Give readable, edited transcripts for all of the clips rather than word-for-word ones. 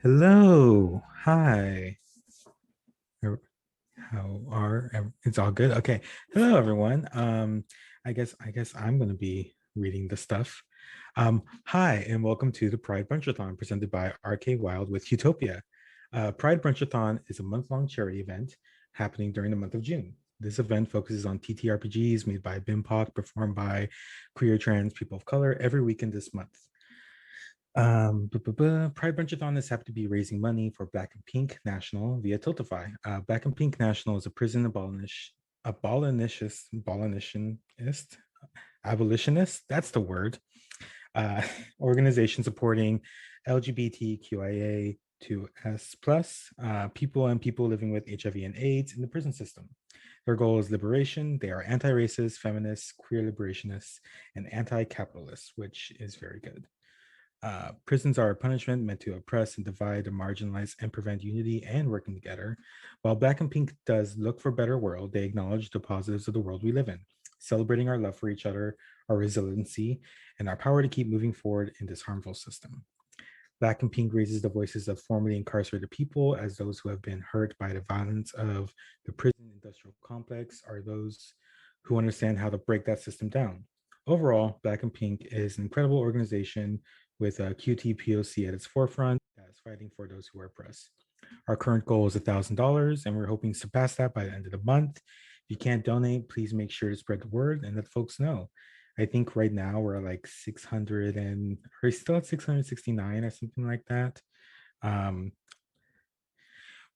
Hello. Hi. Er, How are it's all good? Okay. Hello everyone. I guess I'm gonna be reading the stuff. Hi and welcome to the Pride Brunchathon presented by RK Wild with Utopia. Pride Brunchathon is a month-long charity event happening during the month of June. This event focuses on TTRPGs made by BIMPOC, performed by queer, trans, people of color every weekend this month. Pride Brunchathon is happy to be raising money for Black and Pink National via Tiltify. Black and Pink National is a prison abolitionist, that's the word, uh, organization supporting LGBTQIA2S plus people and people living with HIV and AIDS in the prison system. Their goal is liberation. They are anti-racist, feminists, queer liberationists, and anti-capitalists, which is very good. Prisons are a punishment meant to oppress and divide and marginalize and prevent unity and working together. While Black and Pink does look for a better world, they acknowledge the positives of the world we live in, celebrating our love for each other, our resiliency, and our power to keep moving forward in this harmful system. Black and Pink raises the voices of formerly incarcerated people as those who have been hurt by the violence of the prison industrial complex are those who understand how to break that system down. Overall, Black and Pink is an incredible organization with a QTPOC at its forefront that is fighting for those who are oppressed. Our current goal is $1,000, and we're hoping to surpass that by the end of the month. If you can't donate, please make sure to spread the word and let folks know. I think right now we're like 600 and we're still at 669 or something like that. Um,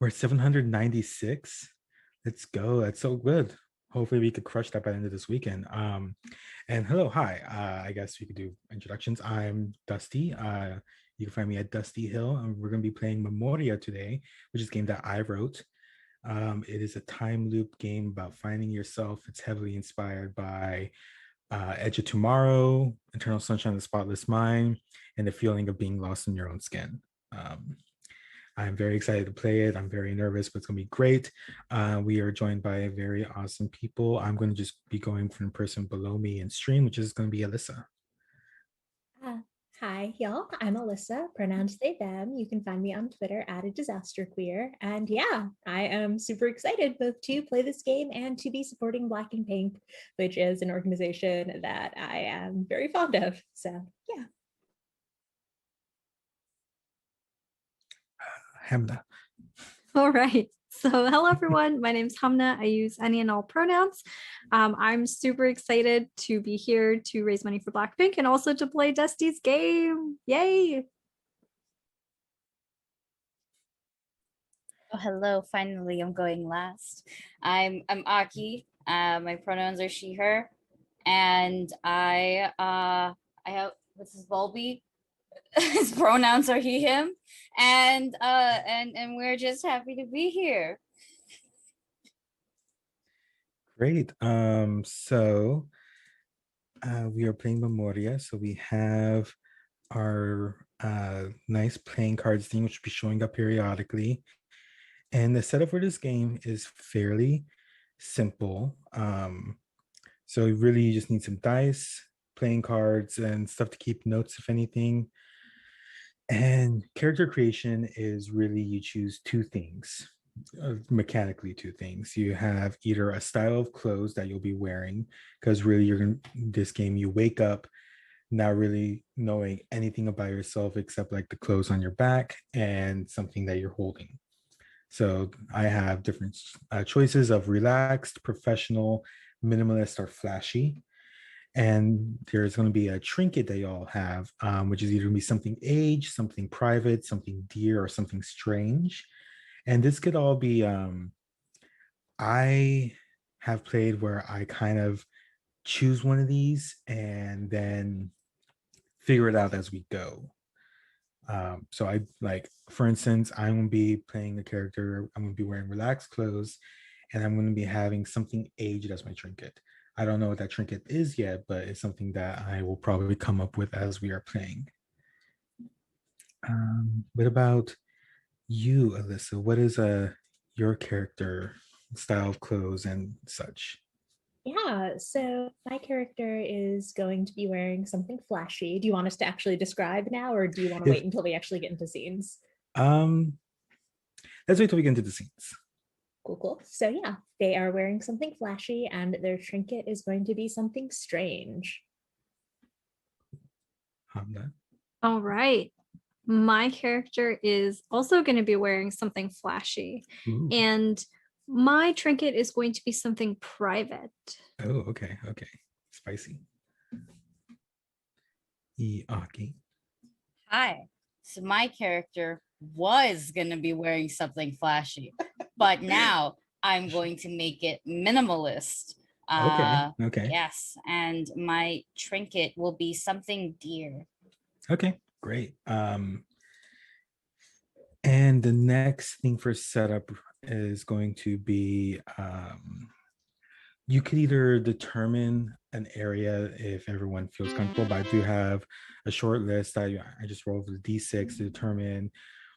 we're at 796. Let's go. That's so good. Hopefully we could crush that by the end of this weekend. And hello, hi. I guess we could do introductions. I'm Dusty. You can find me at Dusty Hill, and we're going to be playing Memoria today, which is a game that I wrote. It is a time loop game about finding yourself. It's heavily inspired by Edge of Tomorrow, Eternal Sunshine of the Spotless Mind, and the feeling of being lost in your own skin. Um, I'm very excited to play it. I'm very nervous, but it's going to be great. We are joined by very awesome people. I'm going to just be going from the person below me in stream, which is going to be Alyssa. Uh, Hi, y'all. I'm Alyssa, pronouns they, them. You can find me on Twitter at a disaster queer. And yeah, I am super excited both to play this game and to be supporting Black and Pink, which is an organization that I am very fond of. So yeah. Hamda. All right. So hello, everyone. My name's Hamna. I use any and all pronouns. I'm super excited to be here to raise money for Blackpink and also to play Dusty's game. Yay! Oh, hello. Finally, I'm going last. I'm Aki. My pronouns are she, her, and I have this is Volby. His pronouns are he, him, and we're just happy to be here. Great. We are playing Memoria. So we have our nice playing cards thing, which will be showing up periodically. And the setup for this game is fairly simple. So really you just need some dice, playing cards, and stuff to keep notes, if anything. And character creation is really you choose two things, mechanically two things. You have either a style of clothes that you'll be wearing, because really you're in this game, you wake up not really knowing anything about yourself except like the clothes on your back and something that you're holding. So I have different choices of relaxed, professional, minimalist, or flashy. And there's going to be a trinket they all have, which is either going to be something age, something private, something dear, or something strange. And this could all be, I have played where I kind of choose one of these and then figure it out as we go. So I like, for instance, I'm going to be playing the character, I'm going to be wearing relaxed clothes, and I'm going to be having something aged as my trinket. I don't know what that trinket is yet, but it's something that I will probably come up with as we are playing. What about you, Alyssa? What is your character style of clothes and such? Yeah, so my character is going to be wearing something flashy. Do you want us to actually describe now, or do you want to If wait until we actually get into scenes? Um, let's wait till we get into the scenes. Cool, cool. So yeah, they are wearing something flashy and their trinket is going to be something strange. Hamna. All right. My character is also going to be wearing something flashy, Ooh. and my trinket is going to be something private. Oh, okay, okay. Spicy. Aki. Hi. So my character was gonna be wearing something flashy, but now I'm going to make it minimalist. Okay, okay. Yes, and my trinket will be something dear. Okay, great. And the next thing for setup is going to be you could either determine an area if everyone feels comfortable, but I do have a short list. I just rolled the D6 to determine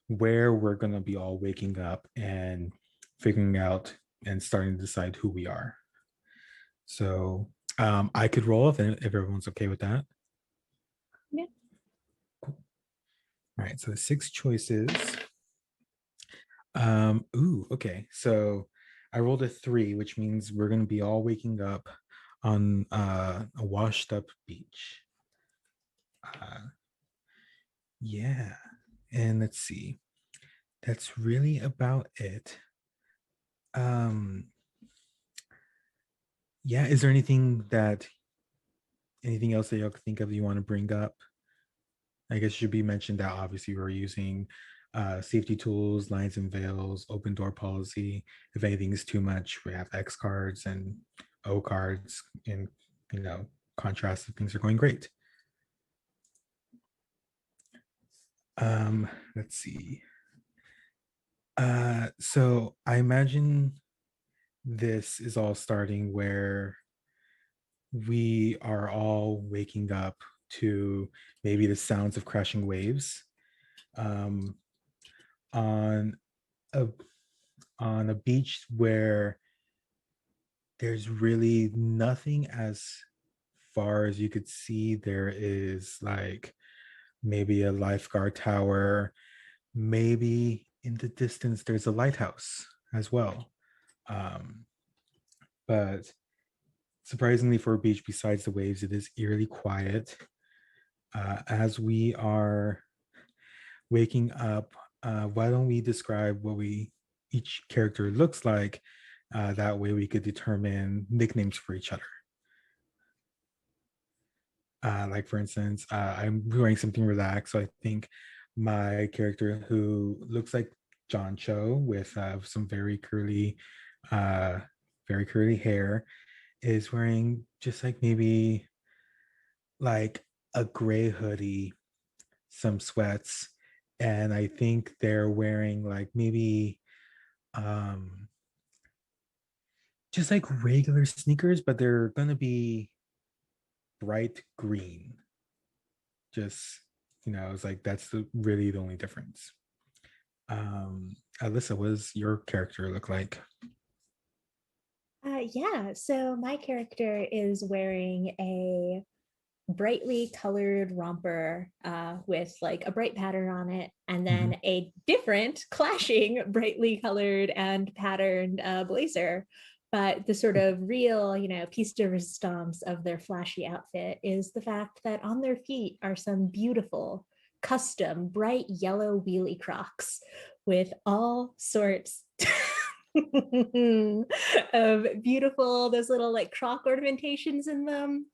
where we're going to be all waking up and figuring out and starting to decide who we are. So I could roll if everyone's okay with that. Yeah. Cool. All right, so 6 choices. Okay. So I rolled a 3, which means we're gonna be all waking up on a washed up beach. Yeah. And let's see. That's really about it. Yeah, is there anything else that y'all could think of you want to bring up? I guess it should be mentioned that obviously we're using safety tools, lines and veils, open door policy. If anything is too much, we have X cards and O cards, and contrast if things are going great. Let's see. So I imagine this is all starting where we are all waking up to maybe the sounds of crashing waves on a beach where there's really nothing as far as you could see. There is like maybe a lifeguard tower, maybe in the distance there's a lighthouse as well. But surprisingly for a beach, besides the waves, it is eerily quiet. As we are waking up, why don't we describe what each character looks like? That way we could determine nicknames for each other. Like for instance, I'm wearing something relaxed, so I think my character, who looks like John Cho with some very curly hair, is wearing just like maybe like a gray hoodie, some sweats, and I think they're wearing like maybe just like regular sneakers, but they're gonna be bright green. Just it's like that's really the only difference. Alyssa, what does your character look like? Yeah, so my character is wearing a brightly colored romper with like a bright pattern on it, and then a different clashing brightly colored and patterned blazer. But the sort of real, piece de resistance of their flashy outfit is the fact that on their feet are some beautiful, custom, bright yellow wheelie Crocs with all sorts of beautiful, those little like Croc ornamentations in them.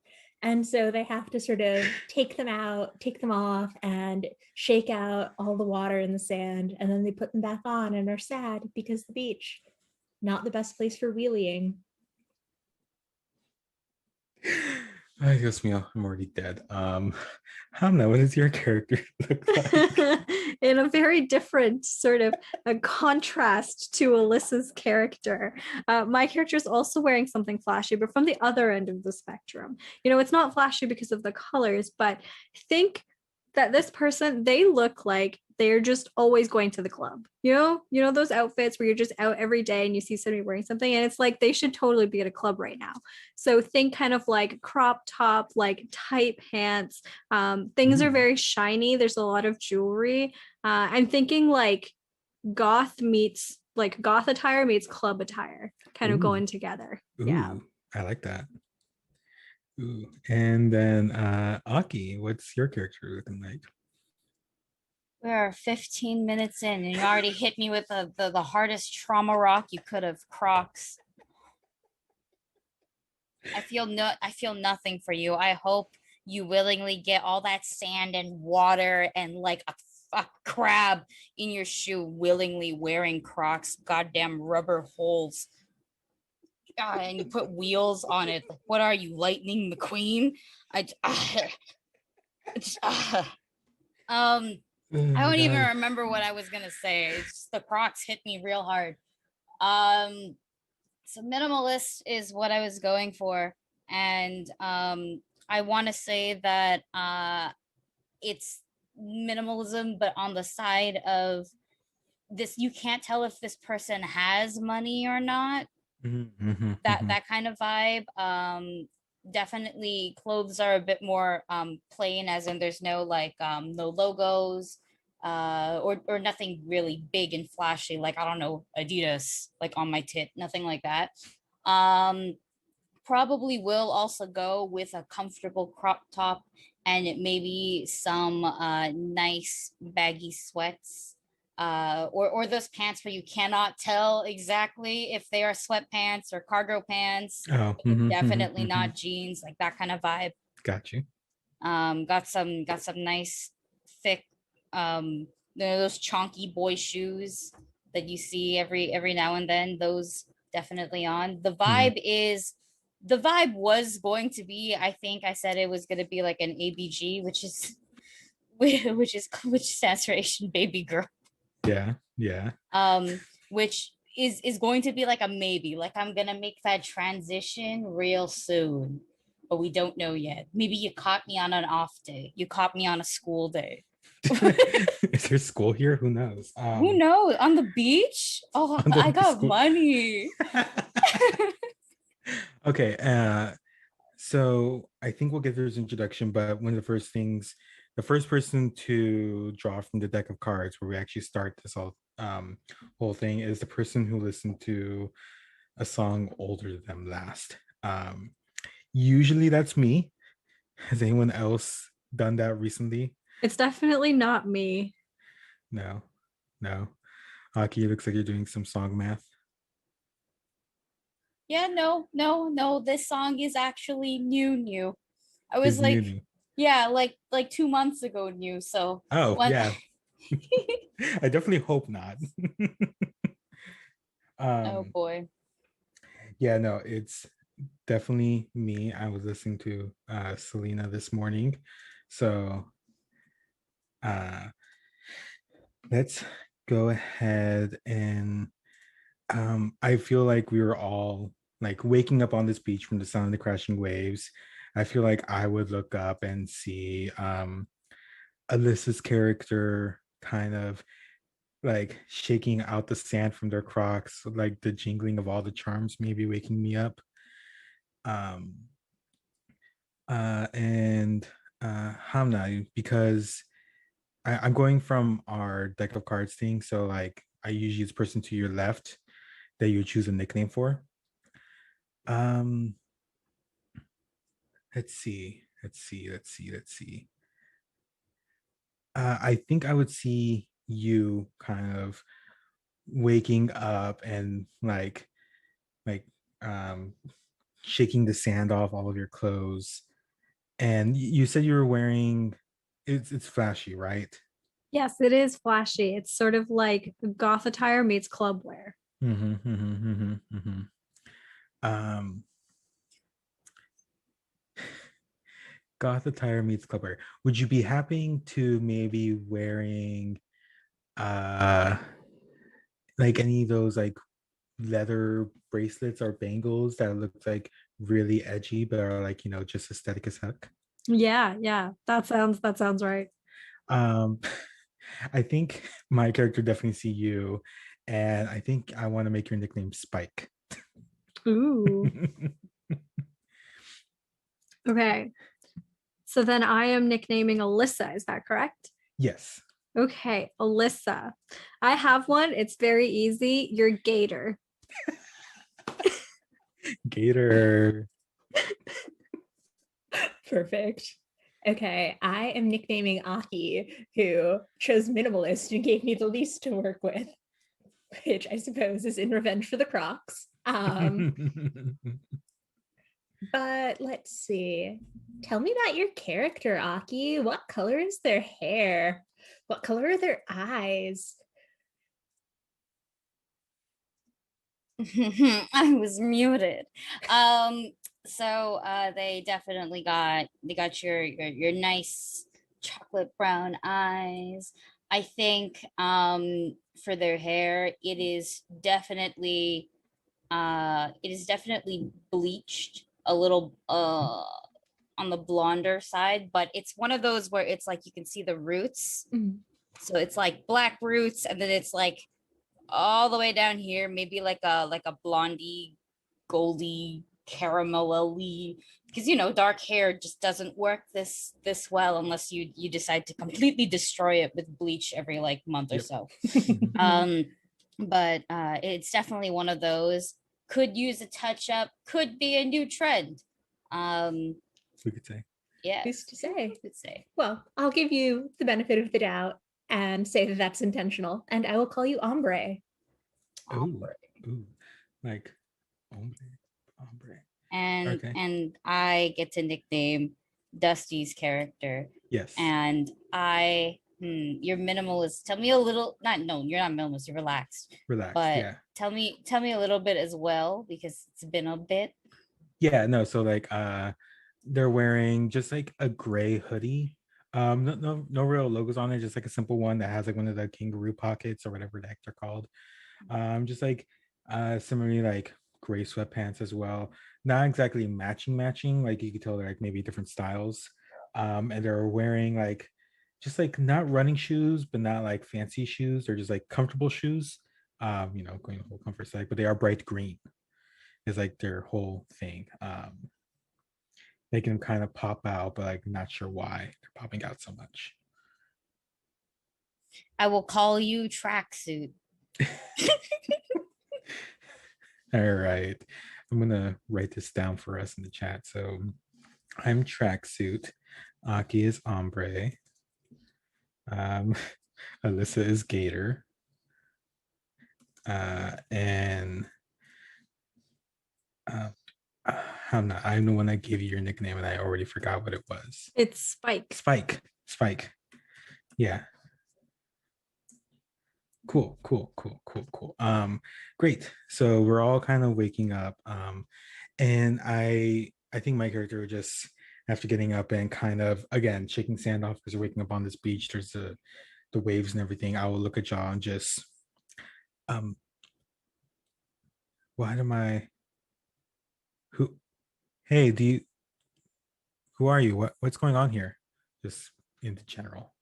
And so they have to sort of take them off, and shake out all the water in the sand. And then they put them back on and are sad because the beach, not the best place for wheeling. I guess I'm already dead. Hamna, what does your character look like? In a very different sort of a contrast to Alyssa's character. My character is also wearing something flashy, but from the other end of the spectrum. It's not flashy because of the colors, but think that this person, they look like they're just always going to the club. You know those outfits where you're just out every day and you see somebody wearing something and it's like they should totally be at a club right now. So think kind of like crop top, like tight pants. Things are very shiny. There's a lot of jewelry. I'm thinking like goth attire meets club attire, kind of going together. Yeah. I like that. Ooh. And then Aki, what's your character looking like? We're 15 minutes in and you already hit me with the hardest trauma rock you could have, Crocs. I feel nothing for you. I hope you willingly get all that sand and water and like a crab in your shoe willingly wearing Crocs, goddamn rubber holes. And you put wheels on it. Like, what are you, Lightning McQueen? I don't even remember what I was gonna say. It's just the Crocs hit me real hard. So minimalist is what I was going for, and I want to say that it's minimalism, but on the side of this, you can't tell if this person has money or not. That kind of vibe. Definitely clothes are a bit more plain, as in there's no like no logos or nothing really big and flashy, like I don't know, Adidas like on my tit, nothing like that. Probably will also go with a comfortable crop top and maybe some nice baggy sweats, or those pants where you cannot tell exactly if they are sweatpants or cargo pants. Definitely not jeans, like that kind of vibe. Got you. Got some nice thick those chonky boy shoes that you see every now and then. Those definitely on. The vibe was going to be, I think I said it was going to be like an ABG, which stands for Asian baby girl. Yeah. Which is going to be like a maybe. Like I'm gonna make that transition real soon, but we don't know yet. Maybe you caught me on an off day. You caught me on a school day. Is there school here? Who knows? Who knows? On the beach? Oh, I got money. Okay. So I think we'll get through this introduction, but one of the first person to draw from the deck of cards where we actually start this whole thing is the person who listened to a song older than them last. Usually that's me. Has anyone else done that recently? It's definitely not me. No. Aki, looks like you're doing some song math. Yeah, no. This song is actually new. I was Is like, new. Yeah, like 2 months ago new. So yeah. I definitely hope not. Oh boy. Yeah, no, it's definitely me. I was listening to Selena this morning. So let's go ahead and I feel like we were all like waking up on this beach from the sound of the crashing waves. I feel like I would look up and see Alyssa's character kind of like shaking out the sand from their Crocs, like the jingling of all the charms maybe waking me up. And Hamna, because I'm going from our deck of cards thing, so like I usually use person to your left that you choose a nickname for. Let's see. I think I would see you kind of waking up and like shaking the sand off all of your clothes. And you said you were wearing it's flashy, right? Yes, it is flashy. It's sort of like goth attire meets club wear. Goth attire meets club wear. Would you be happy to maybe wearing like any of those like leather bracelets or bangles that look like really edgy but are like, just aesthetic as heck? Yeah, that sounds right. I think my character definitely see you, and I think I want to make your nickname Spike. Ooh. Okay. So then I am nicknaming Alyssa. Is that correct? Yes. Okay, Alyssa. I have one. It's very easy. You're Gator. Gator. Perfect. Okay, I am nicknaming Aki, who chose minimalist and gave me the least to work with, which I suppose is in revenge for the Crocs. But let's see. Tell me about your character, Aki. What color is their hair? What color are their eyes? I was muted. So they definitely got your nice chocolate brown eyes. I think for their hair, it is definitely bleached a little on the blonder side, but it's one of those where it's like you can see the roots. Mhm. So it's like black roots, and then it's like all the way down here, maybe like a blondie, goldy, caramelly, because dark hair just doesn't work this well unless you decide to completely destroy it with bleach every like month or Yep. so. Mhm. But it's definitely one of those. Could use a touch up, could be a new trend. We could say. Yeah, Who's to say? could say. Well, I'll give you the benefit of the doubt and say that that's intentional, and I will call you Ombre. Ooh, ooh, like ombre. And Okay. and I get to nickname Dusty's character. Yes. And you're minimalist. Tell me a little. Not no, you're not minimalist. You're relaxed. Relaxed. But Yeah. tell me a little bit as well, because it's been a bit. Yeah. No. So like, they're wearing just like a gray hoodie. No real logos on it. Just like a simple one that has like one of the kangaroo pockets or whatever the heck they're called. Just like, similarly like gray sweatpants as well. Not exactly matching. Like you could tell they're like maybe different styles. And they're wearing like just like not running shoes, but not like fancy shoes. They're just like comfortable shoes. Going the whole comfort side, but they are bright green. Is like their whole thing. Making them kind of pop out, but like not sure why they're popping out so much. I will call you tracksuit. All right. I'm gonna write this down for us in the chat. So I'm tracksuit. Aki is ombre. Alyssa is gator. And I'm the one that gave you your nickname and I already forgot what it was. It's Spike. Spike. Yeah. Cool. Great. So we're all kind of waking up. And I think my character would just, after getting up and kind of again shaking sand off because we're waking up on this beach, there's the waves and everything. I will look at y'all and just what am I who hey, who are you? What's going on here? Just in the general.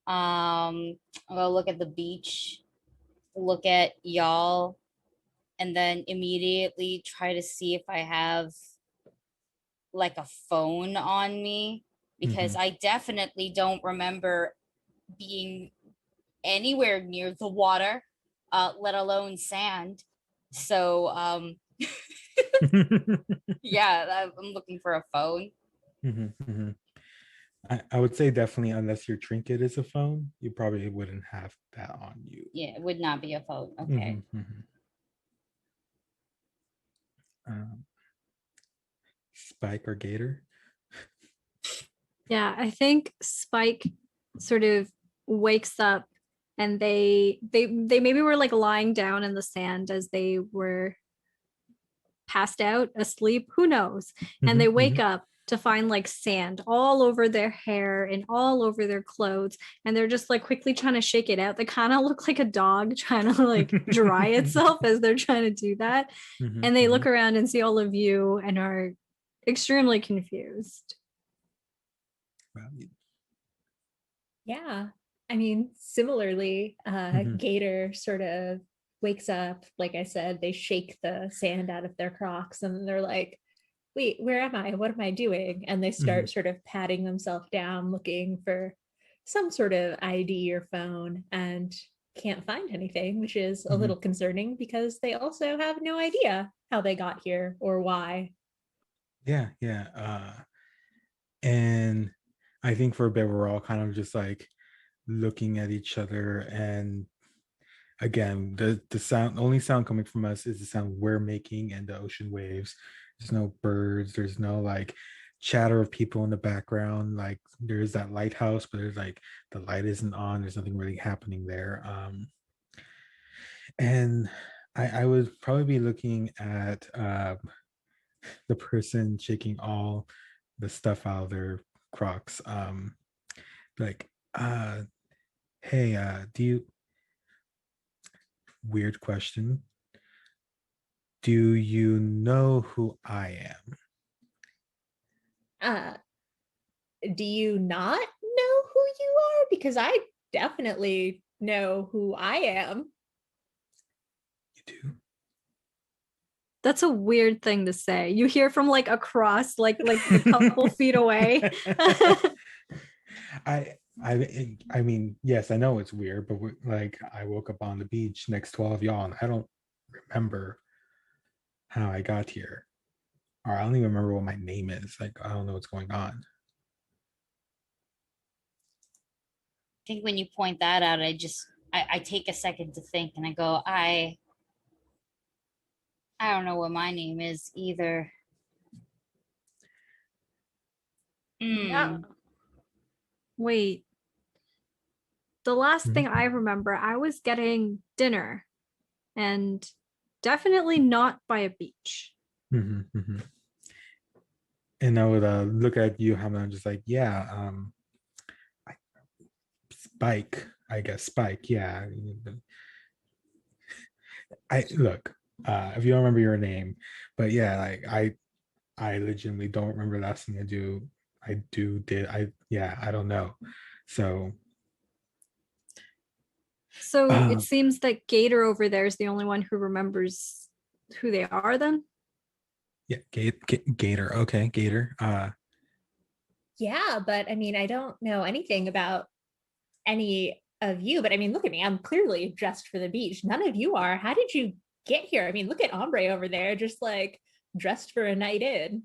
I'll look at the beach, look at y'all, and then immediately try to see if I have like a phone on me, because I definitely don't remember being anywhere near the water, let alone sand. So yeah, I'm looking for a phone. I would say definitely, unless your trinket is a phone, you probably wouldn't have that on you. Yeah, it would not be a phone. Okay. Spike or gator? Yeah, I think Spike sort of wakes up and they maybe were like lying down in the sand as they were passed out asleep, who knows, and they wake up to find like sand all over their hair and all over their clothes, and they're just like quickly trying to shake it out. They kind of look like a dog trying to like dry itself as they're trying to do that. Mhm, And they mhm. look around and see all of you and are extremely confused. Wow. Yeah. I mean, similarly, Mhm, Gator sort of wakes up. Like I said, they shake the sand out of their Crocs and they're like, wait, where am I? What am I doing? And they mhm, start sort of patting themselves down, looking for some sort of ID or phone and can't find anything, which is a mhm. little concerning because they also have no idea how they got here or why. Yeah, yeah. And I think for a bit we're all kind of just like looking at each other, and again, the sound, only sound coming from us is the sound we're making and the ocean waves. There's no birds, there's no like chatter of people in the background. Like there's that lighthouse, but there's like the light isn't on, there's nothing really happening there. And I would probably be looking at the person shaking all the stuff out of their Crocs. Like, hey, do you, weird question, do you know who I am? Uh, do you not know who you are? Because I definitely know who I am. You do? That's a weird thing to say. You hear from like across, like a couple feet away. I mean, yes, I know it's weird, but like I woke up on the beach next to all of y'all, and I don't remember how I got here, or I don't even remember what my name is. Like I don't know what's going on. I think when you point that out, I take a second to think and I go, I don't know what my name is either. Yeah. Hmm. Wait, the last Mhm, thing I remember, I was getting dinner and definitely not by a beach. mhm, mhm. And I would look at you, Hamza, and just like, yeah, I- Spike, I guess Spike, yeah. I look, if you don't remember your name, but yeah, like I legitimately don't remember the last thing I don't know. So So it uh seems that Gator over there is the only one who remembers who they are then. yeah, Gator. Okay, Gator. Yeah, but I mean, I don't know anything about any of you, but I mean, look at me. I'm clearly dressed for the beach. None of you are. How did you get here? I mean, look at Ombre over there, just like dressed for a night in.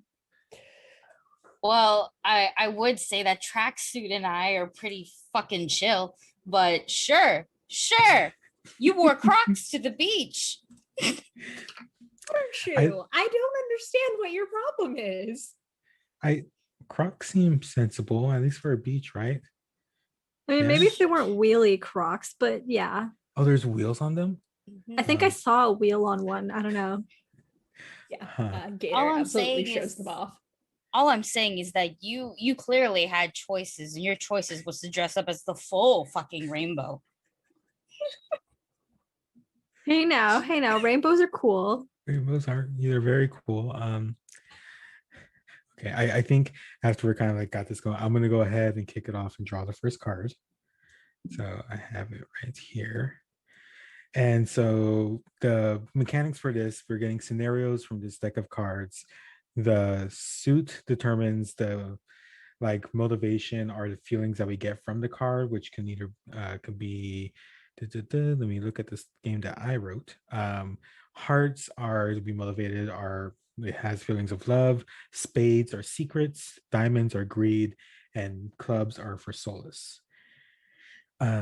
Well, I would say that tracksuit and I are pretty fucking chill, but sure. You wore Crocs to the beach. Aren't I you? I don't understand what your problem is. I Crocs seem sensible, at least for a beach, right? I mean, Yeah. maybe if they weren't wheelie Crocs, but yeah. Oh, there's wheels on them? I think I Oh, saw a wheel on one. I don't know. Yeah, huh. Gator All I'm absolutely saying shows them is off. all I'm saying is that you clearly had choices, and your choices was to dress up as the full fucking rainbow. Hey now, rainbows are cool. Rainbows are either very cool. Okay, I think after we're kind of like got this going, I'm gonna go ahead and kick it off and draw the first card. So I have it right here. And so the mechanics for this, we're getting scenarios from this deck of cards. The suit determines the like motivation or the feelings that we get from the card, which can either could be let me look at this game that I wrote. Hearts are to be motivated, are it has feelings of love, spades are secrets, diamonds are greed, and clubs are for solace.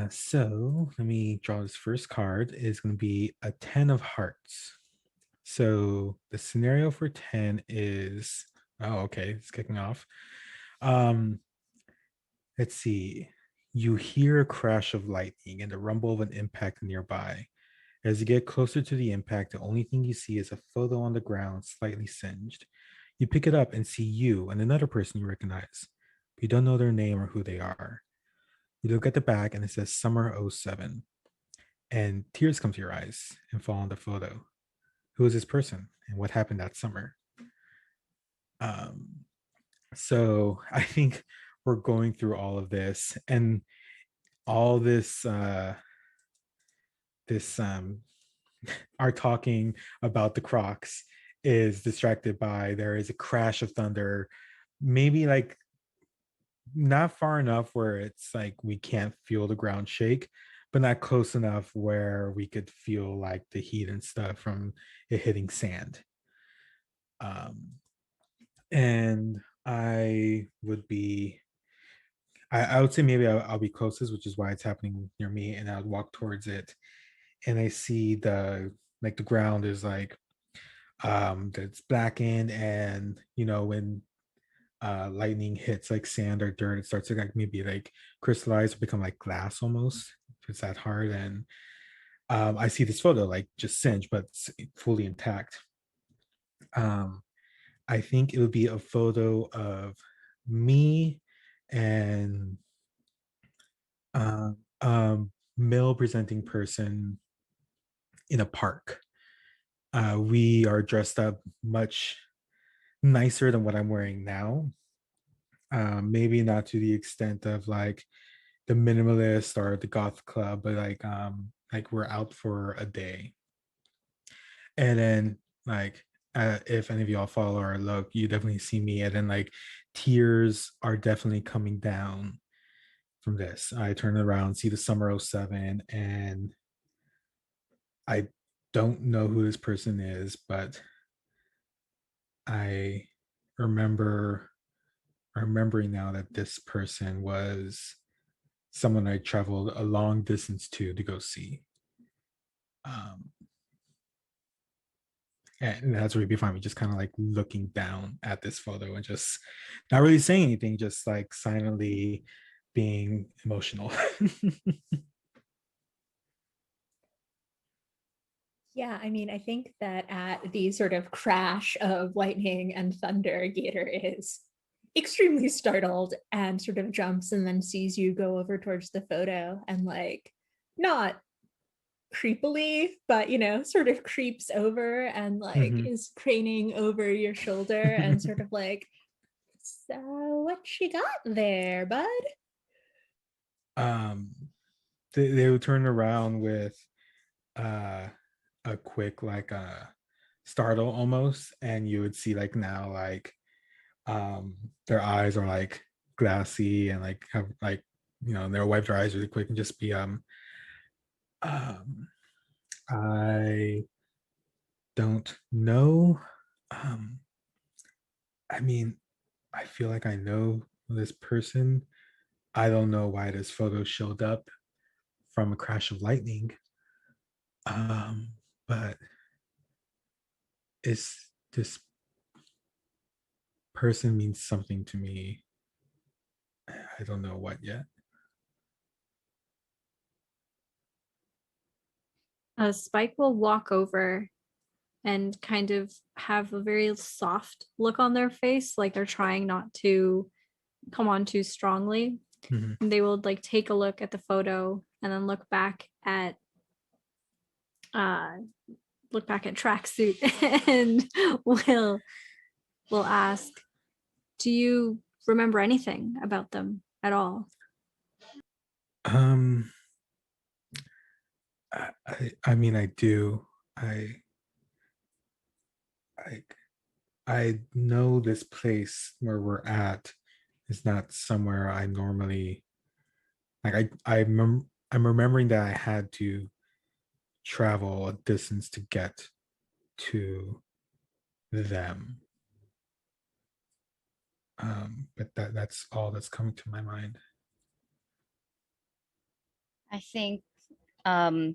So let me draw this first card is going to be a 10 of hearts. So the scenario for 10 is, oh, okay, it's kicking off. Um, let's see. You hear a crash of lightning and the rumble of an impact nearby. As you get closer to the impact, the only thing you see is a photo on the ground, slightly singed. You pick it up and see you and another person you recognize. But you don't know their name or who they are. You look at the back and it says Summer '07. And tears come to your eyes and fall on the photo. Who is this person and what happened that summer? Um, so I think we're going through all of this, and all this this our talking about the Crocs is distracted by there is a crash of thunder, maybe like not far enough where it's like we can't feel the ground shake, but not close enough where we could feel like the heat and stuff from it hitting sand. And I would be, I would say maybe I'll be closest, which is why it's happening near me, and I'd walk towards it, and I see the ground is like that's blackened, and when lightning hits like sand or dirt, it starts to like maybe like crystallize or become like glass almost if it's that hard. And I see this photo like just singed but fully intact. I think it would be a photo of me and male presenting person in a park. We are dressed up much nicer than what I'm wearing now. Maybe not to the extent of like the minimalist or the goth club, but like we're out for a day. And then like if any of y'all follow or look, you definitely see me, and then like tears are definitely coming down from this. I turn around, see the Summer '07, and I don't know who this person is, but I remembering now that this person was someone I traveled a long distance to go see. And that's where you'd be fine with just kind of like looking down at this photo and just not really saying anything, just like silently being emotional. Yeah, I mean, I think that at the sort of crash of lightning and thunder, Gator is extremely startled and sort of jumps and then sees you go over towards the photo and like not creepily, but sort of creeps over and like is craning over your shoulder and sort of like, so what you got there, bud? They would turn around with a quick like startle almost, and you would see like now like their eyes are like glassy and like have like they'll wipe their eyes really quick and just be I don't know. I mean, I feel like I know this person. I don't know why this photo showed up from a crash of lightning. But it's this person means something to me. I don't know what yet. Spike will walk over and kind of have a very soft look on their face, like they're trying not to come on too strongly. And they will like take a look at the photo and then look back at Tracksuit and will ask, do you remember anything about them at all? I mean, I do. I know this place where we're at is not somewhere I normally like. I'm remembering that I had to travel a distance to get to them. But that's all that's coming to my mind. I think Ombre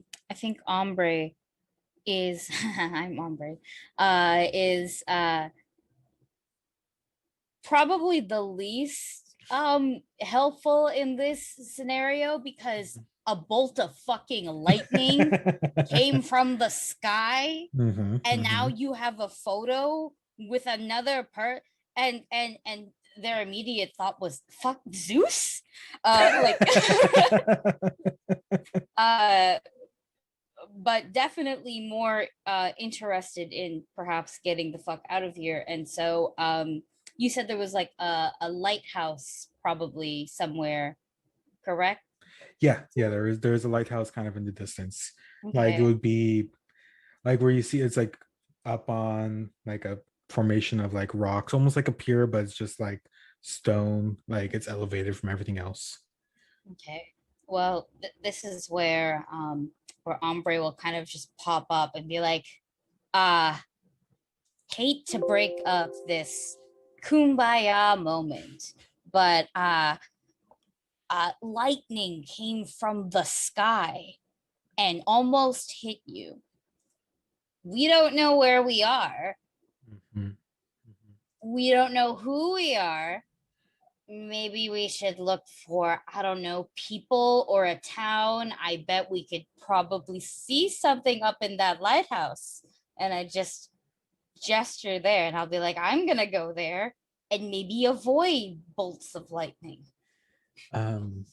is I'm Ombre is probably the least helpful in this scenario, because a bolt of fucking lightning came from the sky, and now you have a photo with another part, and their immediate thought was fuck Zeus, like but definitely more interested in perhaps getting the fuck out of here. And so you said there was like a lighthouse probably somewhere, correct? Yeah, there's a lighthouse kind of in the distance. Like it Okay. would be like where you see it's like up on like a formation of like rocks, almost like a pier, but it's just like stone, like it's elevated from everything else. Okay. Well, this is where Ombre will kind of just pop up and be like, uh, hate to break up this kumbaya moment, but lightning came from the sky and almost hit you. We don't know where we are. Mhm. We don't know who we are. Maybe we should look for, I don't know, people or a town. I bet we could probably see something up in that lighthouse. And I just gesture there and I'll be like, I'm going to go there and maybe avoid bolts of lightning. Um,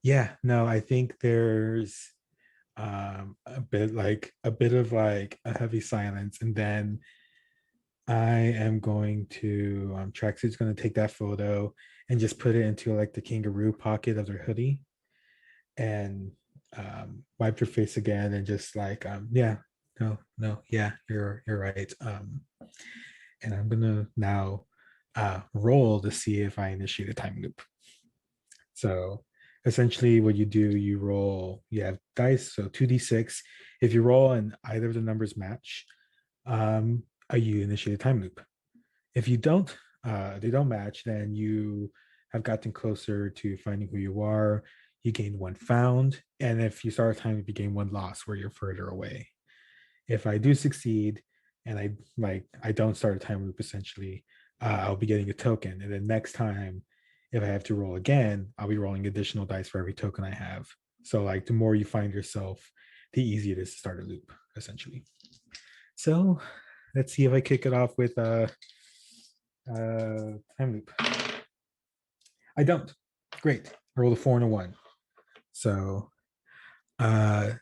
yeah, no, I think there's a bit of like a heavy silence, and then I am going to Tracksuit's going to take that photo and just put it into like the kangaroo pocket of their hoodie and wipe their face again and just like yeah, no, yeah, you're right. And I'm gonna now roll to see if I initiate a time loop. So essentially what you do, you roll, you have dice, so 2d6. If you roll and either of the numbers match, you initiate a time loop. If you don't, they don't match, then you have gotten closer to finding who you are. You gain one found, and if you start a time loop, you gain one loss where you're further away. If I do succeed, and I don't start a time loop, essentially, I'll be getting a token, and then next time, if I have to roll again, I'll be rolling additional dice for every token I have. So like the more you find yourself, the easier it is to start a loop, essentially. So let's see if I kick it off with time loop. I don't. Great. I rolled a 4 and a 1. So uh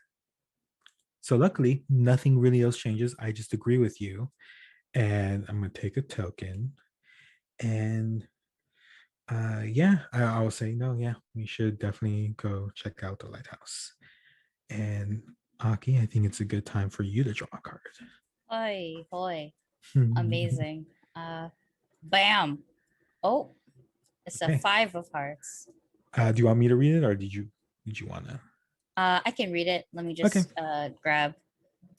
so luckily nothing really else changes. I just agree with you. And I'm gonna take a token. And yeah, I will say no, yeah, we should definitely go check out the lighthouse. And Aki, I think it's a good time for you to draw a card. Hoi, hoi. Amazing. Bam. Oh, it's a Okay. 5 of hearts. Do you want me to read it, or did you want to? I can read it. Let me Okay. just grab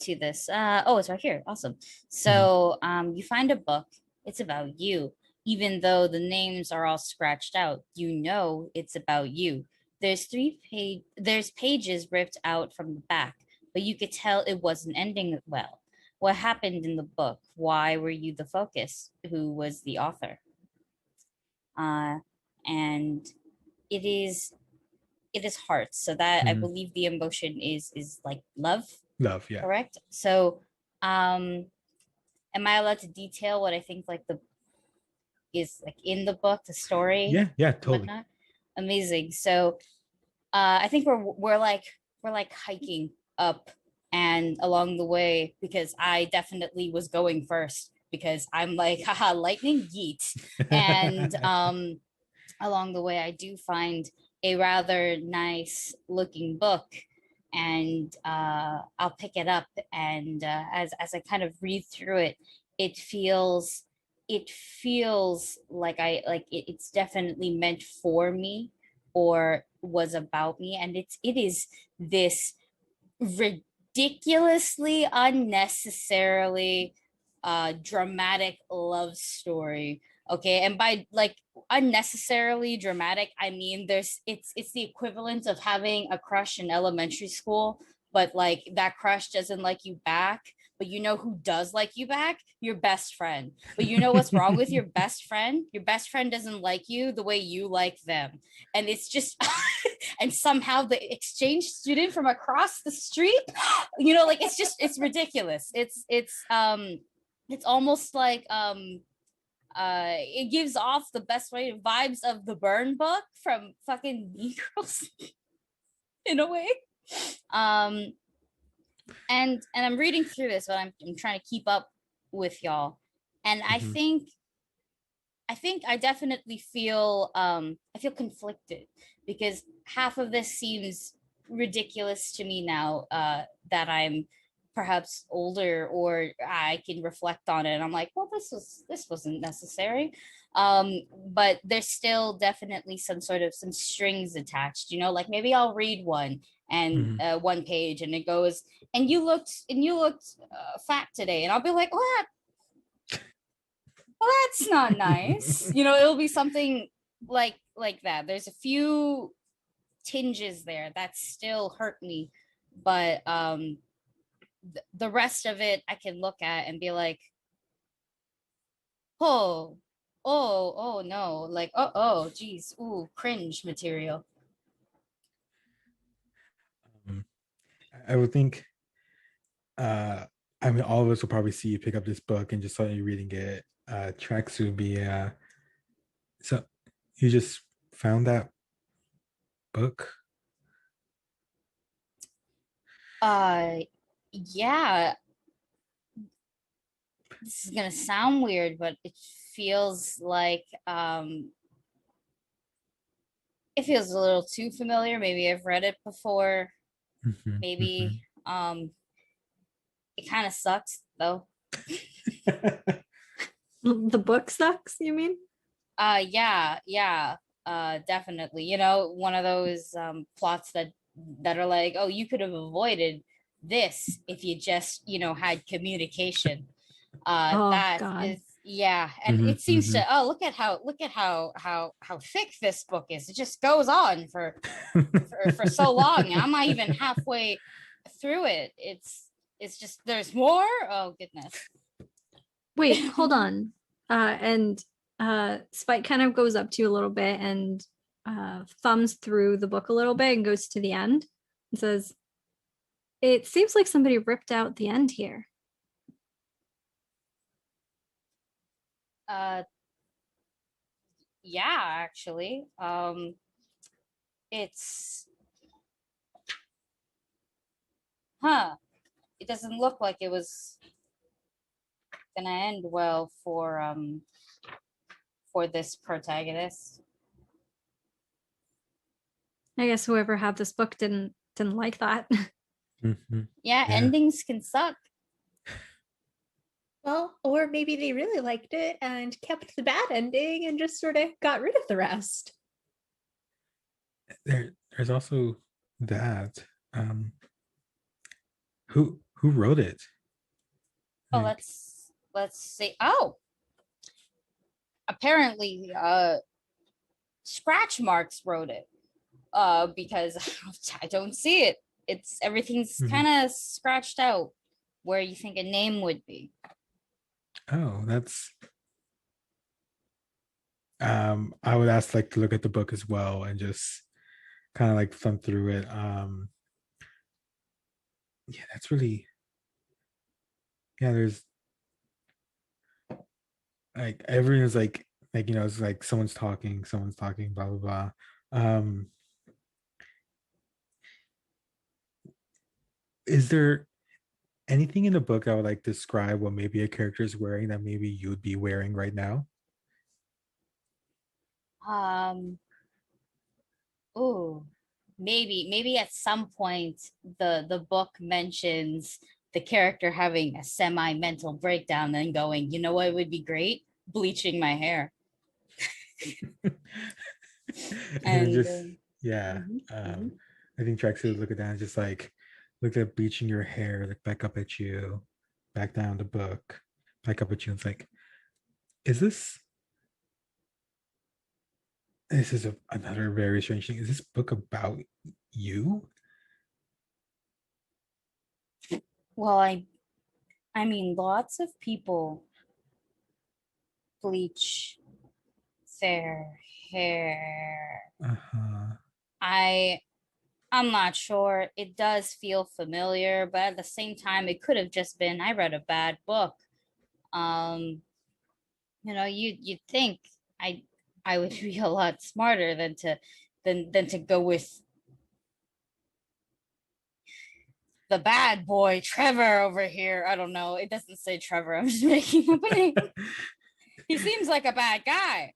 to this. Oh, it's right here. Awesome. So you find a book. It's about you. Even though the names are all scratched out, you know it's about you. There's pages ripped out from the back, but you could tell it wasn't ending well. What happened in the book? Why were you the focus? Who was the author? And it is hearts. So that I believe the emotion is like love. Love, yeah. Correct. So am I allowed to detail what I think like the is like in the book, the story? Yeah, totally. Whatnot? Amazing. So I think we're like hiking up, and along the way, because I definitely was going first because I'm like haha lightning yeet. And along the way I do find a rather nice looking book, and I'll pick it up, and as I kind of read through it, it feels like it's definitely meant for me or was about me, and it is this ridiculously unnecessarily dramatic love story. Okay, and by like unnecessarily dramatic, I mean it's the equivalent of having a crush in elementary school, but like that crush doesn't like you back. But you know who does like you back? Your best friend. But you know what's wrong with your best friend? Your best friend doesn't like you the way you like them. And it's just and somehow the exchange student from across the street, you know, like it's ridiculous. It's it's almost like it gives off the best way vibes of the Burn book from fucking Mean Girls in a way. And I'm reading through this, but I'm trying to keep up with y'all. And I think I definitely feel I feel conflicted, because half of this seems ridiculous to me now that I'm perhaps older, or I can reflect on it and I'm like, well, this wasn't necessary. But there's still definitely some strings attached, like maybe I'll read one and one page and it goes, and you looked fat today, and I'll be like, well, that's not nice. It'll be something like that. There's a few tinges there that still hurt me, but the rest of it I can look at and be like, oh no, like, geez, ooh, cringe material. I would think I mean, all of us will probably see you pick up this book and just saw you reading it. Trax would be so you just found that book? Yeah, this is gonna sound weird, but it feels like it feels a little too familiar. Maybe I've read it before. Maybe it kind of sucks though. The book sucks, you mean? Yeah, definitely. One of those plots that are like, oh, you could have avoided this if you just, had communication. That God. is, yeah. And it seems to, look at how thick this book is. It just goes on for so long. I'm not even halfway through it. It's just, there's more. Oh goodness. Wait, hold on. And Spike kind of goes up to you a little bit and thumbs through the book a little bit and goes to the end and says, it seems like somebody ripped out the end here. Yeah, actually. It's it doesn't look like it was gonna end well for this protagonist. I guess whoever had this book didn't like that. Yeah, endings can suck. Well, or maybe they really liked it and kept the bad ending and just sort of got rid of the rest. There's also that. Who wrote it? Oh, let's see. Oh, apparently, Scratch Marks wrote it. Because I don't see it. Everything's kind of scratched out where you think a name would be. Oh, that's. I would ask to look at the book as well and just kind of thumb through it. Yeah, that's really. Yeah, there's everyone's it's like someone's talking, blah blah blah. Is there anything in the book that would describe what maybe a character is wearing that maybe you'd be wearing right now? Oh, maybe at some point the book mentions the character having a semi-mental breakdown and going, you know what would be great? Bleaching my hair. and just I think Trax would look at that and just look at bleaching your hair, look back up at you, back down the book, back up at you, and it's like, is this is another very strange thing. Is this book about you? Well, I mean, lots of people bleach their hair. I'm not sure. It does feel familiar, but at the same time, it could have just been I read a bad book. You know, you'd think I would be a lot smarter than to go with the bad boy Trevor over here. I don't know. It doesn't say Trevor. I'm just making up a name. He seems like a bad guy.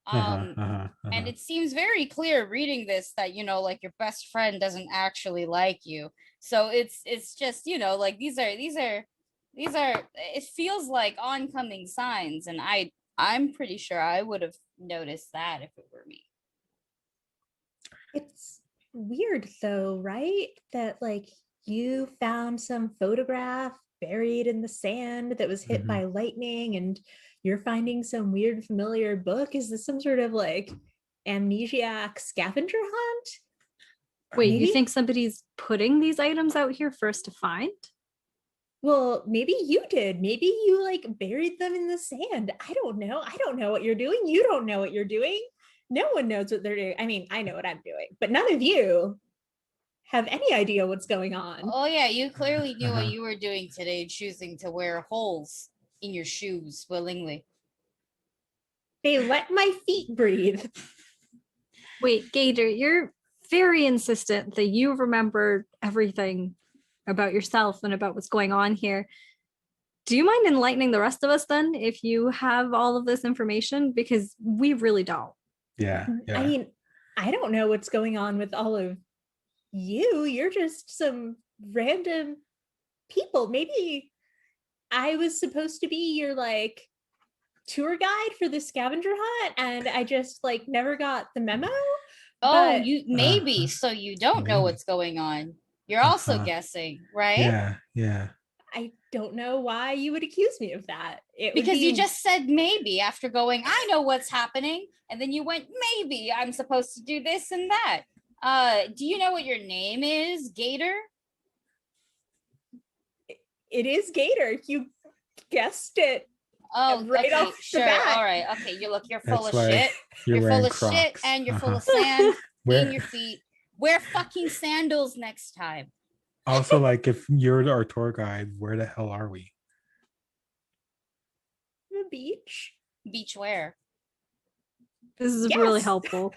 And it seems very clear reading this that, you know, like your best friend doesn't actually like you. So it's just, you know, like these are it feels like oncoming signs, and I'm pretty sure I would have noticed that if it were me. It's weird though, right? That like you found some photograph buried in the sand that was hit by lightning, and you're finding some weird familiar book. Is this some sort of like amnesiac scavenger hunt? Wait, Maybe? you think somebody's putting these items out here for us to find? Well, maybe you did. Maybe you like buried them in the sand. I don't know. I don't know what you're doing. You don't know what you're doing. No one knows what they're doing. I mean, I know what I'm doing, but none of you have any idea what's going on. Oh yeah, you clearly knew what you were doing today, choosing to wear holes in your shoes willingly. They let my feet breathe. Wait, Gator, you're very insistent that you remember everything about yourself and about what's going on here. Do you mind enlightening the rest of us then if you have all of this information? Because we really don't. Yeah. I mean, I don't know what's going on with all of you. You're just some random people. Maybe I was supposed to be your like tour guide for the scavenger hunt, and I just like never got the memo. Oh, But you maybe so you don't know what's going on. You're also guessing, right? Yeah. I don't know why you would accuse me of that. Because you just said maybe after going, I know what's happening, and then you went, maybe I'm supposed to do this and that. Do you know what your name is, Gator? It is Gator. You guessed it. Oh, right okay, off sure. the bat. All right. Okay, you're full That's of shit. You're full of Crocs. shit, and you're full of sand Where- in your feet. Wear fucking sandals next time. Also, like, if you're our tour guide, where the hell are we? The beach. Beach wear. This is really helpful.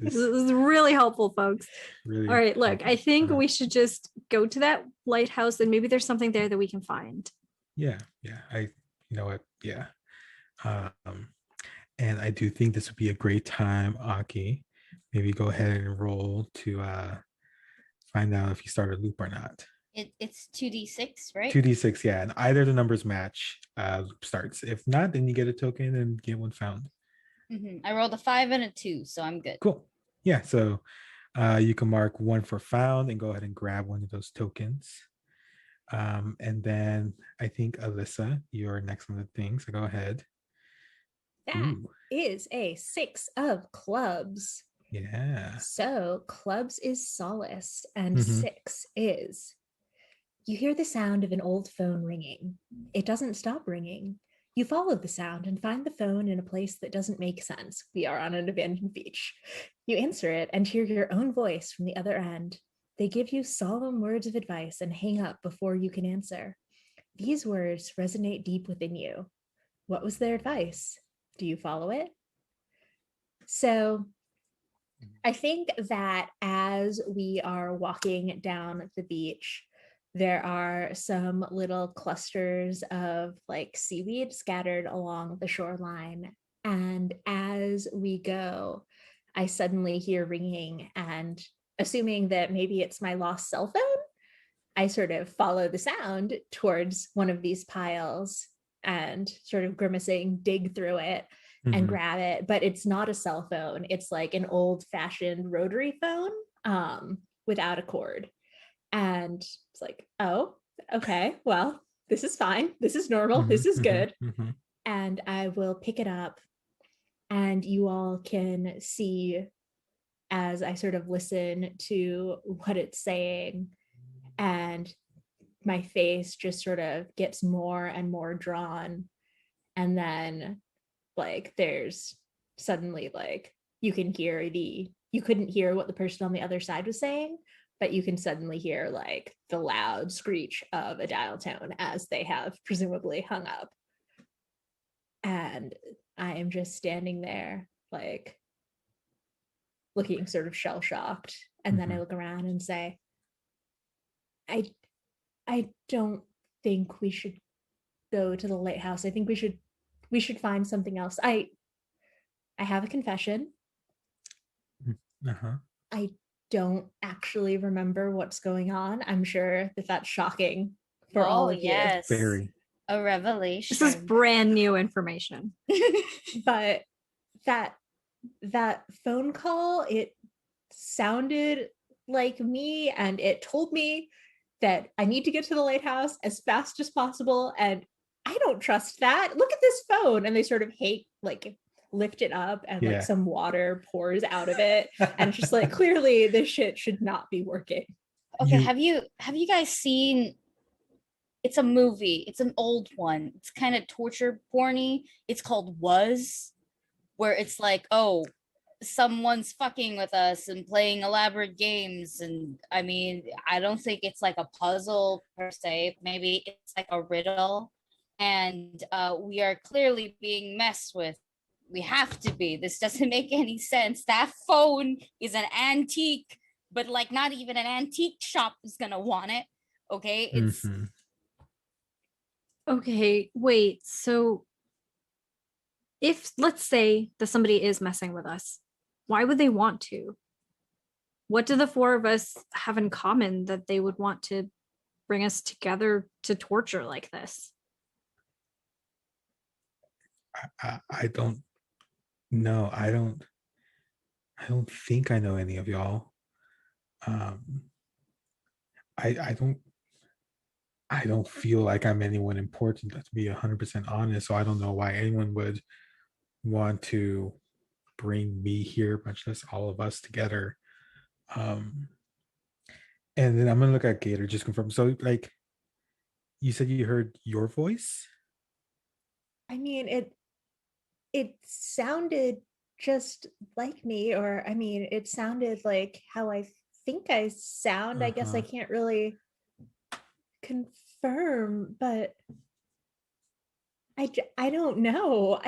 This is really helpful, folks. Really all right, look, helpful. I think we should just go to that lighthouse and maybe there's something there that we can find. Yeah. You know what? Yeah. And I do think this would be a great time, Aki. Maybe go ahead and roll to find out if you start a loop or not. It's 2d6, right? 2d6, yeah. And either the numbers match, loop starts. If not, then you get a token and get one found. I rolled a 5 and a 2, so I'm good. Cool. Yeah, so you can mark 1 for found and go ahead and grab one of those tokens. And then I think Alyssa, you're next on the thing, so go ahead. That is a 6 of clubs. Yeah. So clubs is solace, and 6 is you hear the sound of an old phone ringing. It doesn't stop ringing. You follow the sound and find the phone in a place that doesn't make sense. We are on an abandoned beach. You answer it and hear your own voice from the other end. They give you solemn words of advice and hang up before you can answer. These words resonate deep within you. What was their advice? Do you follow it? So I think that as we are walking down the beach, there are some little clusters of like seaweed scattered along the shoreline. And as we go, I suddenly hear ringing, and assuming that maybe it's my lost cell phone, I sort of follow the sound towards one of these piles and sort of grimacing, dig through it and grab it. But it's not a cell phone. It's like an old fashioned rotary phone without a cord. And it's like, oh, okay, well, this is fine. This is normal. This is good. And I will pick it up, and you all can see as I sort of listen to what it's saying, and my face just sort of gets more and more drawn. And then like there's suddenly like you couldn't hear what the person on the other side was saying, but you can suddenly hear like the loud screech of a dial tone as they have presumably hung up. And I am just standing there, like looking sort of shell-shocked. And then I look around and say, I don't think we should go to the lighthouse. I think we should find something else. I have a confession. I don't actually remember what's going on. I'm sure that that's shocking for all of yes. you. Very. A revelation. This is brand new information. But that phone call, it sounded like me, and it told me that I need to get to the lighthouse as fast as possible. And I don't trust that. Look at this phone. And they sort of lift it up, and like some water pours out of it. And it's just like, clearly this shit should not be working. Okay, have you guys seen, it's a movie, it's an old one, it's kind of torture porny, it's called Was, where it's like, oh, someone's fucking with us and playing elaborate games. And I mean, I don't think it's like a puzzle per se, maybe it's like a riddle, and we are clearly being messed with. We have to be. This doesn't make any sense. That phone is an antique, but like not even an antique shop is gonna want it. Okay, it's okay. Wait, so if, let's say that somebody is messing with us, why would they want to? What do the four of us have in common that they would want to bring us together to torture like this? I don't know. I don't think I know any of y'all. I don't feel like I'm anyone important, to be 100% honest. So I don't know why anyone would want to bring me here, much less all of us together. And then I'm gonna look at Gator, just confirm. So like, you said you heard your voice? I mean, it sounded just like me, or I mean, it sounded like how I think I sound. I guess I can't really confirm, but I don't know.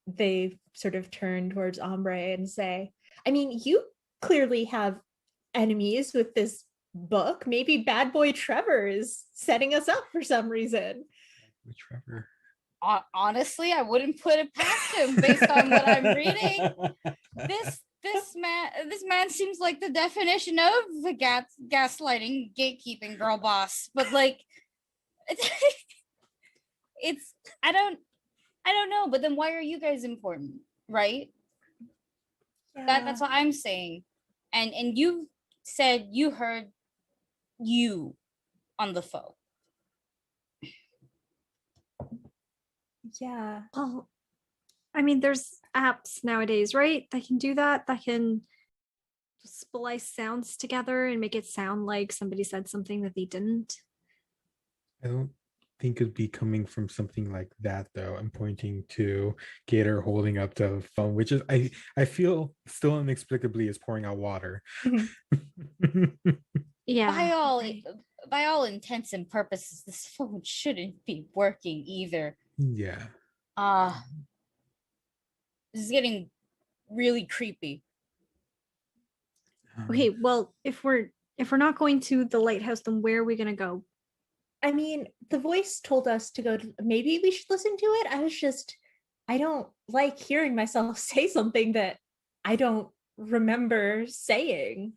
They sort of turn towards Ombre and say, I mean, you clearly have enemies with this book. Maybe Bad Boy Trevor is setting us up for some reason. Trevor. Honestly, I wouldn't put it past him based on what I'm reading. This man seems like the definition of the gaslighting, gatekeeping girl boss. But like, it's I don't know. But then why are you guys important, right? Yeah. That's what I'm saying. And you said you heard you on the phone. Yeah. Well, I mean, there's apps nowadays, right? That can do that. That can splice sounds together and make it sound like somebody said something that they didn't. I don't think it'd be coming from something like that, though. I'm pointing to Gator holding up the phone, which is I feel still inexplicably is pouring out water. Yeah. By all intents and purposes, this phone shouldn't be working either. Yeah. This is getting really creepy. Okay, well, if we're not going to the lighthouse, then where are we gonna go? I mean, the voice told us to go to, maybe we should listen to it. I don't like hearing myself say something that I don't remember saying.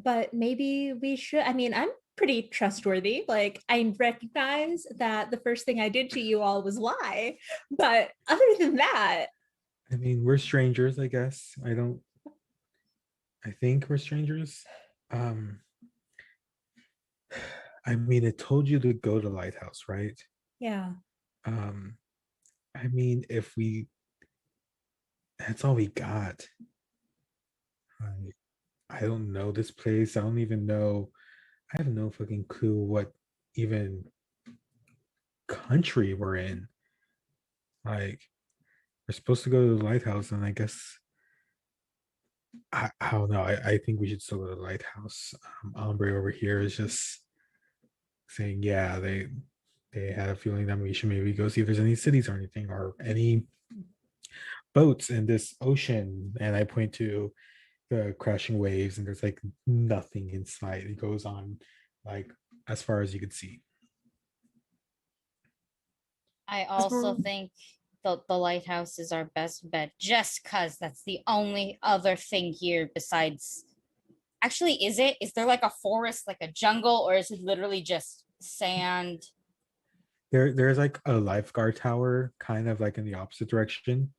But maybe we should. I mean, I'm pretty trustworthy. Like, I recognize that the first thing I did to you all was lie. But other than that, I mean, we're strangers, I guess. I think we're strangers. I mean, it told you to go to the lighthouse, right? Yeah. I mean, that's all we got. I don't know this place. I don't even know. I have no fucking clue what even country we're in. Like, we're supposed to go to the lighthouse, and I guess I don't know. I think we should still go to the lighthouse. Ombre over here is just saying, yeah, they had a feeling that we should maybe go see if there's any cities or anything or any boats in this ocean. And I point to the crashing waves, and there's like nothing in sight. It goes on like as far as you could see. I As we're- also think the lighthouse is our best bet, just because that's the only other thing here besides. Actually, is it? Is there like a forest, like a jungle, or is it literally just sand? There's like a lifeguard tower kind of like in the opposite direction.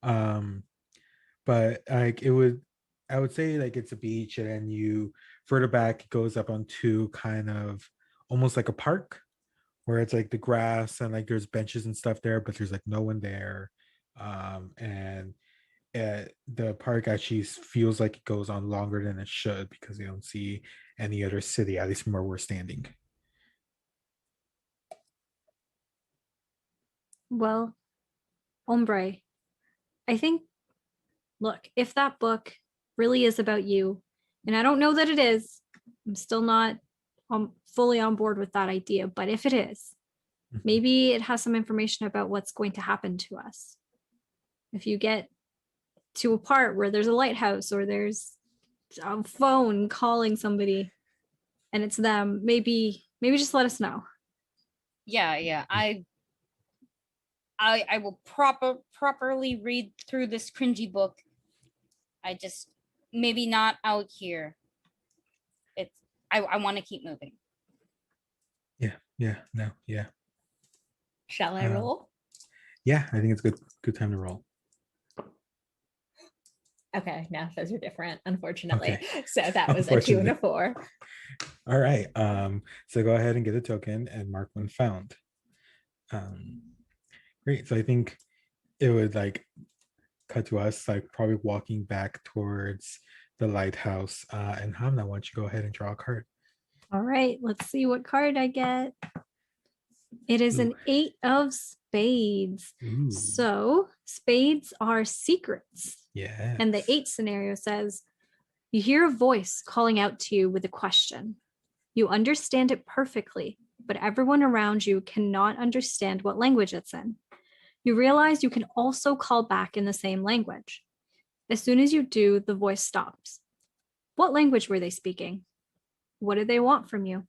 But like I would say like it's a beach, and then you further back it goes up onto kind of almost like a park where it's like the grass and like there's benches and stuff there, but there's like no one there. And the park actually feels like it goes on longer than it should because you don't see any other city, at least from where we're standing. Well, hombre, I think, look, if that book really is about you, and I don't know that it is, I'm still not fully on board with that idea, but if it is, maybe it has some information about what's going to happen to us. If you get to a part where there's a lighthouse or there's a phone calling somebody and it's them, maybe just let us know. Yeah. I will properly read through this cringy book. I just maybe not out here. It's I want to keep moving. Yeah. Shall I roll? Yeah, I think it's good time to roll. Okay, no, those are different, unfortunately. Okay. So that was a 2 and a 4. All right. So go ahead and get a token and mark when found. Great. So I think it would like cut to us like probably walking back towards the lighthouse. And Hamna, why don't you go ahead and draw a card? All right, let's see what card I get. It is an 8 of spades. Ooh. So spades are secrets. Yeah. And the 8 scenario says, you hear a voice calling out to you with a question. You understand it perfectly, but everyone around you cannot understand what language it's in. You realize you can also call back in the same language. As soon as you do, the voice stops. What language were they speaking? What did they want from you?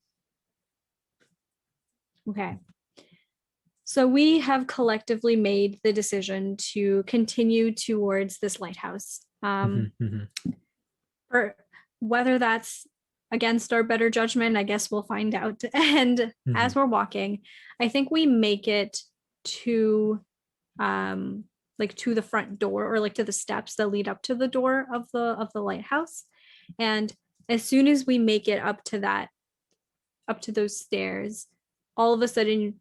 Okay. So we have collectively made the decision to continue towards this lighthouse. Or whether that's against our better judgment, I guess we'll find out. And as we're walking, I think we make it to like to the front door or like to the steps that lead up to the door of the lighthouse. And as soon as we make it up to those stairs, all of a sudden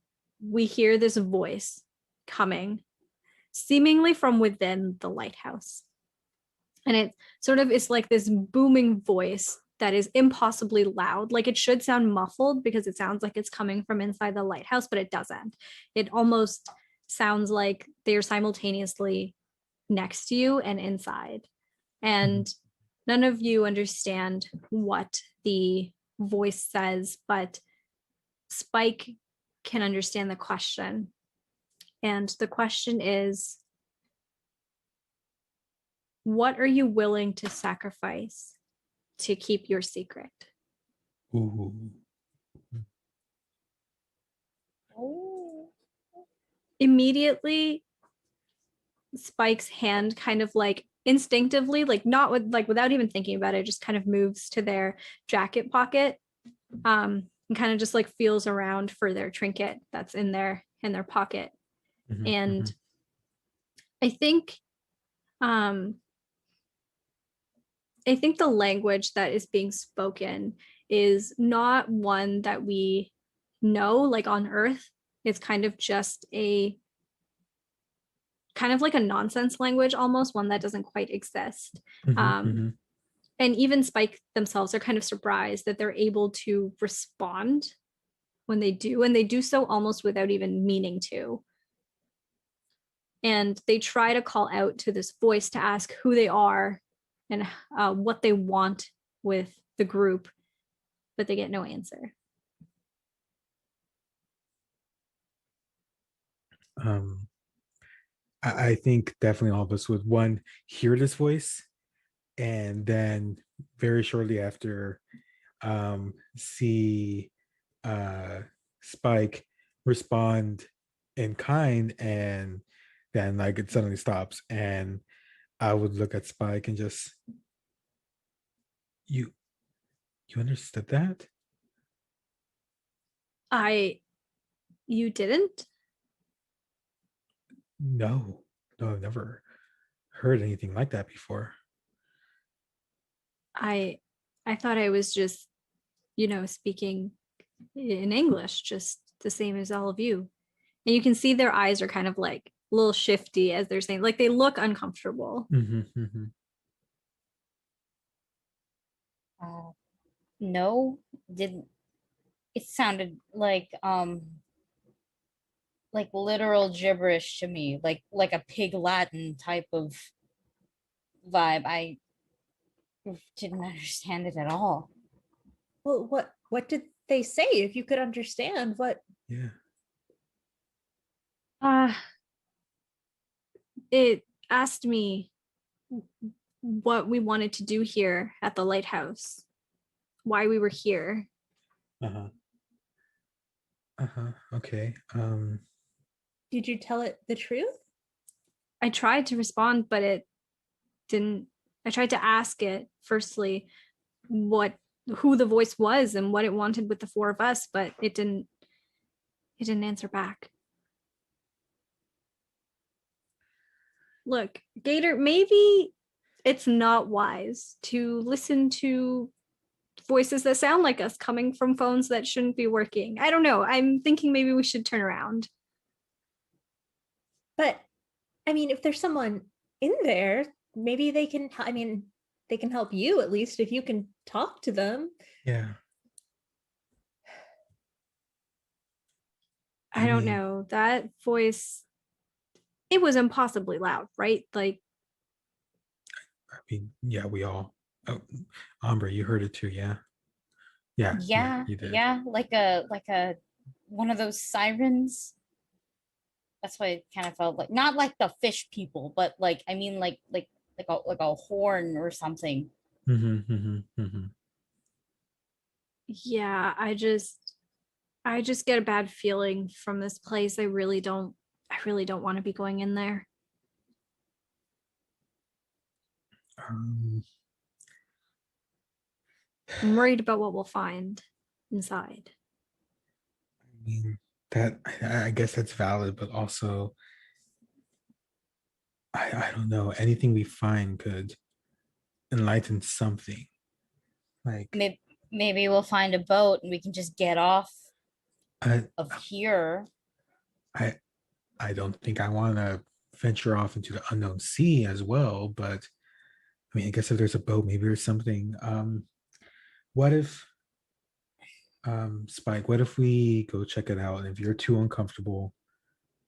we hear this voice coming seemingly from within the lighthouse. And it sort of is like this booming voice that is impossibly loud. Like it should sound muffled because it sounds like it's coming from inside the lighthouse, but it doesn't. It almost sounds like they're simultaneously next to you and inside. And none of you understand what the voice says, but Spike can understand the question. And the question is, what are you willing to sacrifice to keep your secret? Ooh. Oh. Immediately, Spike's hand kind of like instinctively, like not with like without even thinking about it, just kind of moves to their jacket pocket, and kind of just like feels around for their trinket that's in their pocket. And I think the language that is being spoken is not one that we know, like on Earth. It's kind of just a kind of like a nonsense language, almost one that doesn't quite exist. And even Spike themselves are kind of surprised that they're able to respond when they do, and they do so almost without even meaning to. And they try to call out to this voice to ask who they are and what they want with the group, but they get no answer. Um, I think definitely all of us would one hear this voice, and then very shortly after, see Spike respond in kind, and then like it suddenly stops, and I would look at Spike and just, you you understood that? You didn't? No, no, I've never heard anything like that before. I I thought I was just, speaking in English, just the same as all of you. And you can see their eyes are kind of like a little shifty as they're saying, like they look uncomfortable. No, didn't. It sounded like literal gibberish to me, like a pig Latin type of vibe. I didn't understand it at all. Well, what did they say? If you could understand what. Yeah. Uh, it asked me what we wanted to do here at the lighthouse, why we were here. Uh-huh. Okay. Did you tell it the truth? I tried to respond, but it didn't. I tried to ask it firstly who the voice was and what it wanted with the four of us, but it didn't answer back. Look, Gator, maybe it's not wise to listen to voices that sound like us coming from phones that shouldn't be working. I don't know. I'm thinking maybe we should turn around. But I mean, if there's someone in there, maybe they can, I mean, they can help you at least if you can talk to them. Yeah. I don't know. That voice, it was impossibly loud, right? Like, I mean, yeah, we all. Oh, Amber, you heard it too, yeah. Yeah, Yeah, you did. yeah, like a one of those sirens. That's what it kind of felt like. Not like the fish people, but like I mean like a horn or something. yeah, I just get a bad feeling from this place. I really don't want to be going in there. Um, I'm worried about what we'll find inside. I mean, that I guess that's valid, but also I don't know. Anything we find could enlighten something. Like Maybe we'll find a boat and we can just get off I of here. I I don't think I want to venture off into the unknown sea as well, but I mean, I guess if there's a boat, maybe there's something. What if, Spike, what if we go check it out? And if you're too uncomfortable,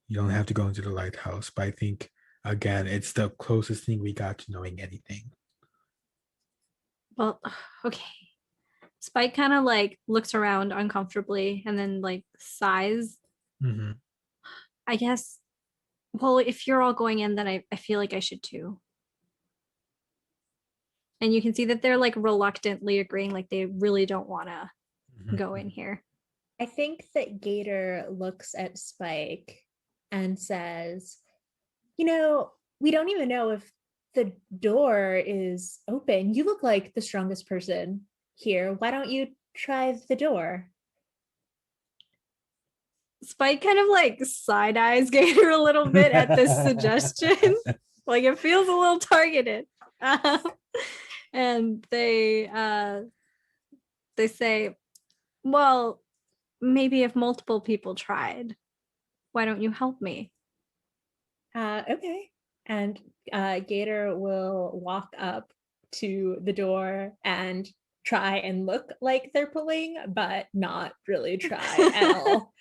you don't have to go into the lighthouse. But I think, again, it's the closest thing we got to knowing anything. Well, okay. Spike kind of like looks around uncomfortably and then like sighs. I guess, well, if you're all going in, then I feel like I should too. And you can see that they're like reluctantly agreeing, like they really don't want to go in here. I think that Gator looks at Spike and says, you know, we don't even know if the door is open. You look like the strongest person here. Why don't you try the door? Spike kind of like side eyes Gator a little bit at this suggestion. Like it feels a little targeted. And they say, well, maybe if multiple people tried, why don't you help me? Okay. And Gator will walk up to the door and try and look like they're pulling, but not really try at all.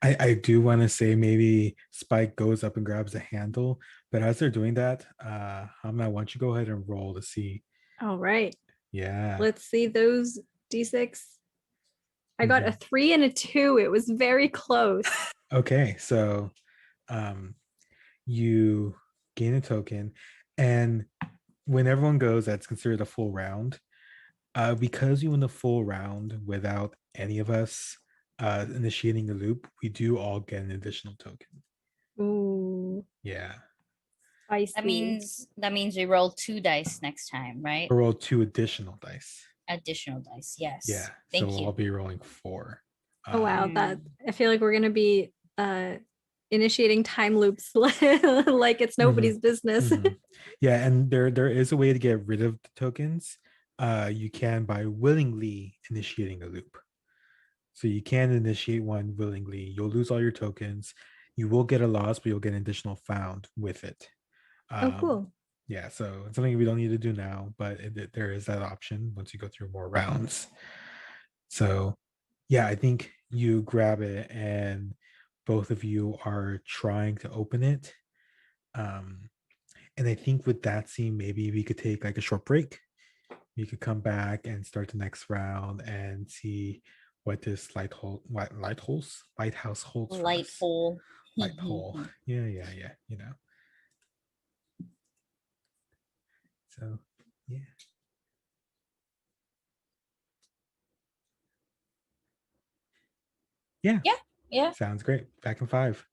I do want to say maybe Spike goes up and grabs a handle, but as they're doing that, Hamna, why don't you go ahead and roll to see? All right. Yeah. Let's see those D6. I got a 3 and a 2. It was very close. Okay, so you gain a token, and when everyone goes, that's considered a full round. Because you win the full round without any of us initiating the loop, we do all get an additional token. Ooh, Yeah. spicy. That means we roll 2 dice next time, right? Or roll 2 additional dice. Additional dice, yes. Yeah. Thank so you. I'll be rolling 4. Oh wow, that I feel like we're gonna be initiating time loops like it's nobody's business. Yeah, and there is a way to get rid of the tokens. You can by willingly initiating a loop. So you can initiate one willingly. You'll lose all your tokens. You will get a loss, but you'll get an additional found with it. Oh, cool. Yeah, so it's something we don't need to do now, but there is that option once you go through more rounds. So yeah, I think you grab it and both of you are trying to open it. And I think with that scene, maybe we could take like a short break. You could come back and start the next round and see what this lighthouse holds. Light hole. Light hole. Yeah. You know. So yeah. Yeah. Yeah. Sounds great. Back in 5.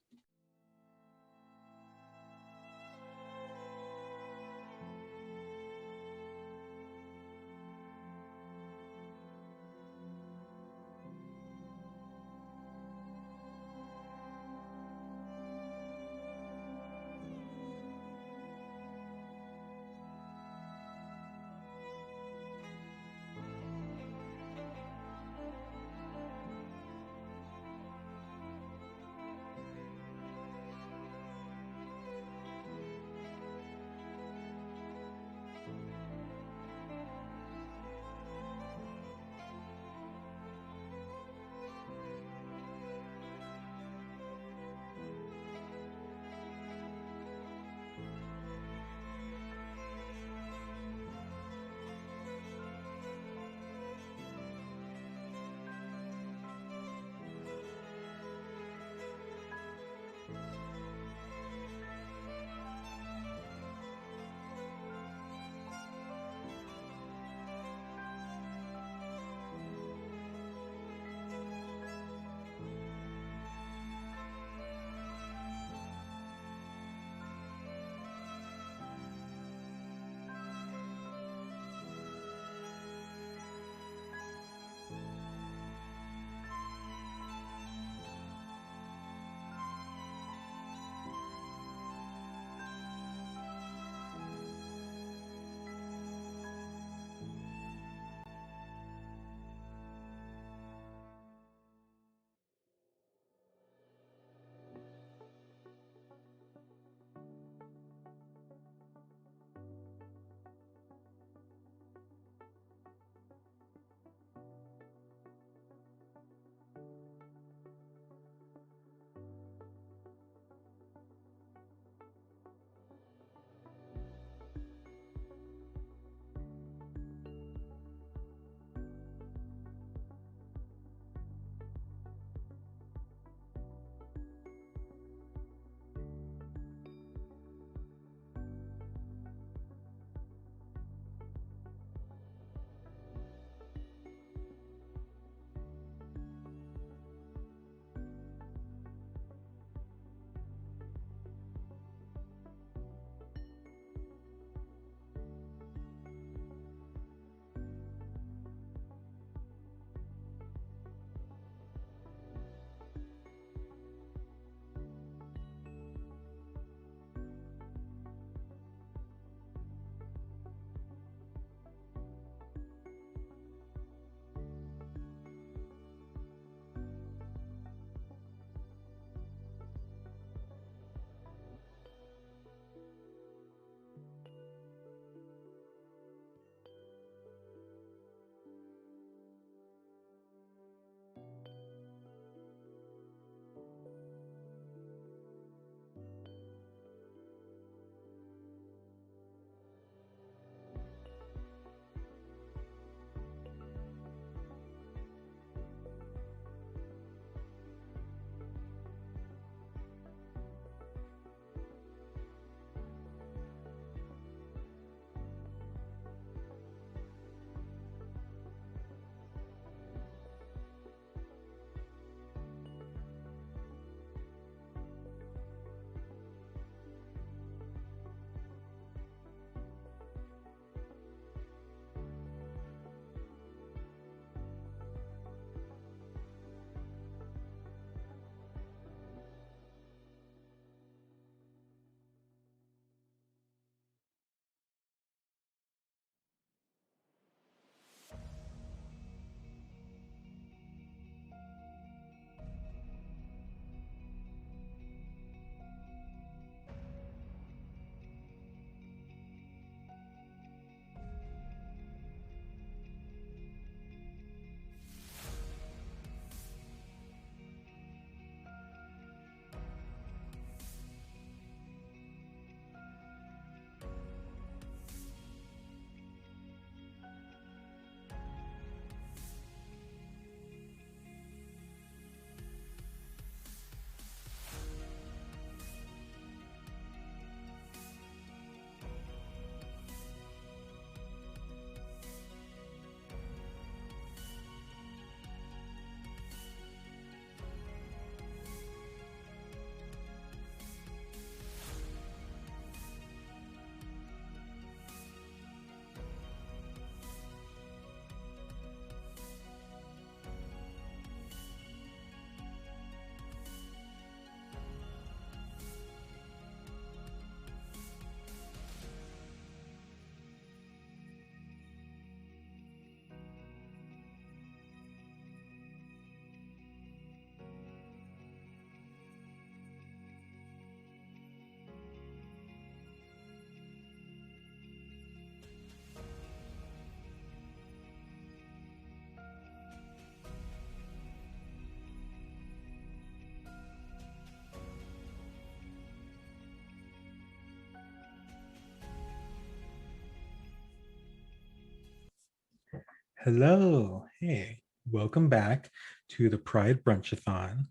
Hello. Hey, welcome back to the Pride Brunchathon.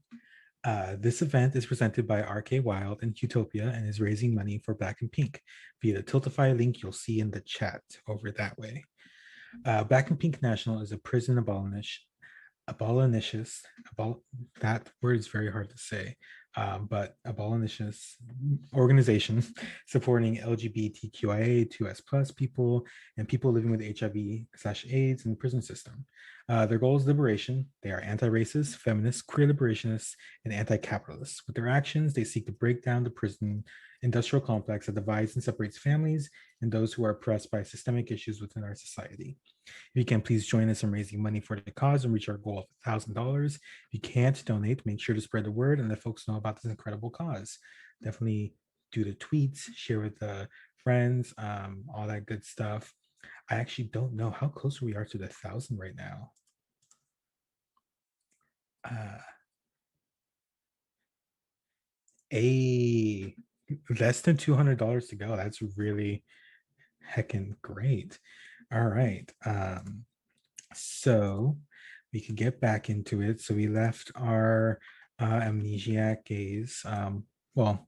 This event is presented by RK Wild and Qtopia and is raising money for Black and Pink via the Tiltify link you'll see in the chat over that way. Black and Pink National is a prison abolitionist, that word is very hard to say, but abolitionist organization supporting LGBTQIA2S+ people and people living with HIV/AIDS in the prison system. Their goal is liberation. They are anti-racist, feminist, queer liberationists, and anti-capitalists. With their actions, they seek to break down the prison industrial complex that divides and separates families and those who are oppressed by systemic issues within our society. If you can, please join us in raising money for the cause and reach our goal of $1,000. If you can't donate, make sure to spread the word and let folks know about this incredible cause. Definitely do the tweets, share with the friends, all that good stuff. I actually don't know how close we are to the 1,000 right now. Less than $200 to go. That's really heckin' great. All right. So we can get back into it. So we left our amnesiac gays. Well,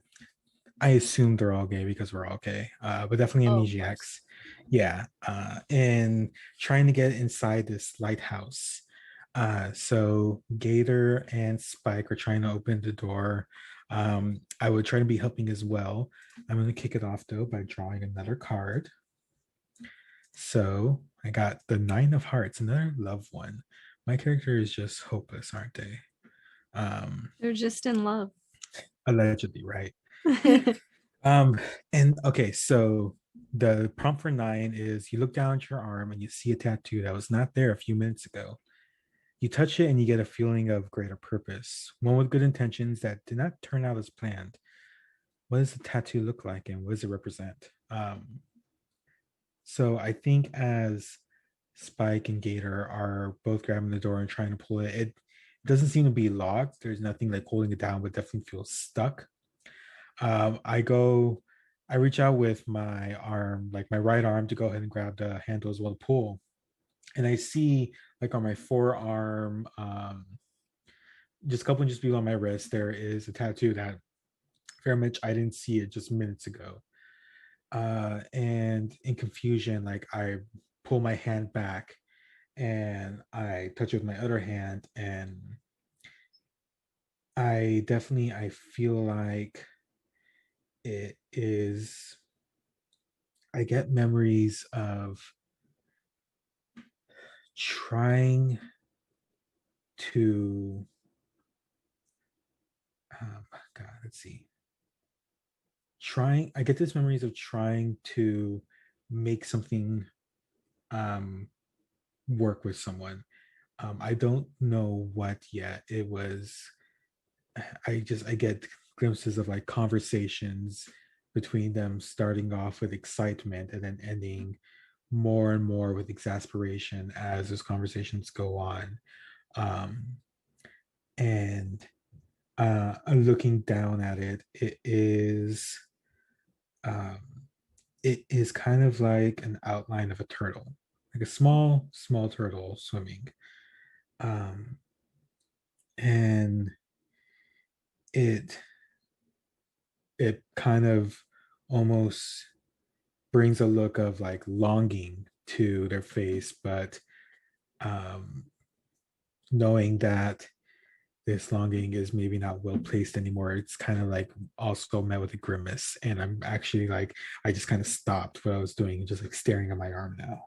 I assume they're all gay because we're all gay, but definitely amnesiacs. Yeah. And trying to get inside this lighthouse. So Gator and Spike are trying to open the door. I would try to be helping as well. I'm going to kick it off though by drawing another card. So I got the 9 of Hearts, another love one. My character is just hopeless, aren't they? They're just in love. Allegedly, right? And okay, so the prompt for 9 is you look down at your arm and you see a tattoo that was not there a few minutes ago. You touch it and you get a feeling of greater purpose, one with good intentions that did not turn out as planned. What does the tattoo look like and what does it represent? So I think as Spike and Gator are both grabbing the door and trying to pull it, it doesn't seem to be locked. There's nothing like holding it down, but definitely feels stuck. I reach out with my arm, like my right arm, to go ahead and grab the handle as well to pull. And I see like on my forearm, just a couple inches below my wrist, there is a tattoo that very much I didn't see it just minutes ago. And in confusion, like I pull my hand back and I touch it with my other hand, and I feel like it is, I get memories of trying to God, let's see. I get these memories of trying to make something work with someone. I don't know what yet. It was, I get glimpses of like conversations between them starting off with excitement and then ending more and more with exasperation as those conversations go on. And looking down at it, it is kind of like an outline of a turtle, like a small turtle swimming. And it kind of almost brings a look of like longing to their face, but knowing that this longing is maybe not well placed anymore, it's kind of like also met with a grimace. And I'm actually like, I just kind of stopped what I was doing and just like staring at my arm now.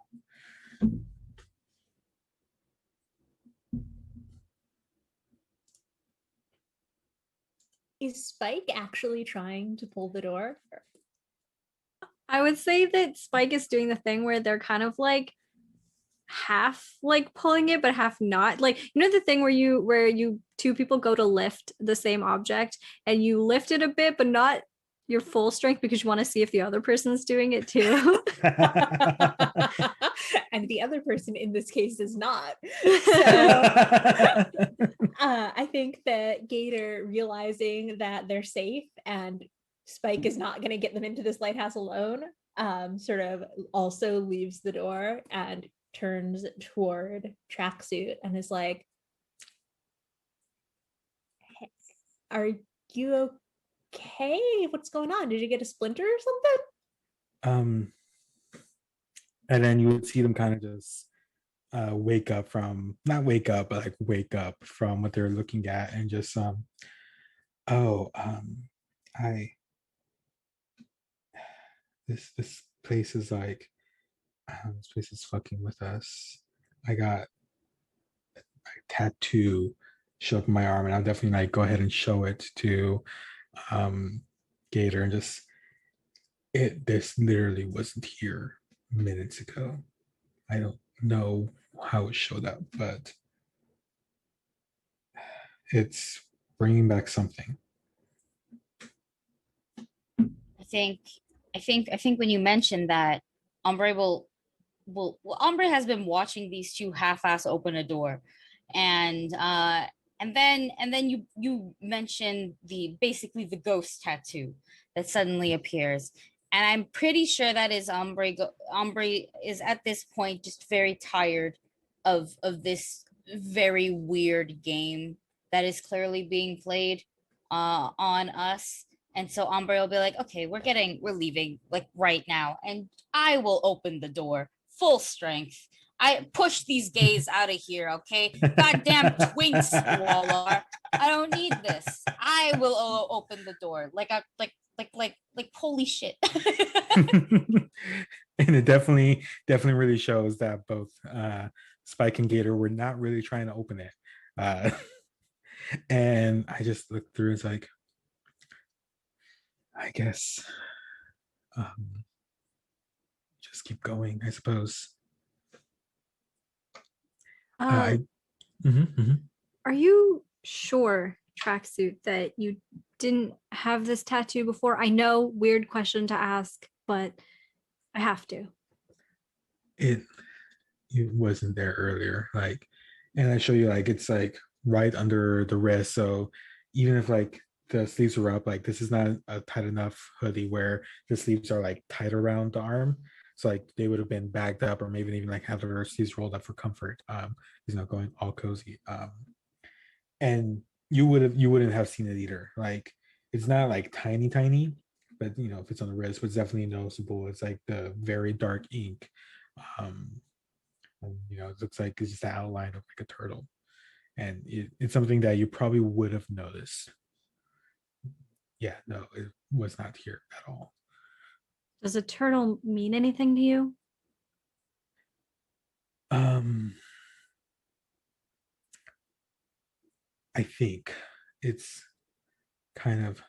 Is Spike actually trying to pull the door? I would say that Spike is doing the thing where they're kind of like half like pulling it but half not, like, you know, the thing where you two people go to lift the same object and you lift it a bit but not your full strength because you want to see if the other person's doing it too. And the other person in this case is not. I think that Gator, realizing that they're safe and Spike is not going to get them into this lighthouse alone, sort of also leaves the door and turns toward Tracksuit and is like, "Hey, are you okay? What's going on? Did you get a splinter or something?" And then you would see them kind of just wake up from, not wake up, but like wake up from what they're looking at and just oh, I this place is like, this place is fucking with us. I got a tattoo show up in my arm, and I'll definitely like go ahead and show it to Gator and just, this literally wasn't here minutes ago. I don't know how it showed up, but it's bringing back something. I think when you mentioned that, Ombre Ombre has been watching these two half-ass open a door, and then you mentioned basically the ghost tattoo that suddenly appears, and I'm pretty sure that is Ombre. Ombre is at this point just very tired of this very weird game that is clearly being played on us. And so Ombre will be like, okay, we're leaving like right now. And I will open the door full strength. I push these gays out of here, okay? Goddamn twinks, Waller. I don't need this. I will open the door. Like holy shit. And it definitely really shows that both Spike and Gator were not really trying to open it. And I just looked through, it's like, I guess just keep going, I suppose. Are you sure, Tracksuit, that you didn't have this tattoo before? I know, weird question to ask, but I have to. It wasn't there earlier, like, and I show you, like, it's like right under the wrist, so even if like the sleeves were up, like this is not a tight enough hoodie where the sleeves are like tight around the arm, so like they would have been bagged up, or maybe even like have their sleeves rolled up for comfort. He's not going all cozy, and you wouldn't have seen it either. Like, it's not like tiny, but you know, if it's on the wrist, but it's definitely noticeable. It's like the very dark ink. And, you know, it looks like it's just the outline of like a turtle, and it's something that you probably would have noticed. Yeah, no, it was not here at all. Does a turtle mean anything to you? I think it's kind of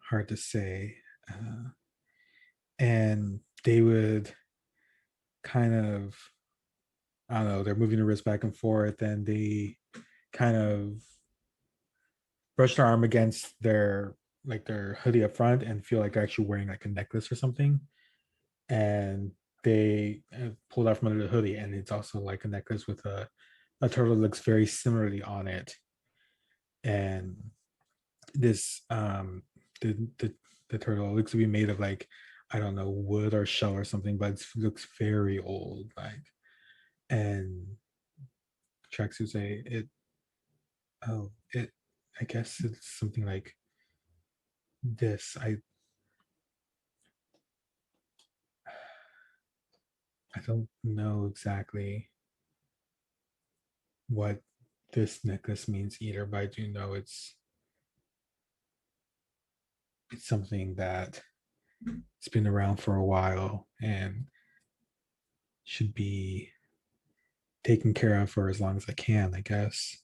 hard to say, and they would kind of, I don't know, they're moving the wrist back and forth, and they kind of brush their arm against their hoodie up front and feel like they're actually wearing like a necklace or something. And they pulled out from under the hoodie, and it's also like a necklace with a turtle that looks very similarly on it. And this the turtle looks to be made of like, I don't know, wood or shell or something, but it looks very old, like. And Tracksuit say it, oh, it, I guess it's something like this. I don't know exactly what this necklace means either, but I do know it's something that it's been around for a while and should be taken care of for as long as I can, I guess.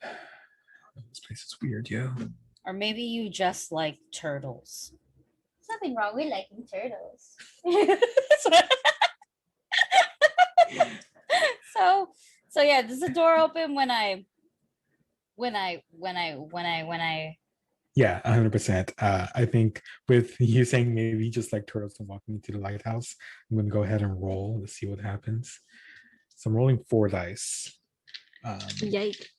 This place is weird, yo. Or maybe you just like turtles. There's nothing wrong with liking turtles. so yeah, does the door open when I Yeah, 100%. I think with you saying maybe just like turtles to walk me to the lighthouse, I'm gonna go ahead and roll to see what happens. So I'm rolling 4 dice. Yike.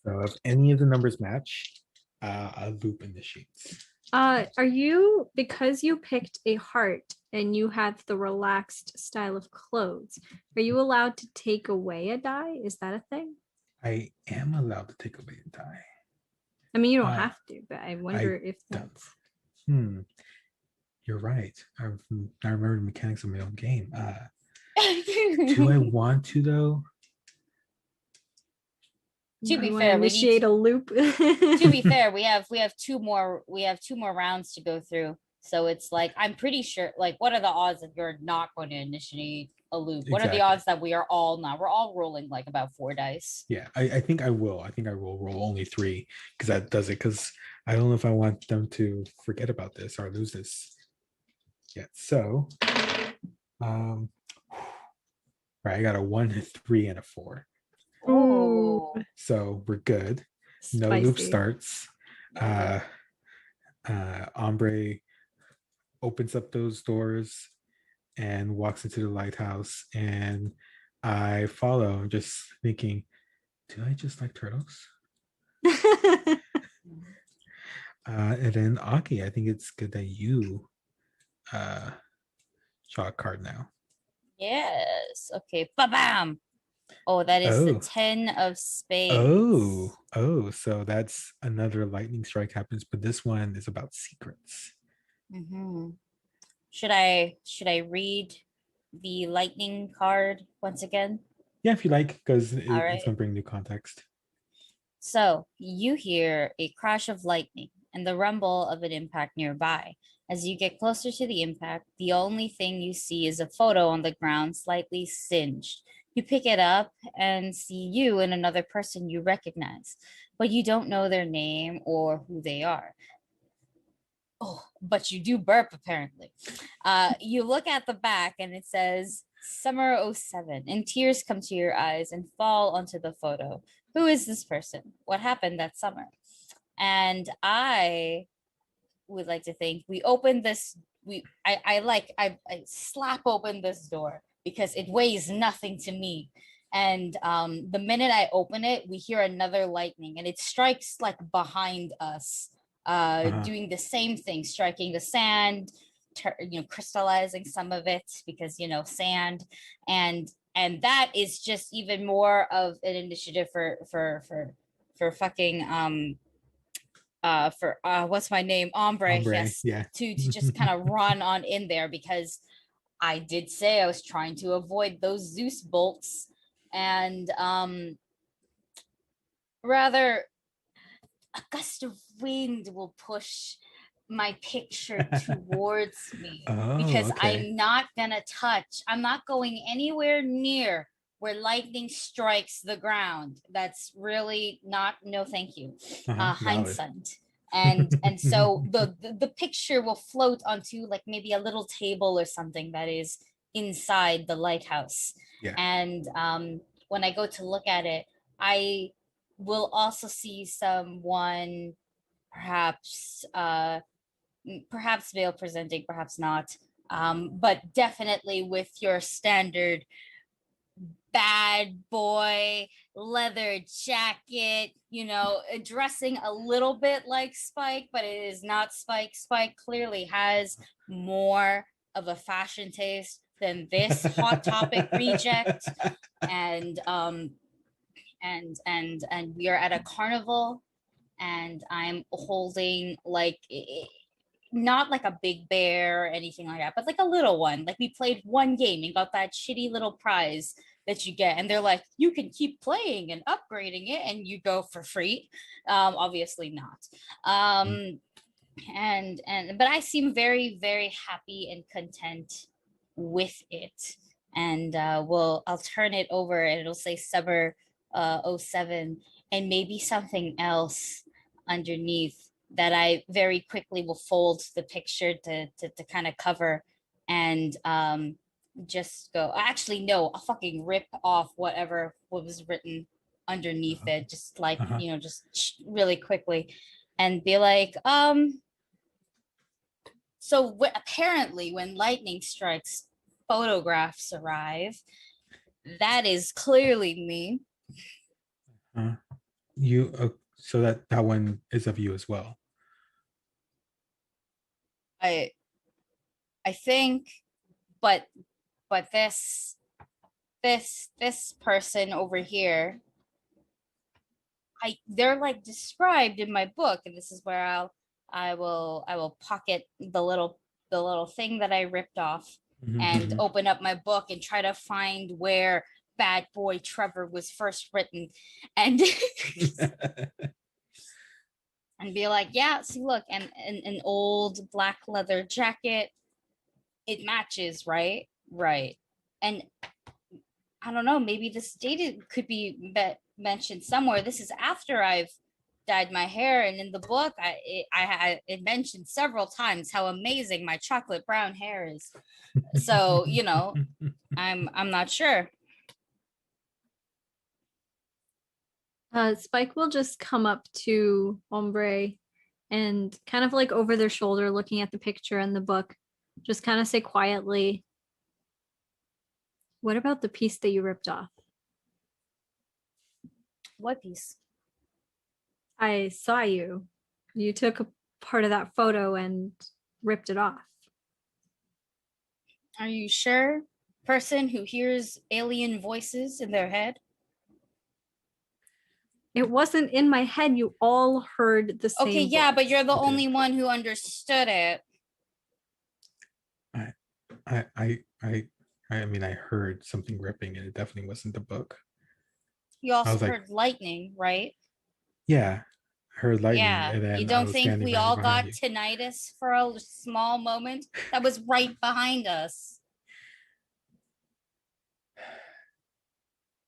So if any of the numbers match, a loop initiates. Are you, because you picked a heart and you have the relaxed style of clothes, are you allowed to take away a die? Is that a thing? I am allowed to take away a die. I mean, you don't Uh, have to, but I wonder if don't. that's. You're right. I remember the mechanics of my own game. Do I want to though? To be You want fair, to initiate a loop. To be fair, we have two more rounds to go through. So it's like, I'm pretty sure, like, what are the odds that you're not going to initiate a loop? What are the Exactly. odds that we are all not? We're all rolling like about 4 dice. Yeah, I think I will. I think I will roll only 3 because that does it. Because I don't know if I want them to forget about this or lose this yet. So, right, I got a 1, a 3, and a 4. Ooh, So we're good. No loop spicy. starts. Ombre opens up those doors and walks into the lighthouse, and I follow, just thinking, do I just like turtles? And then Aki, I think it's good that you draw a card now. Yes. Okay. Ba-bam. Oh, that is the 10 of spades. So that's another lightning strike happens, but this one is about secrets. Mm-hmm. Should I read the lightning card once again? Yeah, if you like, because All right. it's gonna bring new context. So you hear a crash of lightning and the rumble of an impact nearby. As you get closer to the impact, the only thing you see is a photo on the ground, slightly singed. You pick it up and see you and another person you recognize, but you don't know their name or who they are. Oh, but you do burp apparently. You look at the back and it says Summer 07, and tears come to your eyes and fall onto the photo. Who is this person? What happened that summer? And I would like to think we opened this. I slap open this door because it weighs nothing to me. And the minute I open it, we hear another lightning, and it strikes like behind us, doing the same thing, striking the sand, crystallizing some of it because sand, and that is just even more of an initiative for fucking for what's my name, Ombre, yes, Yeah. to just kind of run on in there, because I did say I was trying to avoid those Zeus bolts, and rather a gust of wind will push my picture towards me, because Okay. I'm not going anywhere near where lightning strikes the ground. That's really not, no thank you. Hindsight. And so the picture will float onto like maybe a little table or something that is inside the lighthouse. Yeah. And when I go to look at it, I will also see someone, perhaps perhaps male presenting, perhaps not, but definitely with your standard bad boy leather jacket, dressing a little bit like Spike, but it is not Spike. Spike clearly has more of a fashion taste than this Hot Topic reject. And and we are at a carnival, and I'm holding like not like a big bear or anything like that, but like a little one. Like we played one game and got that shitty little prize that you get, and they're like, you can keep playing and upgrading it, and you go for free. Obviously not. And but I seem very, very happy and content with it. And I'll turn it over, and it'll say Summer 07, and maybe something else underneath that I very quickly will fold the picture to kind of cover, and just go, actually no, I'll fucking rip off what was written underneath it, just like just really quickly, and be like, so apparently when lightning strikes, photographs arrive. That is clearly me. You so that one is of you as well. I think, but this person over here, they're like described in my book, and this is where I will pocket the little thing that I ripped off and Mhm. open up my book and try to find where Bad Boy Trevor was first written, and and be like, yeah, see, look, and an old black leather jacket, it matches, right? Right. And I don't know, maybe this date could be mentioned somewhere. This is after I've dyed my hair, and in the book, it mentioned several times how amazing my chocolate brown hair is. So I'm not sure. Spike will just come up to Ombre and kind of like over their shoulder, looking at the picture in the book, just kind of say quietly, "What about the piece that you ripped off?" What piece? I saw you. You took a part of that photo and ripped it off. Are you sure? Person who hears alien voices in their head? It wasn't in my head. You all heard the same. Okay, yeah, but voice. you're the Okay. only one who understood it. I mean, I heard something ripping, and it definitely wasn't the book. You I also was like, heard lightning, right? yeah, I heard lightning, Yeah. and You then I don't was think standing we right all behind got you. tinnitus for a small moment? That was right behind us.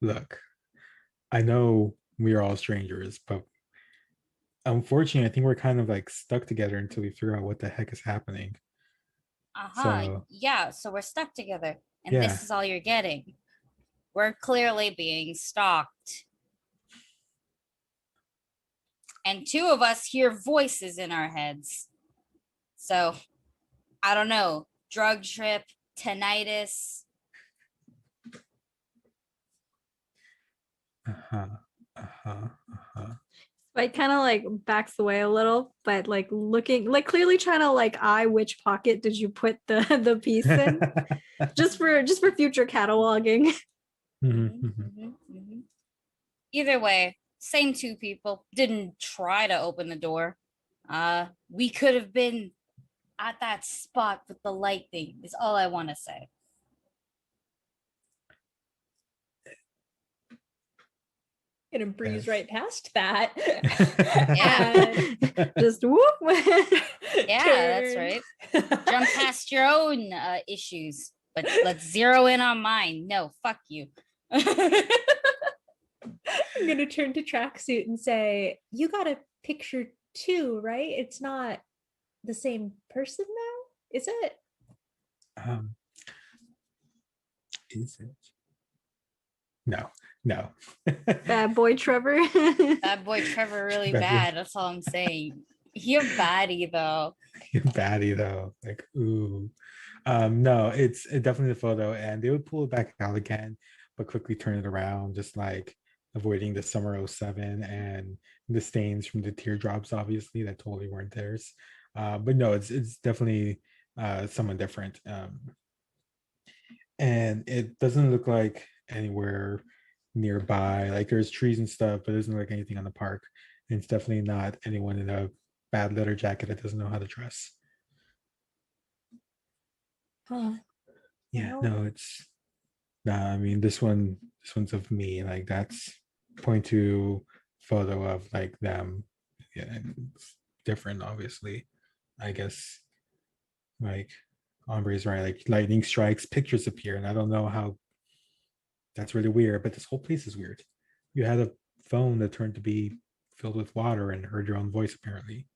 Look, I know we are all strangers, but unfortunately, I think we're kind of like stuck together until we figure out what the heck is happening. So Yeah, so we're stuck together. And yeah, this is all you're getting. We're clearly being stalked. And two of us hear voices in our heads. So, I don't know. Drug trip, tinnitus. uh-huh, uh-huh. Spike kind of like backs away a little, but like looking, like clearly trying to like eye which pocket did you put the piece in, just for future cataloging. Either way, same two people didn't try to open the door. We could have been at that spot with the lightning, is all I want to say. Gonna breeze Yes. right past that. Yeah. Just whoop. Yeah, that's right. Jump past your own issues, but let's zero in on mine. No, fuck you. I'm gonna turn to Tracksuit and say, "You got a picture too, right? It's not the same person now, is it?" um, is it? No. Bad boy Trevor. Bad boy Trevor really Bad boy. bad. That's all I'm saying. You're baddie though. Baddie though, like ooh. No, it's definitely the photo, and they would pull it back out again, but quickly turn it around, just like avoiding the summer '07 and the stains from the teardrops, obviously that totally weren't theirs. But no, it's definitely someone different. And it doesn't look like anywhere nearby. Like there's trees and stuff, but it doesn't look like anything on the park. And it's definitely not anyone in a bad leather jacket that doesn't know how to dress. Huh. Yeah, Well, no, it's nah, I mean this one's of me. Like that's point to photo of like them. Yeah, and it's different, obviously. I guess like Aubrey's right, like lightning strikes, pictures appear, and I don't know how that's really weird, but this whole place is weird. You had a phone that turned to be filled with water and heard your own voice apparently.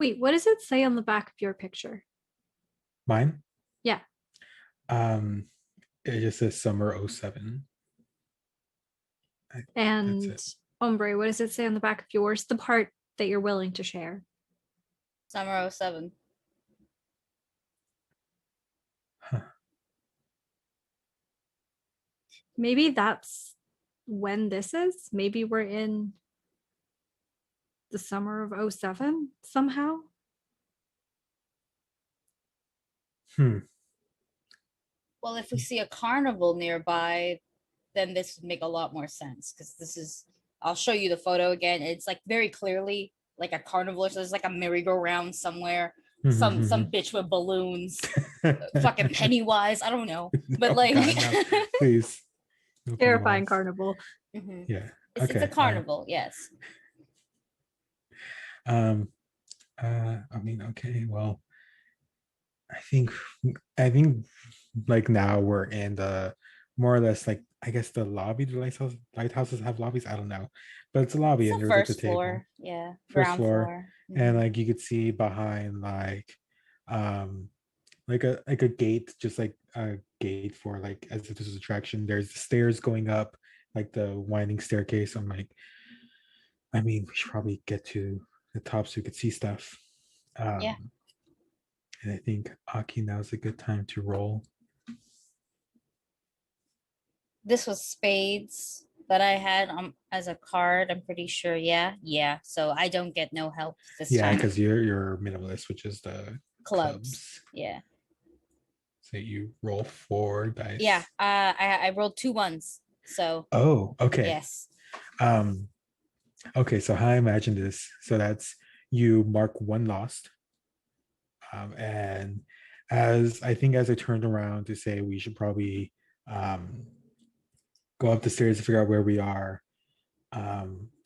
Wait, what does it say on the back of your picture? Mine? Yeah. It just says summer '07. And That's it. Ombre, what does it say on the back of yours? The part that you're willing to share. Summer '07. Huh. Maybe that's when this is. Maybe we're in the summer of '07 somehow. Hmm. Well, if we see a carnival nearby, then this would make a lot more sense because this is. I'll show you the photo again. It's like very clearly like a carnival. So there's like a merry-go-round somewhere. Some bitch with balloons, fucking Pennywise. I don't know, but Oh, like, God, no. Please. No Terrifying Pennywise. carnival. Mhm. Yeah. It's a Okay. carnival. Yes. Um. I mean, okay. Well, I think I think like now we're in the more or less like I guess the lobby. Do lighthouses have lobbies? I don't know, but it's a It's lobby and the there's like the first table, floor. Yeah, first ground floor, floor. and Mhm. like you could see behind um like a gate, just like a gate for like as if this is attraction. There's the stairs going up, like the winding staircase. I'm like, I mean, we should probably get to the top so we could see stuff. Yeah. Um, and I think Aki now's a good time to roll. This was spades that I had as a card. I'm pretty sure. Yeah, yeah. So I don't get no help this Yeah, time. because you're minimalist, which is the Clubs. clubs. Yeah. So you roll 4 dice. Yeah. I rolled 2 1s. So Oh, okay. yes. Um, okay, so how I imagine this. So that's you mark one lost. And as I think as I turned around to say we should probably um, go up the stairs to figure out where we are,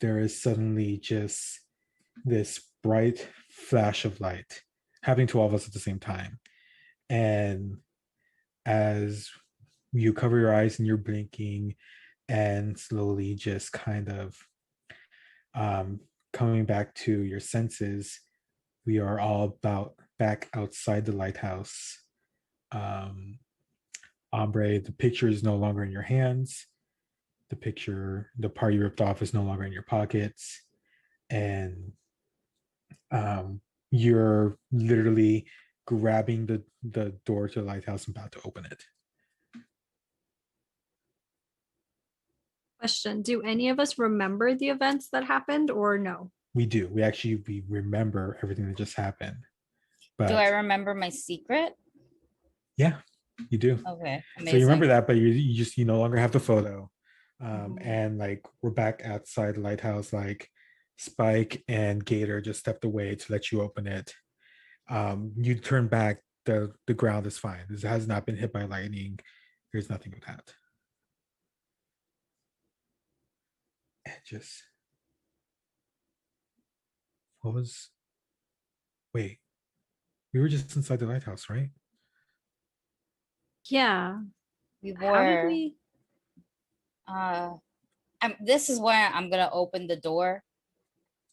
there is suddenly just this bright flash of light happening to all of us at the same time. And as you cover your eyes and you're blinking and slowly just kind of um, coming back to your senses, we are all about back outside the lighthouse. Um, Ombre, the picture is no longer in your hands. The part you ripped off is no longer in your pockets. And you're literally grabbing the door to the lighthouse and about to open it. Question: do any of us remember the events that happened or no? We do. We remember everything that just happened. Do I But remember my secret? yeah, you do. Okay. So you remember Amazing. that, but you no longer have the photo. Mhm. And like we're back outside the lighthouse, like Spike and Gator just stepped away to let you open it. You turn back, the ground is fine. This has not been hit by lightning. There's nothing of that. And just what was wait, we were just inside the lighthouse, right? Yeah. We How did were. we? This is where I'm gonna open the door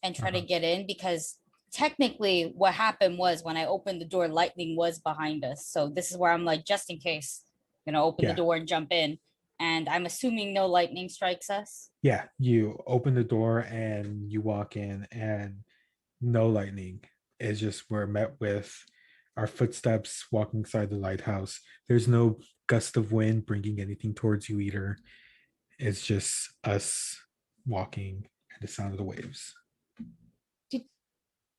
and try to Uh-huh. get in because technically what happened was when I opened the door, lightning was behind us. So this is where I'm like, just in case, open the Yeah. door and jump in. And I'm assuming no lightning strikes us. Yeah. You open the door and you walk in and no lightning. It's just we're met with our footsteps walking inside the lighthouse. There's no gust of wind bringing anything towards you either. It's just us walking and the sound of the waves. Did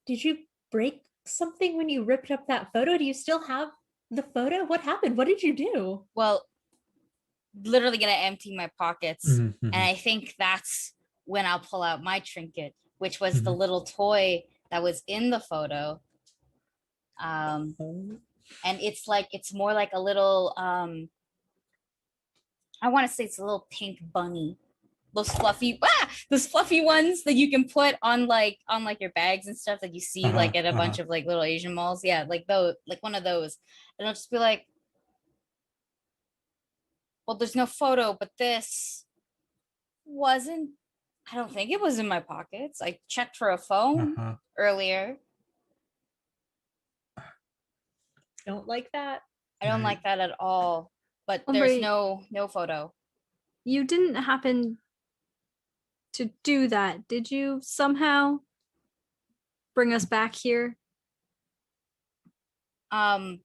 did you break something when you ripped up that photo? Do you still have the photo? What happened? What did you do? Well, literally gonna empty my pockets. Mm-hmm, And mm-hmm, I think that's when I'll pull out my trinket, which was the mm-hmm. little toy that was in the photo. And it's more like a little I want to say it's a little pink bunny. Those fluffy ones that you can put on like your bags and stuff that you see Uh-huh, like at a uh-huh. bunch of like little Asian malls. Yeah, like those, like one of those. And I'll just be like, well, there's no photo, but this wasn't. I don't think it was in my pockets. I checked for a phone Uh-huh. earlier. Don't like that. I don't Right. like that at all. But there's Ombre, no photo. you didn't happen to do that, did you? Somehow bring us back here? Um,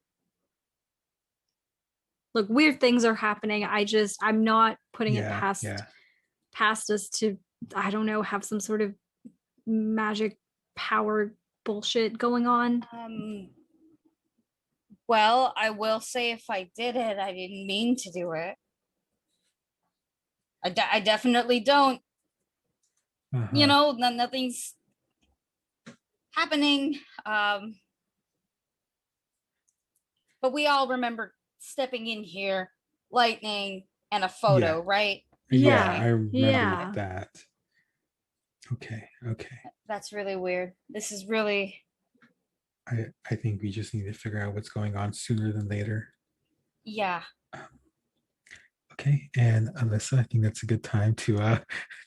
Look, weird things are happening. I'm not putting it Yeah, yeah. past us to, I don't know, have some sort of magic power bullshit going on. um, Well, I will say if I did it, I didn't mean to do it. I definitely don't. You know, nothing's happening. But we all remember stepping in here, lightning, and a photo, right? Yeah, Yeah, I remember yeah. that. Okay. That's really weird. This is really. I think we just need to figure out what's going on sooner than later. Yeah. Okay, and Alyssa, I think that's a good time to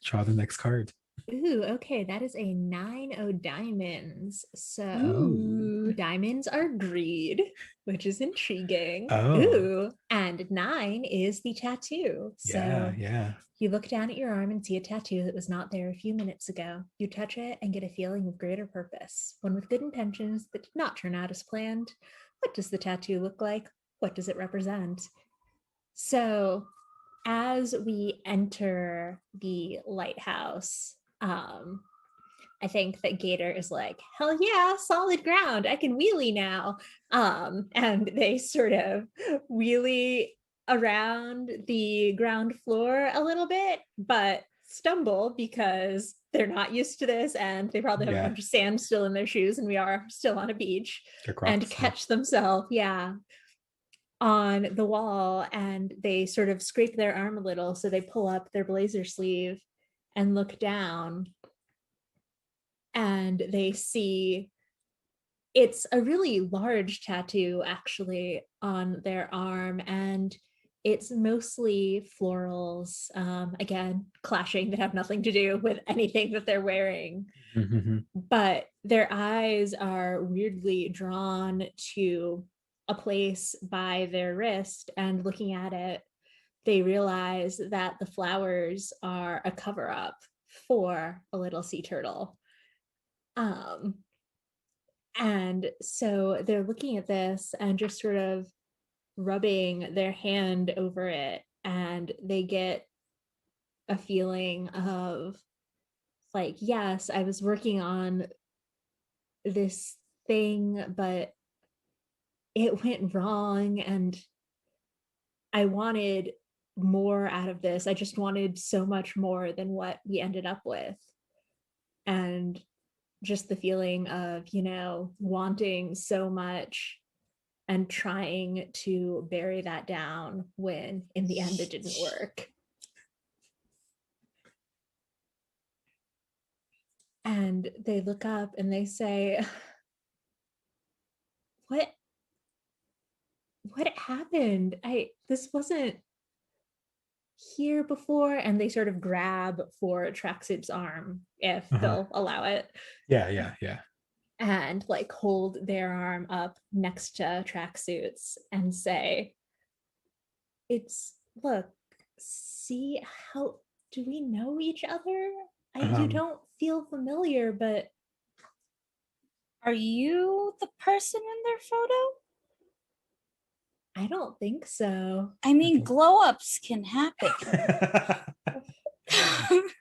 draw the next card. Ooh, okay, that is a 9 o' diamonds. So Ooh. diamonds are greed, which is intriguing. Oh. Ooh, and 9 is the tattoo. So Yeah. you look down at your arm and see a tattoo that was not there a few minutes ago. You touch it and get a feeling of greater purpose, one with good intentions that did not turn out as planned. What does the tattoo look like? What does it represent? So as we enter the lighthouse, I think that Gator is like, hell yeah, solid ground. I can wheelie now. And they sort of wheelie around the ground floor a little bit, but stumble because they're not used to this and they probably have a bunch of sand still in their shoes and we are still on a beach, and catch themselves, on the wall, and they sort of scrape their arm a little, so they pull up their blazer sleeve and look down, and they see it's a really large tattoo actually on their arm, and it's mostly florals, again clashing, that have nothing to do with anything that they're wearing. But their eyes are weirdly drawn to a place by their wrist, and looking at it, they realize that the flowers are a cover up for a little sea turtle. And so they're looking at this and just sort of rubbing their hand over it, and they get a feeling of like, yes, I was working on this thing, but it went wrong and I wanted more out of this. I just wanted so much more than what we ended up with. And just the feeling of, wanting so much and trying to bury that down when in the end it didn't work. And they look up and they say, what happened? This wasn't here before. And they sort of grab for Tracksuit's arm, if they'll allow it. Yeah. And like hold their arm up next to Tracksuit's and say, look, see, how do we know each other? You don't feel familiar, but are you the person in their photo? I don't think so. I mean, glow ups can happen.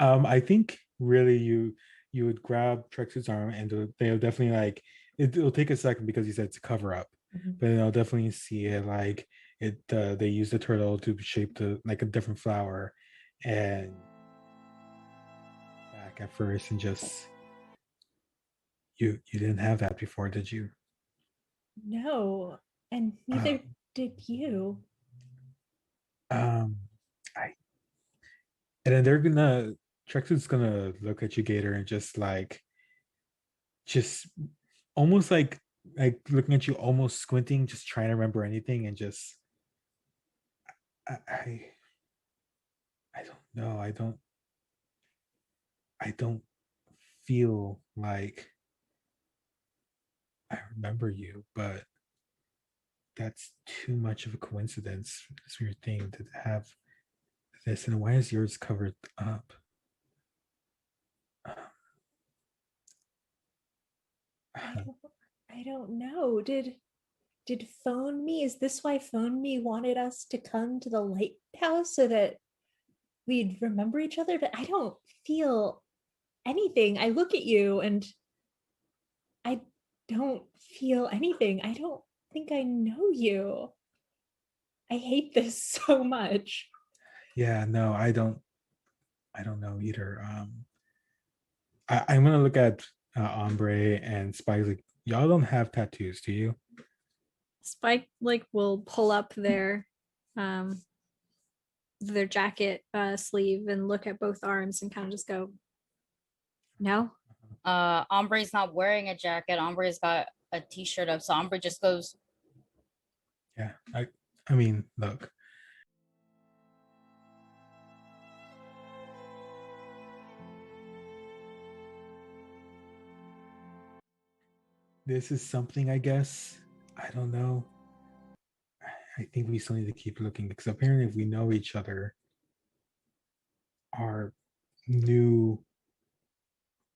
I think really you would grab Trex's arm and they'll definitely like it'll take a second because you said it's a cover up, but they'll definitely see it like it. They use the turtle to shape the like a different flower, and back at first and just you didn't have that before, did you? No, and neither did you. And then Trex's gonna look at you, Gator, and just almost like looking at you, almost squinting, just trying to remember anything, and just I don't know. I don't feel like I remember you, but that's too much of a coincidence. This weird thing to have this, and why is yours covered up? I don't know. Did Phone Me? Is this why Phone Me wanted us to come to the lighthouse so that we'd remember each other? But I don't feel anything. I look at you and I don't feel anything. I don't think I know you. I hate this so much. Yeah, no, I don't know either. I'm gonna look at Ombre and Spike's like, y'all don't have tattoos, do you? Spike like will pull up their jacket sleeve and look at both arms and kind of just go, no. Ombre's not wearing a jacket. Ombre's got a t-shirt up, so Ombre just goes, Yeah, I mean, look. This is something, I guess. I don't know. I think we still need to keep looking because apparently, if we know each other, our new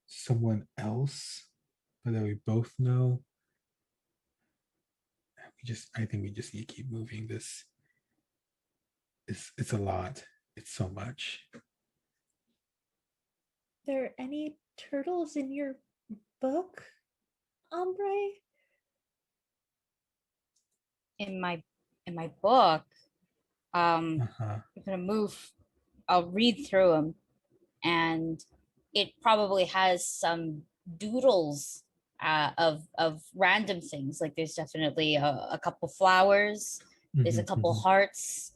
someone else, but that we both know. I think we just need to keep moving. This it's a lot. It's so much. There any turtles in your book, Ombre? in my book. Uh-huh. I'm gonna move. I'll read through them, and it probably has some doodles of random things. Like there's definitely a couple flowers. There's a couple hearts.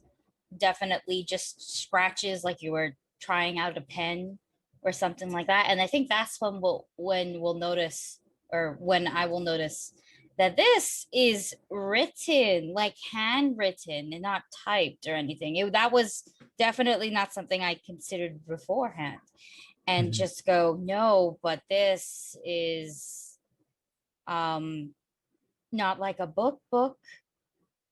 Definitely just scratches, like you were trying out a pen or something like that. And I think that's when we'll notice, or when I will notice, that this is written, like handwritten and not typed or anything. That was definitely not something I considered beforehand. And just go, no, but this is not like a book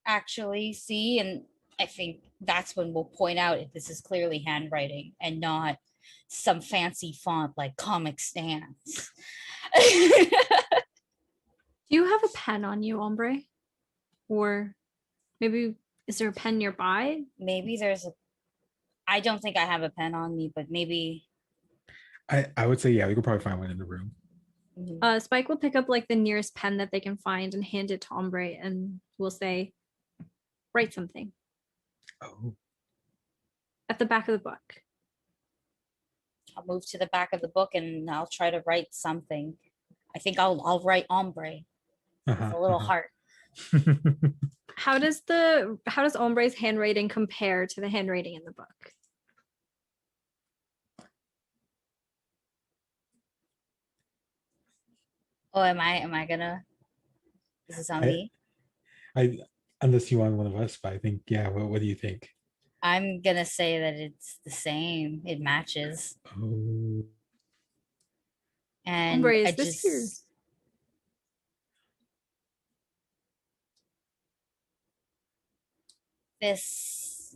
actually. See, and I think that's when we'll point out if this is clearly handwriting and not some fancy font like Comic Sans. Do you have a pen on you, Ombre? Or maybe is there a pen nearby? Maybe I don't think I have a pen on me, but maybe. I would say, yeah, we could probably find one in the room. Spike will pick up like the nearest pen that they can find and hand it to Ombre and will say, write something. Oh. At the back of the book. I'll move to the back of the book and I'll try to write something. I think I'll write Ombre with a little heart. How does Ombre's handwriting compare to the handwriting in the book? Oh, am I gonna? Is this on me? I unless you want one of us, but I think, yeah. What do you think? I'm gonna say that it's the same. It matches. Oh. And Ombre, is I this here? This,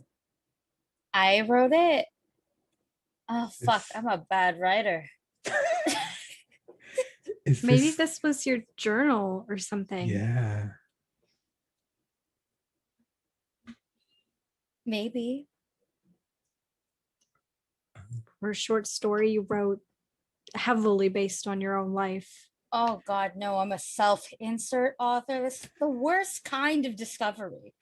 I wrote it. Oh fuck! I'm a bad writer. Maybe this was your journal or something. Yeah. Maybe. Or a short story you wrote heavily based on your own life. Oh God, no! I'm a self-insert author. This is the worst kind of discovery.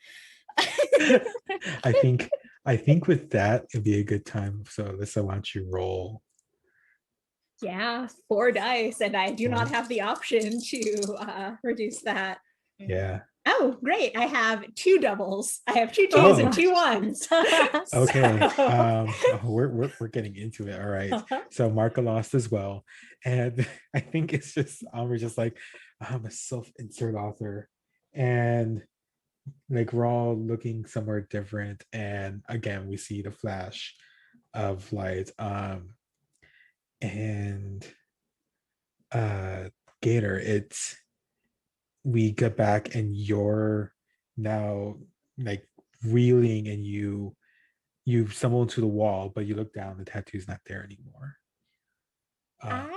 I think with that it'd be a good time. So Alyssa, why don't you roll? Yeah, 4 dice, and I do not have the option to reduce that. Yeah. Oh, great. I have 2 doubles. I have 2 twos and 2 ones. Okay. We're getting into it. All right. So Marka lost as well. And I think it's just we're just like, I'm a self-insert author. And like we're all looking somewhere different. And again, we see the flash of light. And Gator, we get back and you're now like reeling and you stumble into the wall, but you look down, the tattoo's not there anymore. I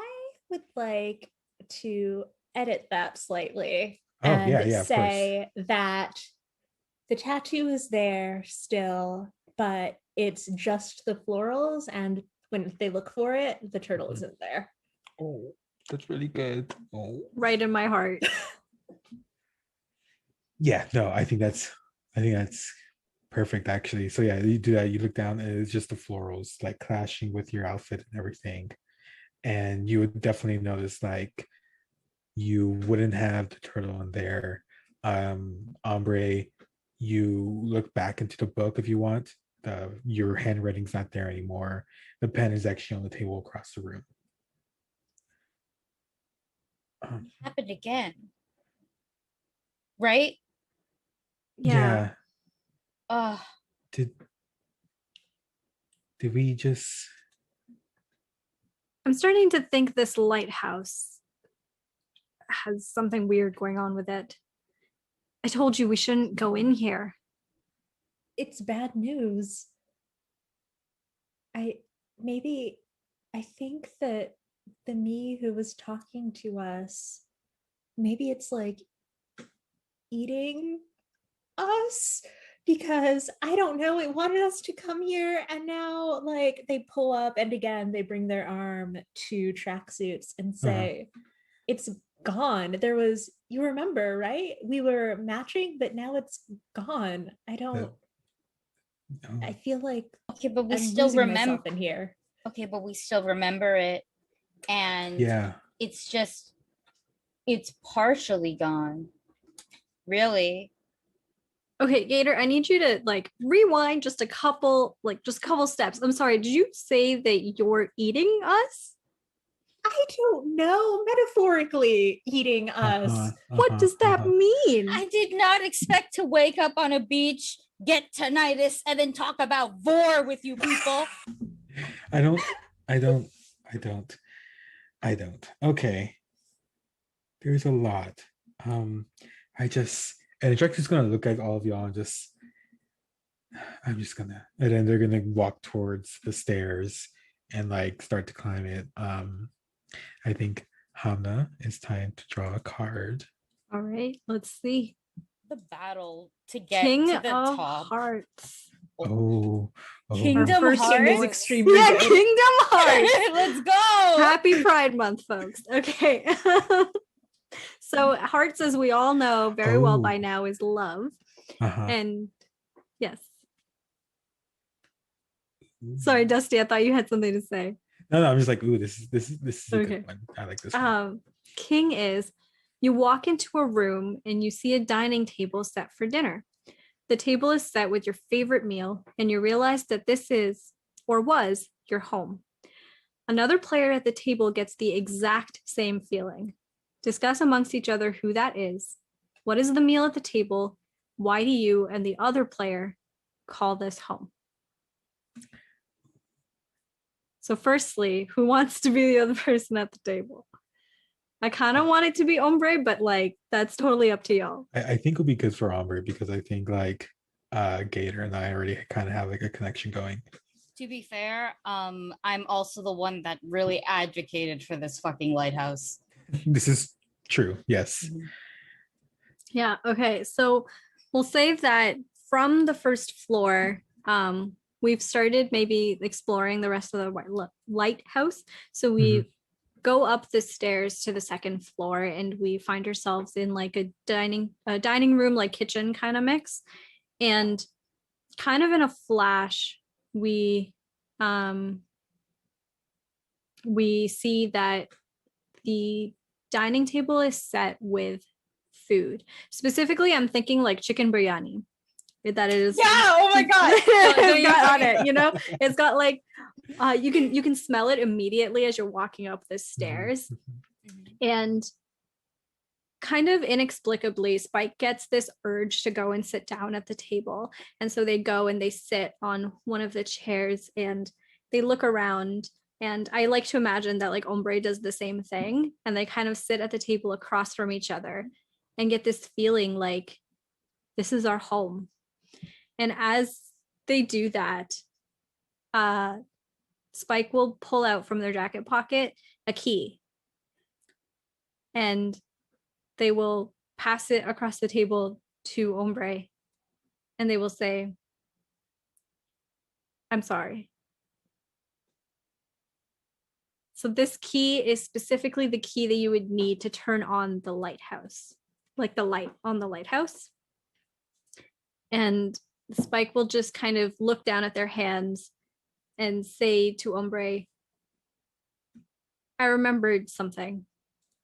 would like to edit that slightly and say that the tattoo is there still, but it's just the florals, and when they look for it, the turtle isn't there. Oh, that's really good. Oh, right in my heart. Yeah, no, I think that's perfect actually. So yeah, you do that, you look down and it's just the florals like clashing with your outfit and everything. And you would definitely notice like you wouldn't have the turtle in there. Ombre, you look back into the book if you want. Your handwriting's not there anymore. The pen is actually on the table across the room. Happened again. Right? Yeah. Uh Did we just I'm starting to think this lighthouse has something weird going on with it. I told you we shouldn't go in here. It's bad news. I maybe I think that the me who was talking to us, maybe it's like eating us, because I don't know, it wanted us to come here and now like they pull up and again they bring their arm to tracksuits and say it's gone. There was, you remember, right? We were matching, but now it's gone. I don't, I feel like okay, but we I'm still losing remember myself in here. okay, but we still remember it, and yeah. it's just it's partially gone. Really? Okay, Gator, I need you to like rewind just a couple steps. I'm sorry, did you say that you're eating us? I don't know, metaphorically eating us. What does that mean? I did not expect to wake up on a beach, get tinnitus, and then talk about vor with you people. I don't. Okay. There's a lot. I just and Drex's gonna look at all of y'all and I'm just gonna and then they're gonna walk towards the stairs and like start to climb it. I think Hamna, it's time to draw a card. All right, let's see. The battle to get King to the of top. Hearts. Oh, Kingdom Our first Hearts King is extremely Yeah, good. Kingdom Hearts. Let's go. Happy Pride Month, folks. Okay. So hearts, as we all know very well by now, is love. And yes. Sorry, Dusty, I thought you had something to say. No, I'm just like, ooh, this is a Okay. good one. I like this one. King is, you walk into a room and you see a dining table set for dinner. The table is set with your favorite meal, and you realize that this is, or was, your home. Another player at the table gets the exact same feeling. Discuss amongst each other who that is. What is the meal at the table? Why do you and the other player call this home? So firstly, who wants to be the other person at the table? I kind of want it to be Ombre, but like that's totally up to y'all. I think it'll be good for Ombre because I think like Gator and I already kind of have like a connection going. To be fair, I'm also the one that really advocated for this fucking lighthouse. This is true. Yes. Yeah. Okay. So we'll say that from the first floor, we've started maybe exploring the rest of the lighthouse. So we go up the stairs to the second floor and we find ourselves in like a dining room, like kitchen kind of mix. And kind of in a flash, we see that the dining table is set with food. Specifically, I'm thinking like chicken biryani. That is, yeah. Oh my god, it's got on it. You know, it's got like you can smell it immediately as you're walking up the stairs, and kind of inexplicably, Spike gets this urge to go and sit down at the table, and so they go and they sit on one of the chairs and they look around. And I like to imagine that like Ombre does the same thing, and they kind of sit at the table across from each other and get this feeling like this is our home. And as they do that, Spike will pull out from their jacket pocket a key, and they will pass it across the table to Ombre, and they will say, "I'm sorry." So this key is specifically the key that you would need to turn on the lighthouse, like the light on the lighthouse. And Spike will just kind of look down at their hands and say to Ombre, I remembered something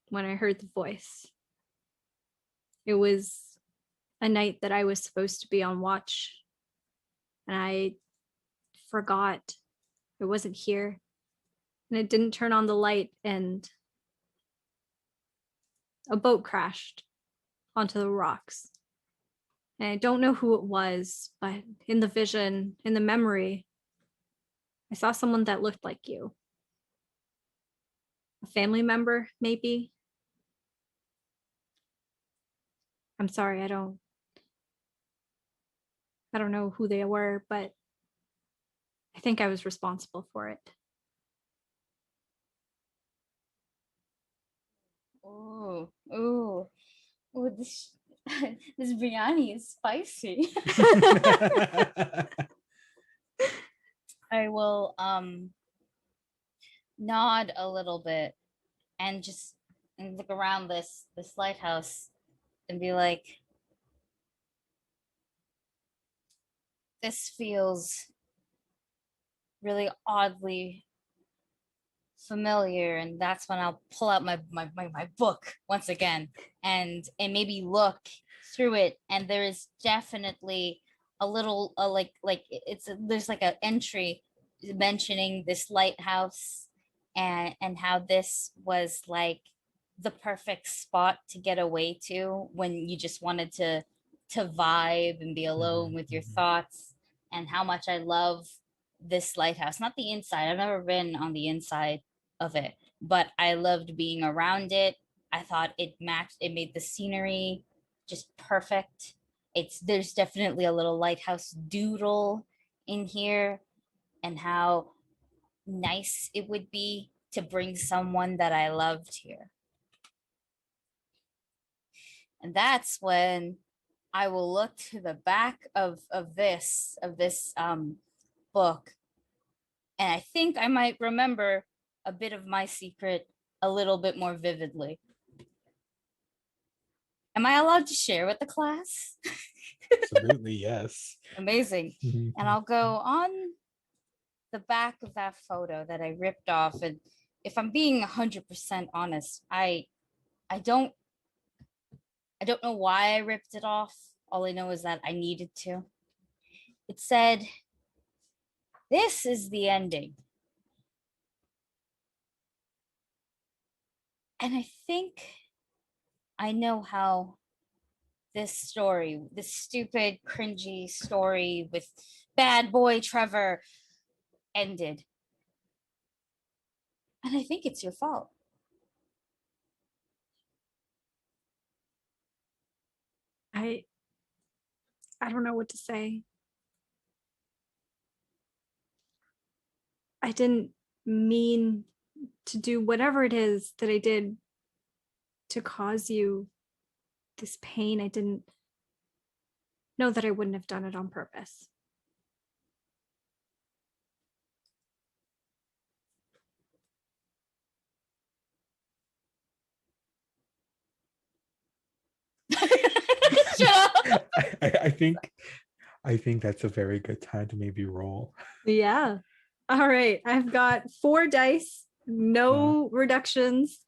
when I heard the voice. It was a night that I was supposed to be on watch, and I forgot it wasn't here, and it didn't turn on the light, and a boat crashed onto the rocks. And I don't know who it was, but in the vision, in the memory, I saw someone that looked like you. A family member, maybe. I'm sorry, I don't know who they were, but I think I was responsible for it. Ooh, ooh, ooh, this this biryani is spicy. I will nod a little bit and just look around this lighthouse and be like, this feels really oddly familiar. And that's when I'll pull out my book once again and maybe look through it, and there is definitely a little there's like an entry mentioning this lighthouse and how this was like the perfect spot to get away to when you just wanted to vibe and be alone with your thoughts, and how much I love this lighthouse. Not the inside, I've never been on the inside of it, but I loved being around it. I thought it made the scenery just perfect. There's definitely a little lighthouse doodle in here, and how nice it would be to bring someone that I loved here. And that's when I will look to the back of this book, and I think I might remember a bit of my secret a little bit more vividly. Am I allowed to share with the class? Absolutely, yes. Amazing. And I'll go on the back of that photo that I ripped off. And if I'm being 100% honest, I don't know why I ripped it off. All I know is that I needed to. It said, "This is the ending." And I think I know how this story, this stupid, cringy story with bad boy Trevor ended. And I think it's your fault. I don't know what to say. I didn't mean to do whatever it is that I did to cause you this pain. I didn't know that I wouldn't have done it on purpose. Shut up. I think that's a very good time to maybe roll. Yeah. All right. I've got 4 dice, no reductions,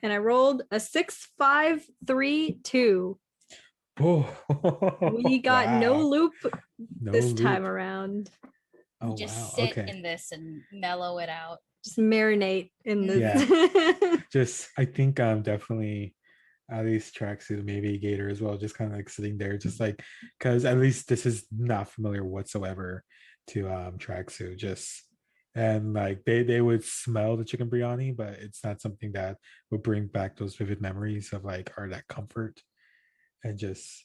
and I rolled a 6, 5, 3, 2. Oh, We got no wow. loop No this loop. time around. Oh, Just wow. sit Okay. in this and mellow it out. Just marinate in this. Just, I think definitely at least tracksuit, maybe Gator as well, just kind of like sitting there, just like, because at least this is not familiar whatsoever to tracksuit. Just, and like they would smell the chicken biryani, but it's not something that would bring back those vivid memories of like, or that comfort. And just,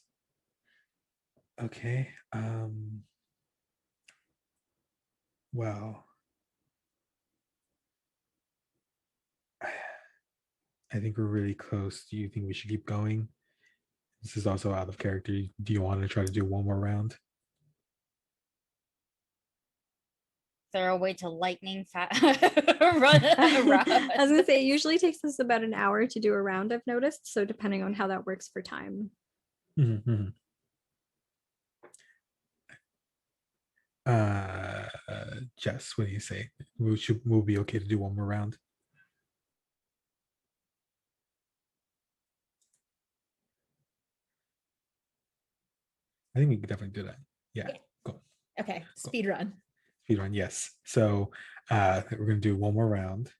okay, well, I think we're really close. Do you think we should keep going? This is also out of character. Do you want to try to do one more round? Is there a way to lightning run around? I was gonna say it usually takes us about an hour to do a round, I've noticed. So depending on how that works for time. Mm-hmm. Uh, Jess, what do you say? We'll be okay to do one more round. I think we could definitely do that. Yeah. Yeah. Cool. Okay, speed run. Speed run, yes. So we're gonna do one more round.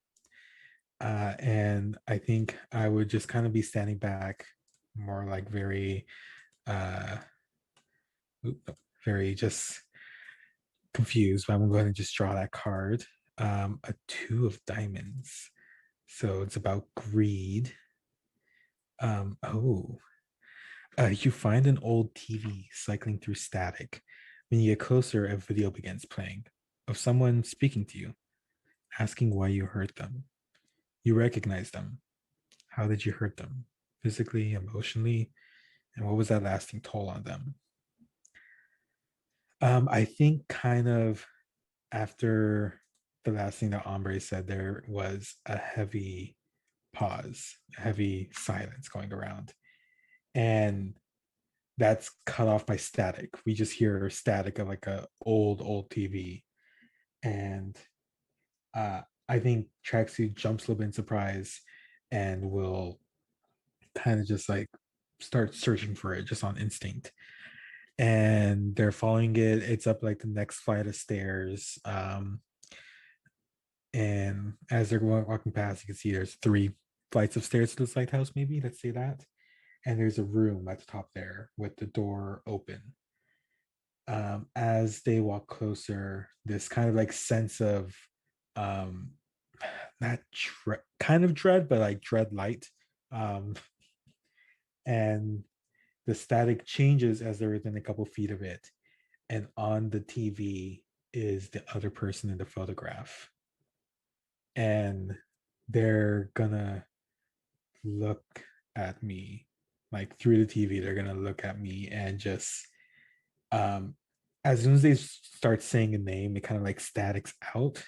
And I think I would just kind of be standing back, more like very very just confused, but I'm gonna go ahead and just draw that card. A two of diamonds. So it's about greed. Oh, you find an old TV cycling through static. When you get closer, a video begins playing of someone speaking to you, asking why you hurt them. You recognize them. How did you hurt them? Physically, emotionally? And what was that lasting toll on them? I think kind of after the last thing that Ombre said, there was a heavy pause, a heavy silence going around. And that's cut off by static. We just hear static of like a old TV. And I think Tracksuit jumps a little bit in surprise and will kind of just like start searching for it just on instinct. And they're following it. It's up like the next flight of stairs. And as they're walking past, you can see there's 3 flights of stairs to this lighthouse, maybe, let's say that. And there's a room at the top there with the door open. As they walk closer, this kind of like sense of um not kind of dread, but like dread light. Um, and the static changes as they're within a couple feet of it. And on the TV is the other person in the photograph. And they're gonna look at me, like through the TV, they're gonna look at me and just um as soon as they start saying a name, it kind of like statics out,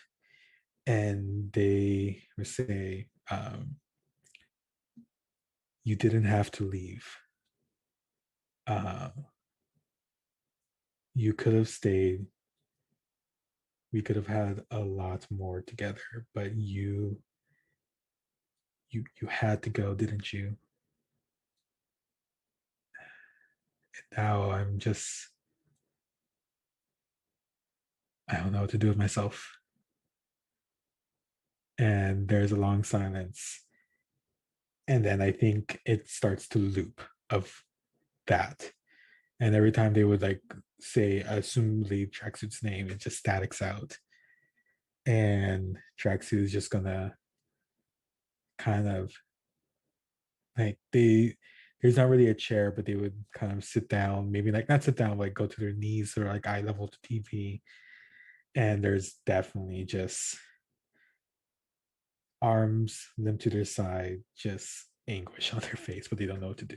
and they will say, you didn't have to leave. uh, you could have stayed. We could have had a lot more together, but you had to go, didn't you? And now I'm just, I don't know what to do with myself. And there's a long silence, and then I think it starts to loop of that. And every time they would like say, assumably Tracksuit's name, it just statics out. And Tracksuit is just gonna kind of like there's not really a chair, but they would kind of sit down, maybe like not sit down, like go to their knees or like eye level to TV. And there's definitely just arms limp to their side, just anguish on their face, but they don't know what to do.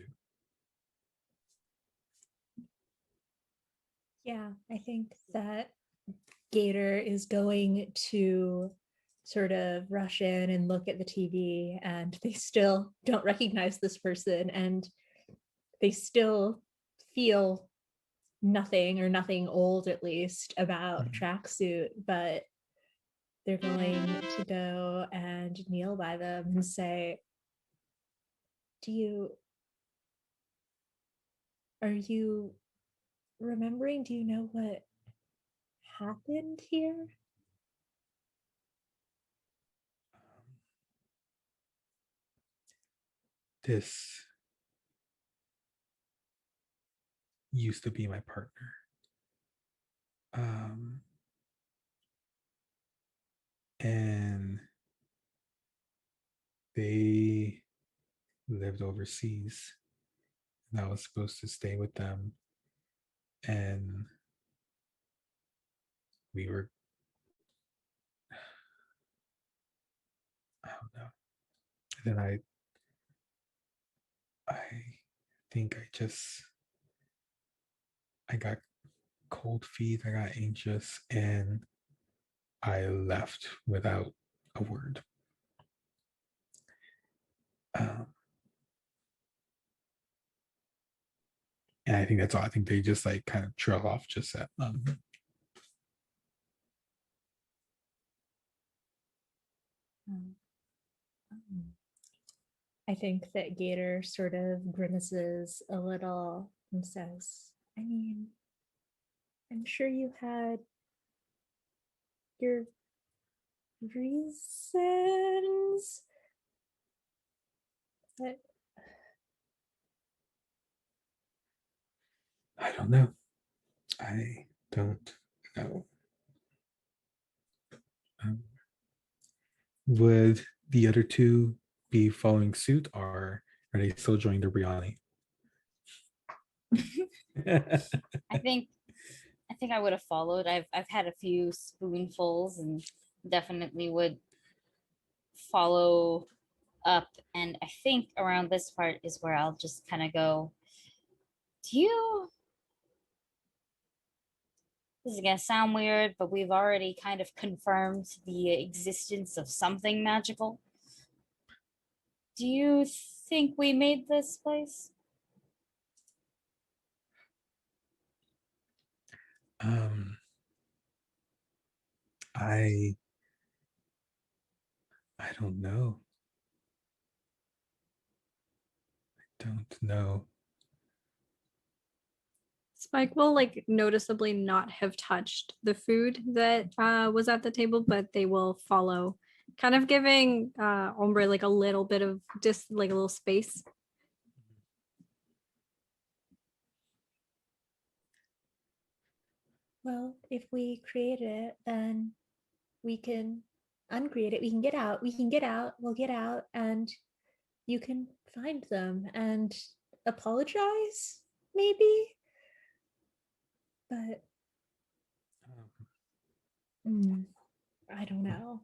Yeah, I think that Gator is going to sort of rush in and look at the TV, and they still don't recognize this person, and they still feel nothing, or nothing old at least, about Tracksuit, but they're going to go and kneel by them and say, are you remembering? Do you know what happened here? This used to be my partner. And they lived overseas, and I was supposed to stay with them. And we were, I don't know. And then I think I got cold feet, I got anxious, and I left without a word. Um, and I think that's all. I think they just like kind of trail off just at Um, um, I think that Gator sort of grimaces a little and says, I mean, I'm sure you had your reasons, but I don't know. I don't know. Um, would the other two be following suit, or are they still joining the biryani? I think I would have followed. I've had a few spoonfuls and definitely would follow up. And I think around this part is where I'll just kind of go, do you, this is gonna sound weird, but we've already kind of confirmed the existence of something magical. Do you think we made this place? um, I I don't know. Don't know. Spike will like noticeably not have touched the food that was at the table, but they will follow, kind of giving Ombre like a little bit of just like a little space. well, if we create it, then we can uncreate it. We can get out. We can get out. We'll get out, and you can find them and apologize, maybe. But I don't know.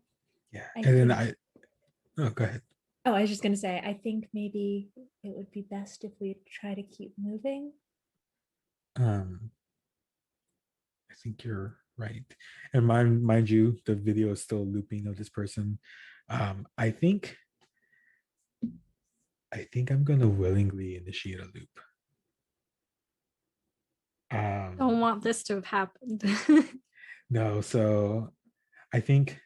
Yeah, I and then think- oh, go ahead. Oh, I was just gonna say, I think maybe it would be best if we try to keep moving. I think you're right. And mind you, the video is still looping of this person. I think I'm gonna willingly initiate a loop. Don't want this to have happened. No, so I think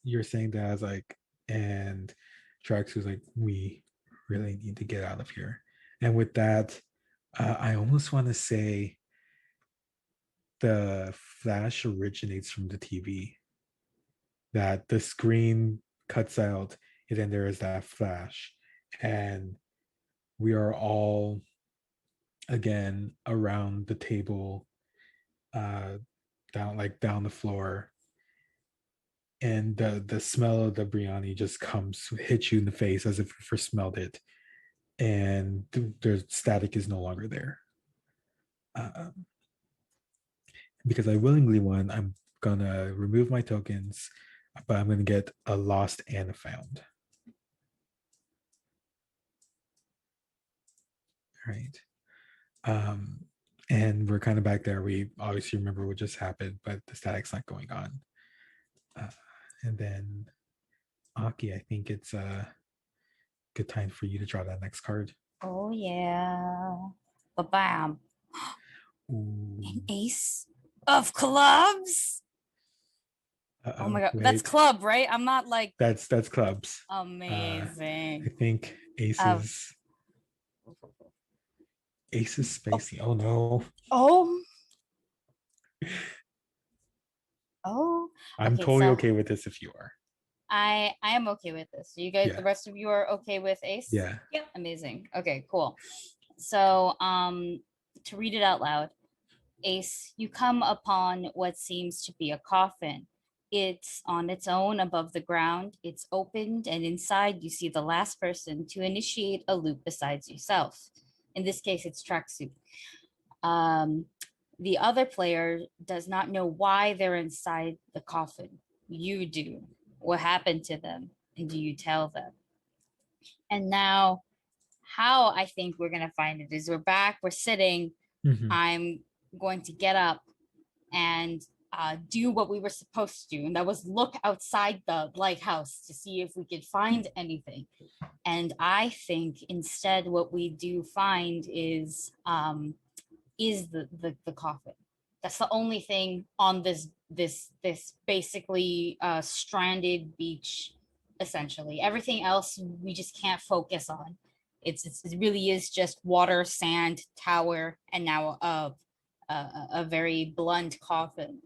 you're saying that as like, and Trax was like, we really need to get out of here. And with that, I almost want to say the flash originates from the TV. That the screen cuts out, and then there is that flash, and we are all again around the table, uh, down the floor, and the smell of the biryani just comes hits you in the face as if you first smelled it, and the static is no longer there. Because I willingly won, I'm gonna remove my tokens, but I'm gonna get a lost and a found. Right. And we're kind of back there. We obviously remember what just happened, but the static's not going on. And then Aki, I think it's a good time for you to draw that next card. Oh yeah. Ba-bam. Ooh. An ace of clubs. Oh my god. That's club, right? I'm not like that's clubs. Amazing. I think aces. Aces spacey. Oh no. Oh. Oh. I'm totally okay with this if you are. I am okay with this. You guys, Yeah. the rest of you are okay with ace? Yeah. Yep. Amazing. Okay, cool. So to read it out loud, ace, you come upon what seems to be a coffin. It's on its own above the ground. It's opened, and inside you see the last person to initiate a loop besides yourself. In this case, it's Tracksuit. The other player does not know why they're inside the coffin. You do. What happened to them? And do you tell them? And now, how I think we're going to find it is we're back, we're sitting. Mhm. I'm going to get up and do what we were supposed to do, and that was look outside the lighthouse to see if we could find anything. And I think instead what we do find is the coffin. That's the only thing on this basically stranded beach. Essentially, everything else we just can't focus on. It really is just water, sand, tower, and now a very blunt coffin.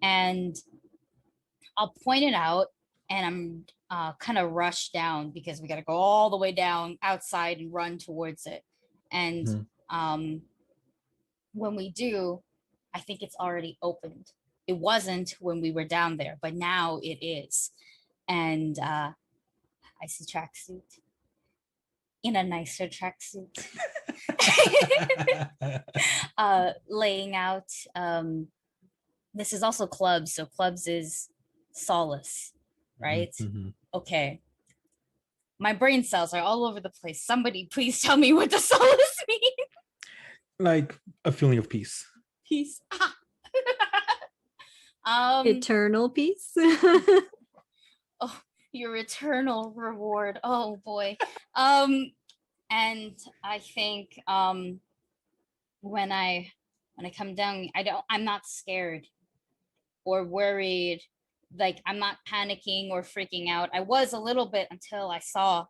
And I'll point it out, and I'm kind of rushed down because we got to go all the way down outside and run towards it. And when we do, I think it's already opened. It wasn't when we were down there, but now it is. And I see tracksuit in a nicer tracksuit, laying out. This is also clubs, so clubs is solace, right? Mm-hmm. Okay. My brain cells are all over the place. Somebody please tell me what the solace means. Like a feeling of peace. Peace. Eternal peace. Oh, your eternal reward. Oh boy. And I think when I come down, I'm not scared or worried. Like, I'm not panicking or freaking out. I was a little bit until I saw,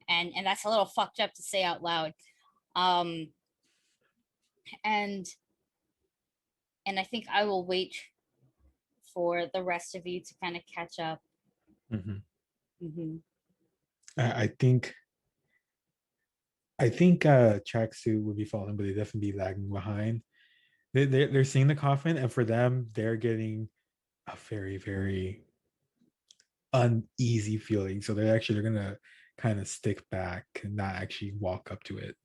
and that's a little fucked up to say out loud. And I think I will wait for the rest of you to kind of catch up. I think tracksuit would be falling, but they definitely be lagging behind. They're seeing the coffin, and for them, they're getting a very, very uneasy feeling. So they're gonna kind of stick back and not actually walk up to it.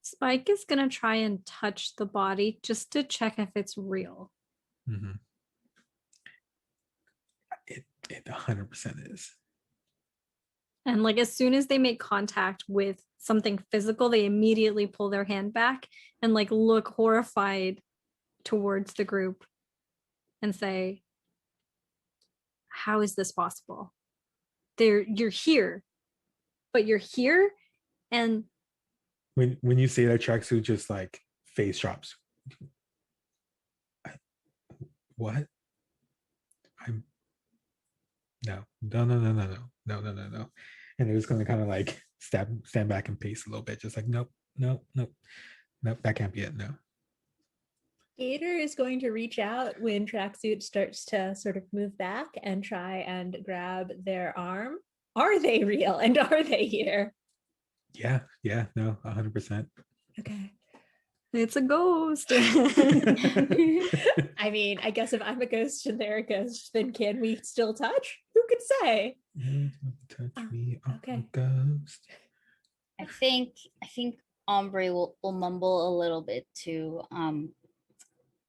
Spike is gonna try and touch the body just to check if it's real. It 100% is. And like, as soon as they make contact with something physical, they immediately pull their hand back and like look horrified towards the group and say, how is this possible? You're here, but you're here. And when you say that, tracksuit just like face drops. What? No. And they're just gonna kind of like stand back and pace a little bit, just like nope, that can't be it. No. Gator is going to reach out when tracksuit starts to sort of move back and try and grab their arm. Are they real? And are they here? Yeah, no, 100%. Okay. it's a ghost. I mean, I guess if I'm a ghost and they're a ghost, then can we still touch? Who could say? Touch me, okay. Ghost. I think Ombre will mumble a little bit to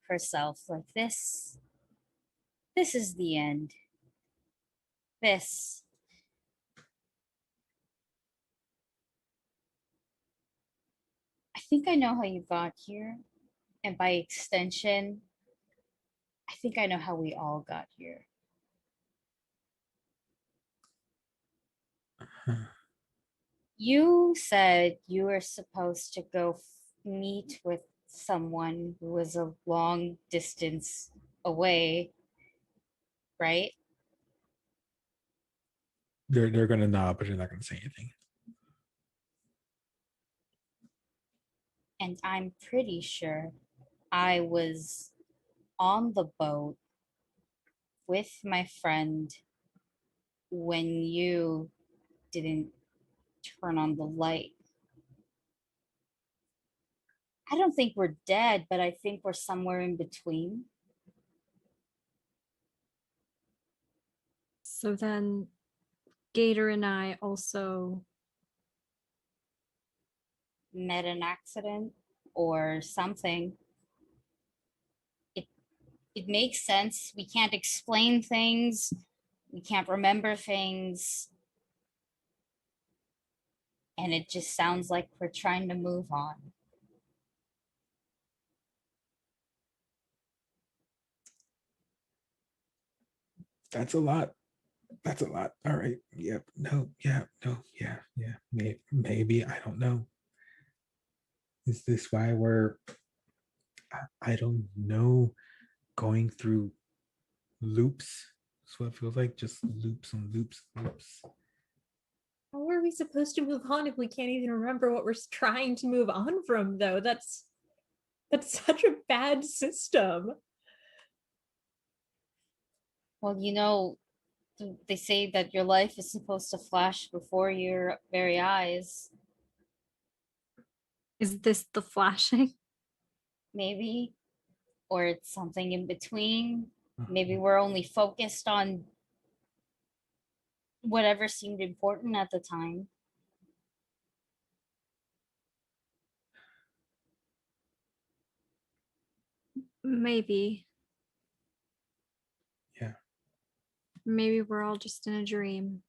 herself, like, this is the end. This. I think I know how you got here, and by extension, I think I know how we all got here. You said you were supposed to go meet with someone who was a long distance away, right? They're gonna nod, but they're not gonna say anything. And I'm pretty sure I was on the boat with my friend when you didn't turn on the light. I don't think we're dead, but I think we're somewhere in between. So then Gator and I also met an accident or something. It makes sense. We can't explain things. We can't remember things. And it just sounds like we're trying to move on. That's a lot. All right. Yep. No. Yeah. No. Yeah. Maybe. I don't know. Is this why we're I don't know, going through loops. That's what it feels like, just loops and loops and loops. How are we supposed to move on if we can't even remember what we're trying to move on from, though? That's such a bad system. Well, you know, they say that your life is supposed to flash before your very eyes. Is this the flashing? Maybe, or it's something in between. Maybe we're only focused on whatever seemed important at the time. Maybe. Yeah. Maybe we're all just in a dream.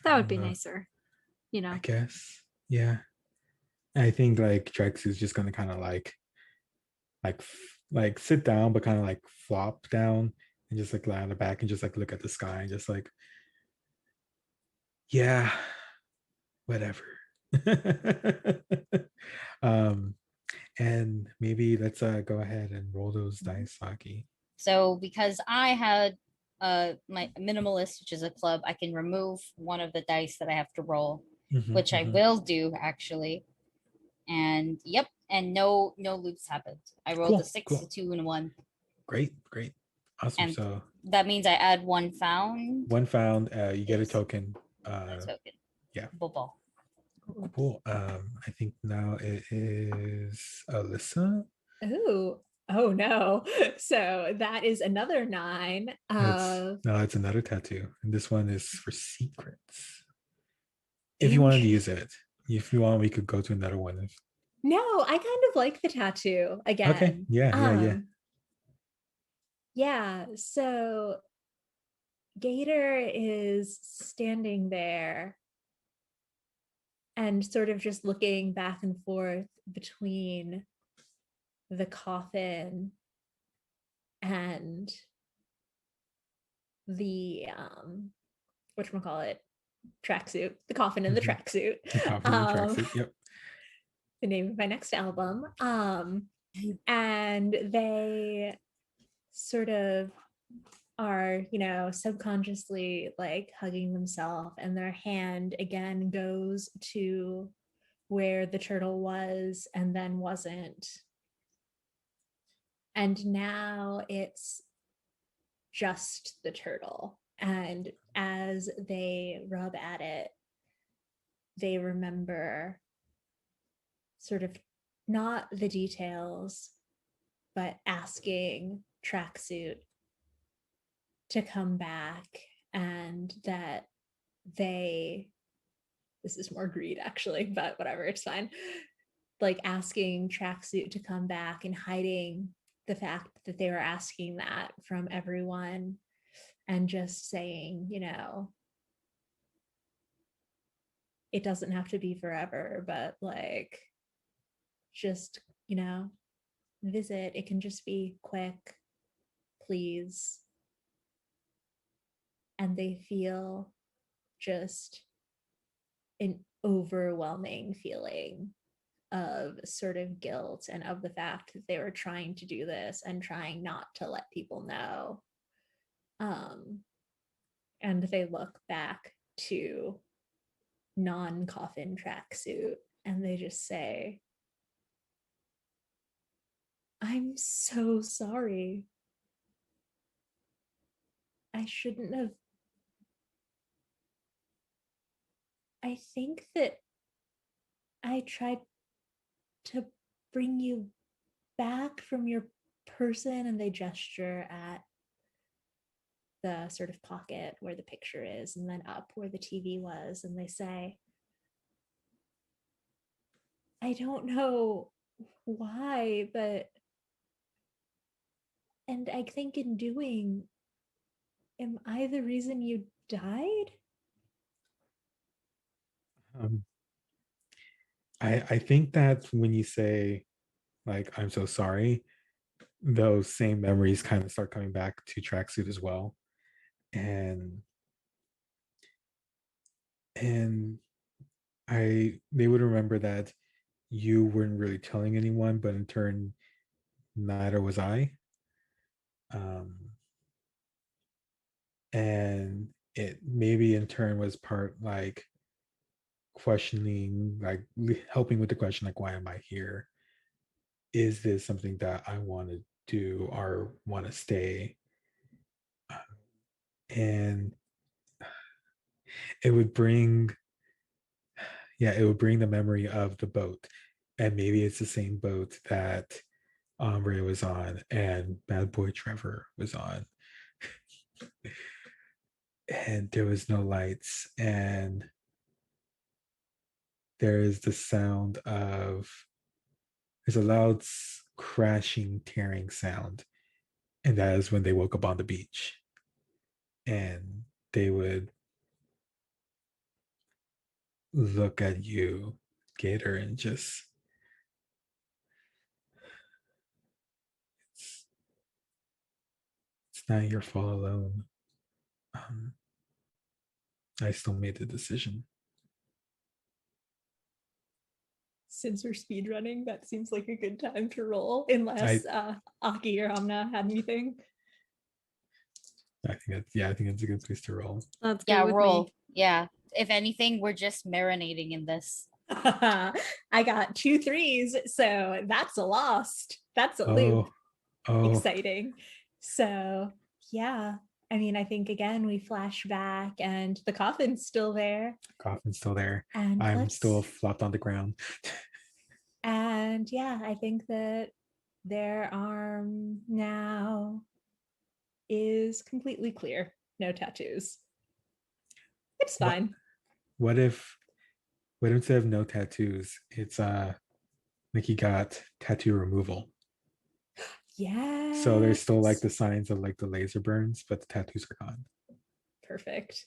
That I would don't be know. nicer, you know. I guess. Yeah. I think like Trex is just gonna kind of like sit down, but kind of like flop down and just like lie on the back and just like look at the sky and just like, yeah, whatever. um, and maybe let's go ahead and roll those dice, Saki. So because I had my minimalist, which is a club, I can remove one of the dice that I have to roll, which I will do actually. And yep, and no loops happened. I rolled a 6, a 2, and a 1. Great. Awesome. And so that means I add one found. one found, you get a Yes. token. A token. Yeah. Ball. Cool. I think now it is Alyssa. Oh no. So that is another 9. No, it's another tattoo. And this one is for secrets. If you wanted to use it. If you want, we could go to another one. No, I kind of like the tattoo again. Okay. Yeah. Yeah, so Gator is standing there and sort of just looking back and forth between the coffin and the whatchamacallit, tracksuit, the coffin and the tracksuit. The coffin and the tracksuit. Yep. The name of my next album. And they sort of are, subconsciously like hugging themselves, and their hand again goes to where the turtle was and then wasn't. And now it's just the turtle. And as they rub at it, they remember sort of not the details, but asking Tracksuit to come back, and that this is more greed actually, but whatever, it's fine. Like asking Tracksuit to come back and hiding the fact that they were asking that from everyone, and just saying, it doesn't have to be forever, but like, just, visit. It can just be quick, please. And they feel just an overwhelming feeling of sort of guilt and of the fact that they were trying to do this and trying not to let people know. And they look back to non-coffin Tracksuit and they just say, I'm so sorry. I shouldn't have. I think that I tried to bring you back from your person, and they gesture at the sort of pocket where the picture is, and then up where the TV was, and they say, I don't know why, but, and I think in doing, am I the reason you died? I think that when you say like, I'm so sorry, those same memories kind of start coming back to Tracksuit as well. And they would remember that you weren't really telling anyone, but in turn, neither was I. And it maybe in turn was part like questioning, like helping with the question, like, why am I here? Is this something that I want to do or want to stay? And it would bring, yeah, it would bring the memory of the boat. And maybe it's the same boat that Ombre was on and Bad Boy Trevor was on. And there was no lights. And there is the sound of, there's a loud crashing, tearing sound. And that is when they woke up on the beach. And they would look at you, Gator, and just, it's not your fault alone. I still made the decision. Since we're speed running, that seems like a good time to roll, unless Aki or Amna had anything. I think that's a good place to roll. That's good Yeah, with roll. me. Yeah. If anything, we're just marinating in this. I got 2 3s, so that's a lost. That's a loop. Oh, Exciting. So yeah, I mean, I think again we flash back and the coffin's still there. coffin's still there. And I'm still flopped on the ground. And yeah, I think that their arm now is completely clear. No tattoos. It's fine. What if instead of no tattoos, it's Nikki got tattoo removal? Yeah. So there's still like the signs of like the laser burns, but the tattoos are gone. Perfect.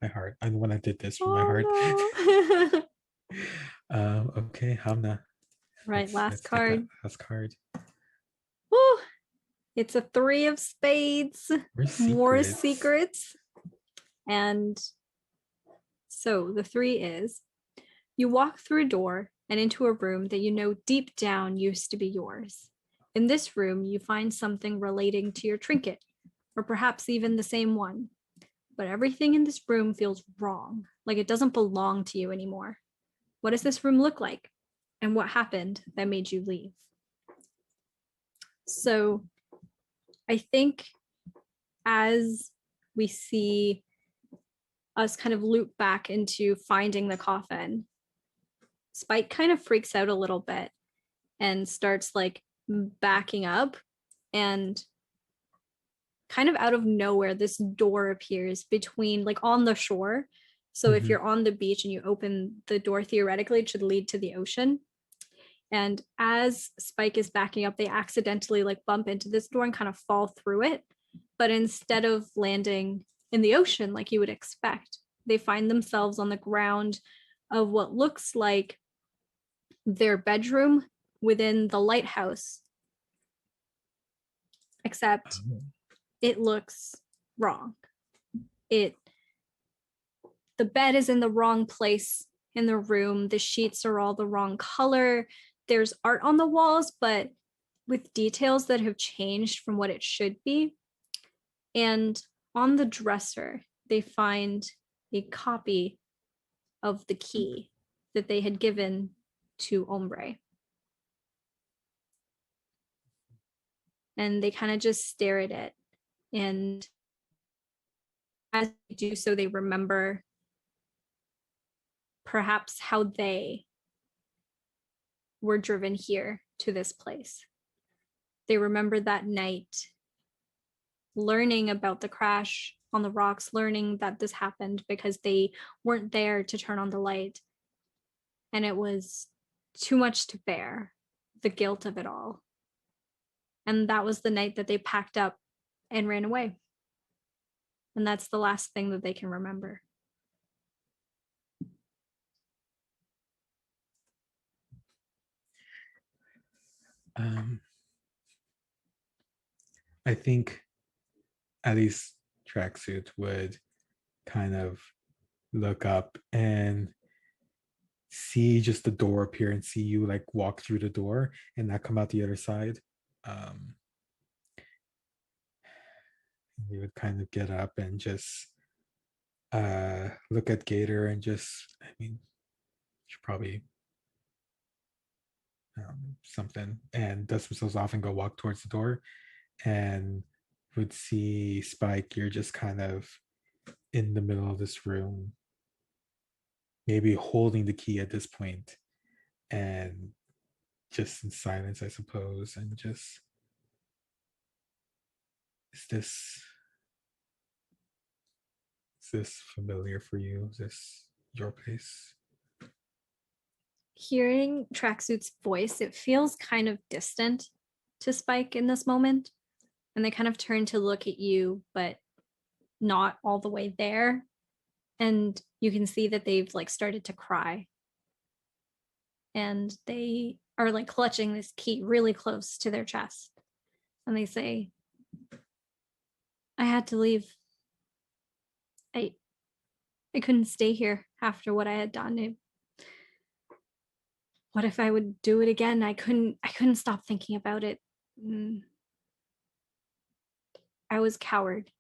My heart. I'm the one that did this from my heart. No. Okay, Hamna. Right, last get that card. last card. Woo! It's a 3 of spades. More secrets. And so the 3 is, you walk through a door and into a room that you know deep down used to be yours. In this room, you find something relating to your trinket, or perhaps even the same one. But everything in this room feels wrong, like it doesn't belong to you anymore. What does this room look like? And what happened that made you leave? So I think as we see us kind of loop back into finding the coffin, Spike kind of freaks out a little bit and starts like backing up, and kind of out of nowhere this door appears between, like, on the shore. So if you're on the beach and you open the door, theoretically it should lead to the ocean. And as Spike is backing up, they accidentally like bump into this door and kind of fall through it. But instead of landing in the ocean like you would expect, they find themselves on the ground of what looks like their bedroom within the lighthouse, except it looks wrong. The bed is in the wrong place in the room. The sheets are all the wrong color. There's art on the walls, but with details that have changed from what it should be. And on the dresser, they find a copy of the key that they had given to Ombre. And they kind of just stare at it. And as they do so, they remember perhaps how they were driven here to this place. They remember that night, learning about the crash on the rocks, learning that this happened because they weren't there to turn on the light. And it was too much to bear, the guilt of it all. And that was the night that they packed up and ran away. And that's the last thing that they can remember. I think at least Tracksuit would kind of look up and see just the door appear and see you like walk through the door and not come out the other side. We would kind of get up and just look at Gator and just, I mean, should probably something, and dust themselves off and go walk towards the door, and would see Spike. You're just kind of in the middle of this room, maybe holding the key at this point, and just in silence, I suppose, and just, is this familiar for you? Is this your place? Hearing Tracksuit's voice, it feels kind of distant to Spike in this moment. And they kind of turn to look at you, but not all the way there. And you can see that they've like started to cry. And they are like clutching this key really close to their chest. And they say, I had to leave. I couldn't stay here after what I had done. What if I would do it again? I couldn't stop thinking about it. I was a coward.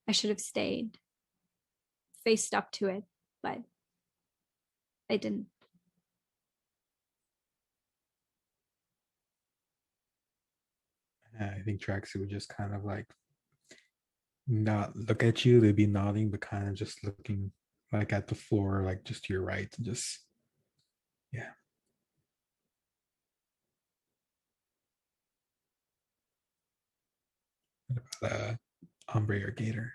I should have stayed, faced up to it, but I didn't. I think Traxie would just kind of like not look at you. They'd be nodding, but kind of just looking like at the floor, like just to your right, and just, yeah. What about Ombre or Gator?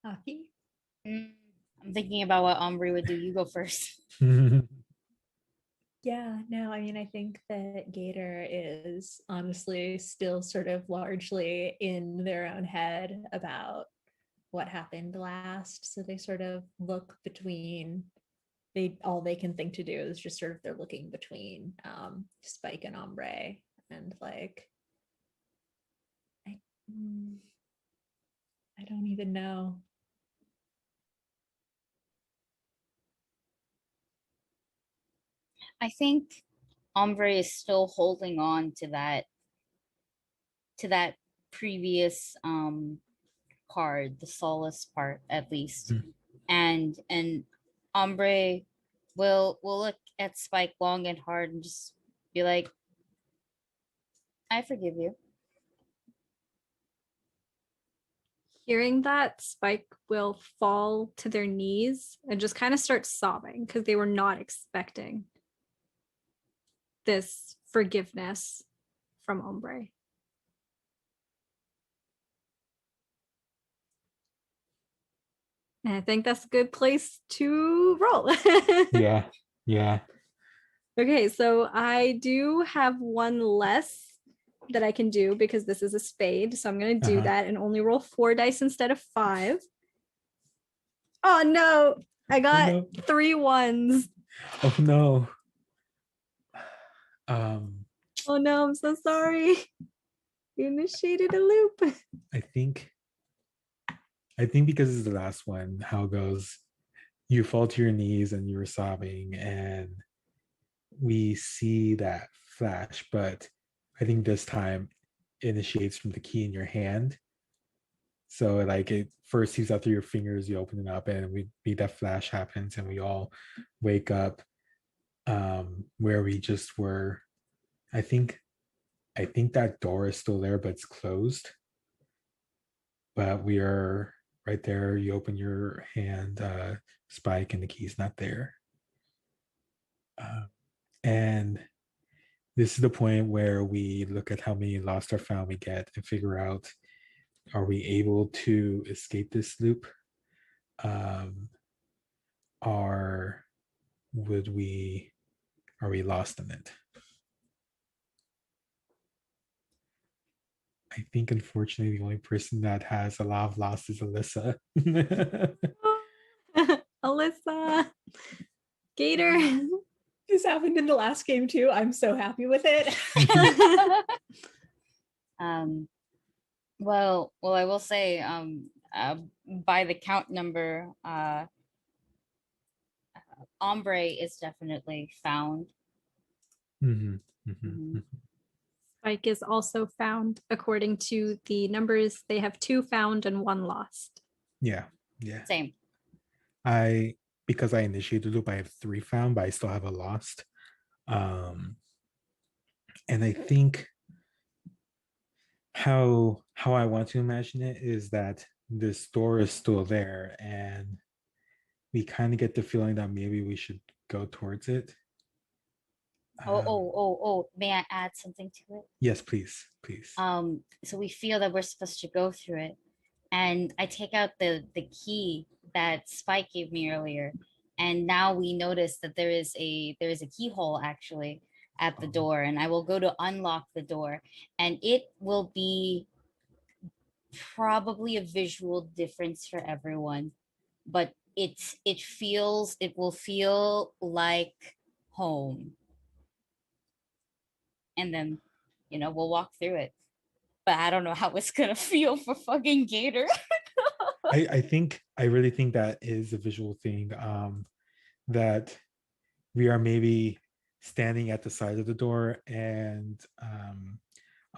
Aki? I'm thinking about what Ombre would do. You go first. Yeah, no, I mean, I think that Gator is honestly still sort of largely in their own head about what happened last. So they sort of look between, all they can think to do is just sort of they're looking between Spike and Ombre, and like, I don't even know. I think Ombre is still holding on to that previous card, the solace part at least. And Ombre will look at Spike long and hard and just be like, I forgive you. Hearing that, Spike will fall to their knees and just kind of start sobbing because they were not expecting this forgiveness from Ombre. And I think that's a good place to roll. Yeah. Okay, so I do have one less that I can do because this is a spade. So I'm going to do that and only roll 4 dice instead of 5. Oh no, I got 3 1s. Oh no. Oh no, I'm so sorry. You initiated a loop. I think because it's the last one, how it goes, you fall to your knees and you were sobbing, and we see that flash, but I think this time it initiates from the key in your hand. So like it first sees out through your fingers, you open it up, and we that flash happens, and we all wake up where we just were. I think that door is still there, but it's closed. But we are right there. You open your hand, Spike, and the key's not there. And this is the point where we look at how many lost or found we get and figure out, are we able to escape this loop? Or are we lost in it? I think, unfortunately, the only person that has a lot of loss is Alyssa. Alyssa. Gator. This happened in the last game too. I'm so happy with it. Well, I will say, by the count number, Ombre is definitely found. Mhm, mhm, Mhm. mhm. Spike is also found. According to the numbers, they have 2 found and 1 lost. Yeah, yeah. Same. Because I initiated the loop, I have 3 found, but I still have a lost. And I think how I want to imagine it is that this door is still there, and we kind of get the feeling that maybe we should go towards it. May I add something to it? Yes, please, please. So we feel that we're supposed to go through it. And I take out the key that Spike gave me earlier. And now we notice that there is a keyhole actually at the door. And I will go to unlock the door. And it will be probably a visual difference for everyone. But it will feel like home. And then, we'll walk through it. But I don't know how it's gonna feel for fucking Gator. I really think that is a visual thing. That we are maybe standing at the side of the door, and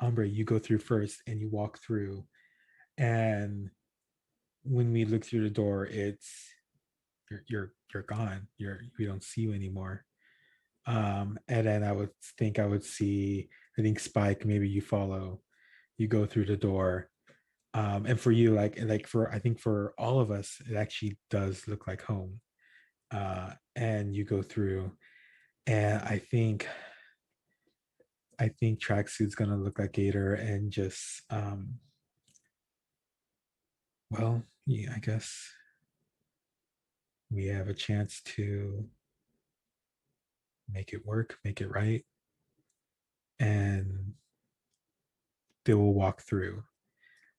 Ombre, you go through first and you walk through. And when we look through the door, it's you're gone. We don't see you anymore. And then I would see, I think Spike, maybe you follow, you go through the door. And for you, I think for all of us, it actually does look like home. And you go through, and I think Tracksuit's gonna look like Gator, and just well, yeah, I guess we have a chance to make it work, make it right, and they will walk through.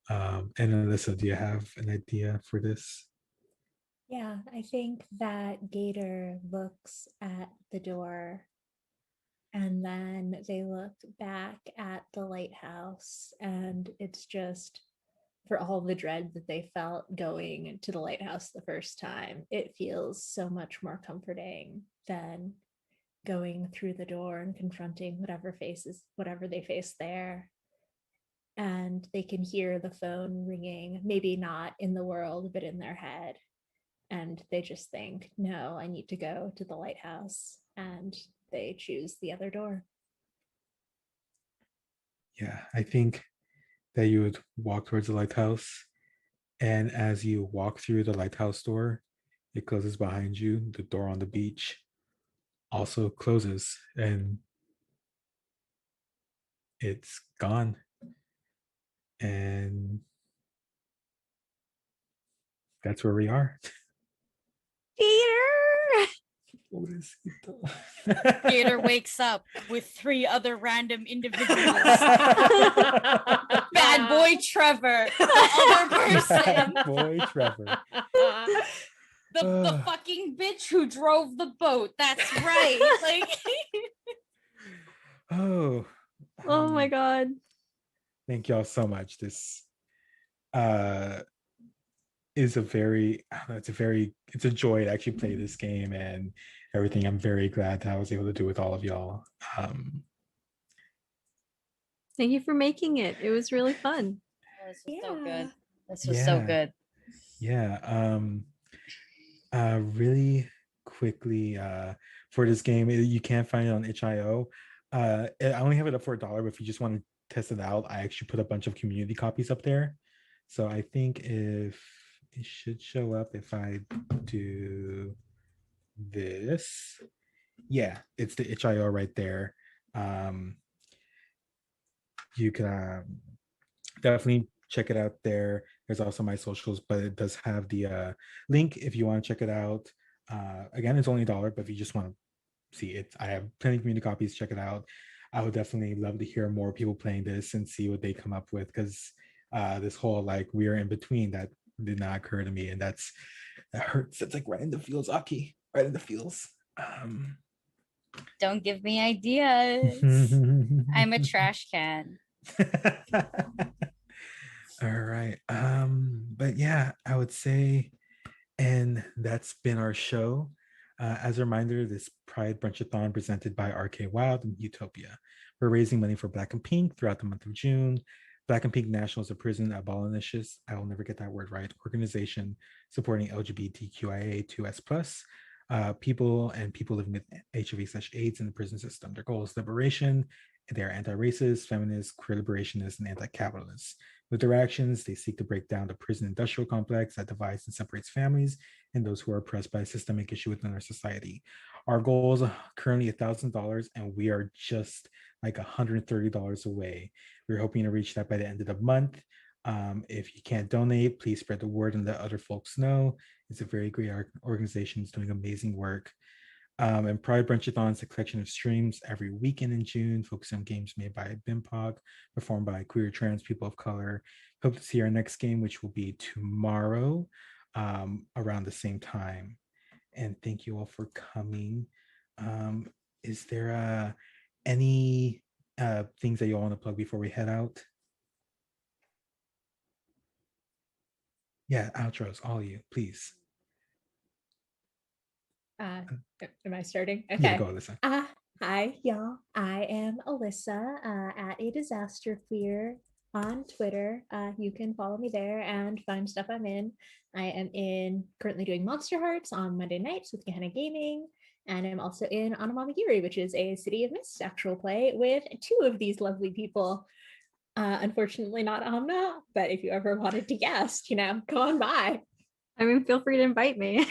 And Alyssa, do you have an idea for this? Yeah, I think that Gator looks at the door and then they look back at the lighthouse, and it's just for all the dread that they felt going to the lighthouse the first time, it feels so much more comforting than going through the door and confronting whatever they face there. And they can hear the phone ringing, maybe not in the world, but in their head. And they just think, no, I need to go to the lighthouse. And they choose the other door. Yeah, I think that you would walk towards the lighthouse, and as you walk through the lighthouse door, it closes behind you. The door on the beach also closes, and it's gone. And that's where we are. Gator! Gator wakes up with 3 other random individuals. Bad boy Trevor, the other person. Bad boy Trevor. The fucking bitch who drove the boat. That's right. Like Oh my god. Thank y'all so much. This is it's a joy to actually play this game and everything. I'm very glad that I was able to do with all of y'all. Thank you for making it. It was really fun. this was so good. This was Yeah. so good. Yeah. Really quickly, for this game, you can't find it on itch.io. I only have it up for $1, but if you just want to test it out, I actually put a bunch of community copies up there. So I think if it should show up if I do this. Yeah, it's the itch.io right there. You can definitely check it out there. There's also my socials, but it does have the link if you want to check it out. Again, it's only $1, but if you just want to see it, I have plenty of community copies. Check it out. I would definitely love to hear more people playing this and see what they come up with, because this whole like we are in between, that did not occur to me, and that hurts. It's like right in the feels, Aki, right in the feels. Don't give me ideas. I'm a trash can. All right. But yeah, I would say, and that's been our show. As a reminder, this Pride Brunchathon presented by RK Wild and Utopia. We're raising money for Black and Pink throughout the month of June. Black and Pink National is a prison abolitionist, I will never get that word right, organization supporting LGBTQIA2S+, people and people living with HIV/AIDS in the prison system. Their goal is liberation. They are anti-racist, feminist, queer liberationist, and anti-capitalist. With their actions, they seek to break down the prison industrial complex that divides and separates families and those who are oppressed by a systemic issue within our society. Our goal is currently $1,000, and we are just like $130 away. We're hoping to reach that by the end of the month. If you can't donate, please spread the word and let other folks know. It's a very great organization. It's doing amazing work. And Pride Brunchathon is a collection of streams every weekend in June, focusing on games made by BIMPOC, performed by queer, trans people of color. Hope to see our next game, which will be tomorrow around the same time. And thank you all for coming. Is there any things that you all want to plug before we head out? Yeah, outros, all of you, please. Am I starting? Okay. Yeah, go, Alyssa. Hi, y'all. I am Alyssa at A Disaster Queer on Twitter. You can follow me there and find stuff I'm in. I am currently doing Monster Hearts on Monday nights with Gehenna Gaming. And I'm also in Anamamagiri, which is a City of Mist actual play with two of these lovely people. Unfortunately, not Amna, but if you ever wanted to guest, go on by. I mean, feel free to invite me.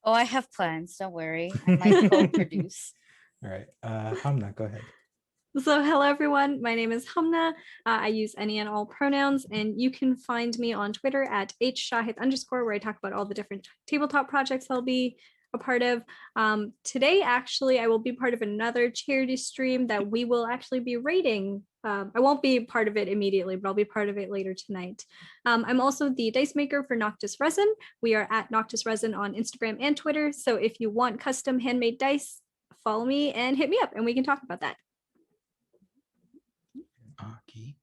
Oh, I have plans. Don't worry. I might co-produce. All right. Hamna, go ahead. So hello, everyone. My name is Hamna. I use any and all pronouns, and you can find me on Twitter at @shahid_, where I talk about all the different tabletop projects I'll be a part of. Today, actually, I will be part of another charity stream that we will actually be rating. I won't be part of it immediately, but I'll be part of it later tonight. I'm also the dice maker for Noctis Resin. We are at Noctis Resin on Instagram and Twitter. So if you want custom handmade dice, follow me and hit me up, and we can talk about that. Aki.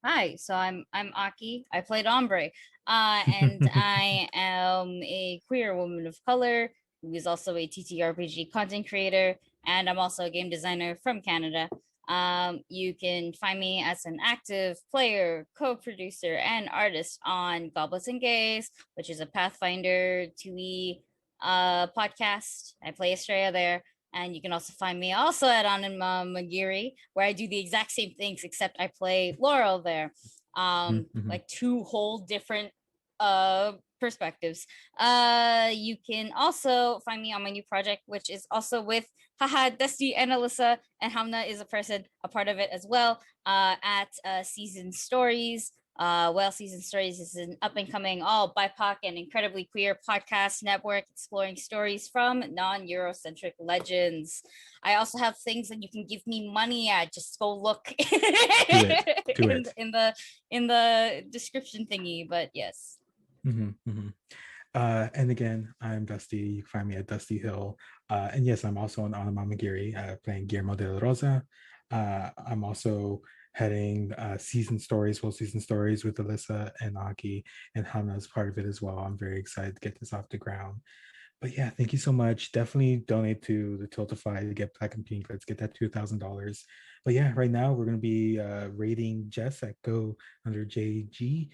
Hi, so I'm Aki. I played Ombre, and I am a queer woman of color who is also a TTRPG content creator, and I'm also a game designer from Canada. You can find me as an active player, co-producer, and artist on Goblets and Gays, which is a Pathfinder 2e podcast. I play Estrella there. And you can also find me also at Anamamagiri, where I do the exact same things, except I play Laurel there. Like two whole different perspectives. You can also find me on my new project, which is also with Dusty and Alyssa, and Hamna is a part of it as well, at Season Stories. Season Stories is an up-and-coming all BIPOC and incredibly queer podcast network exploring stories from non-Eurocentric legends. I also have things that you can give me money at. Just go look in the description thingy. But yes. And again, I'm Dusty. You can find me at Dusty Hill. And yes, I'm also on Anamamagiri, playing Guillermo de la Rosa. I'm also heading Season Stories with Alyssa and Aki, and Hana is part of it as well. I'm very excited to get this off the ground. But yeah, thank you so much. Definitely donate to the Tiltify to get Black and Pink. Let's get that $2,000. But yeah, right now we're going to be rating Jess at Go under JG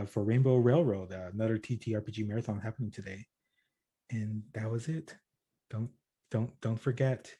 for Rainbow Railroad, another TTRPG marathon happening today. And that was it. Don't forget.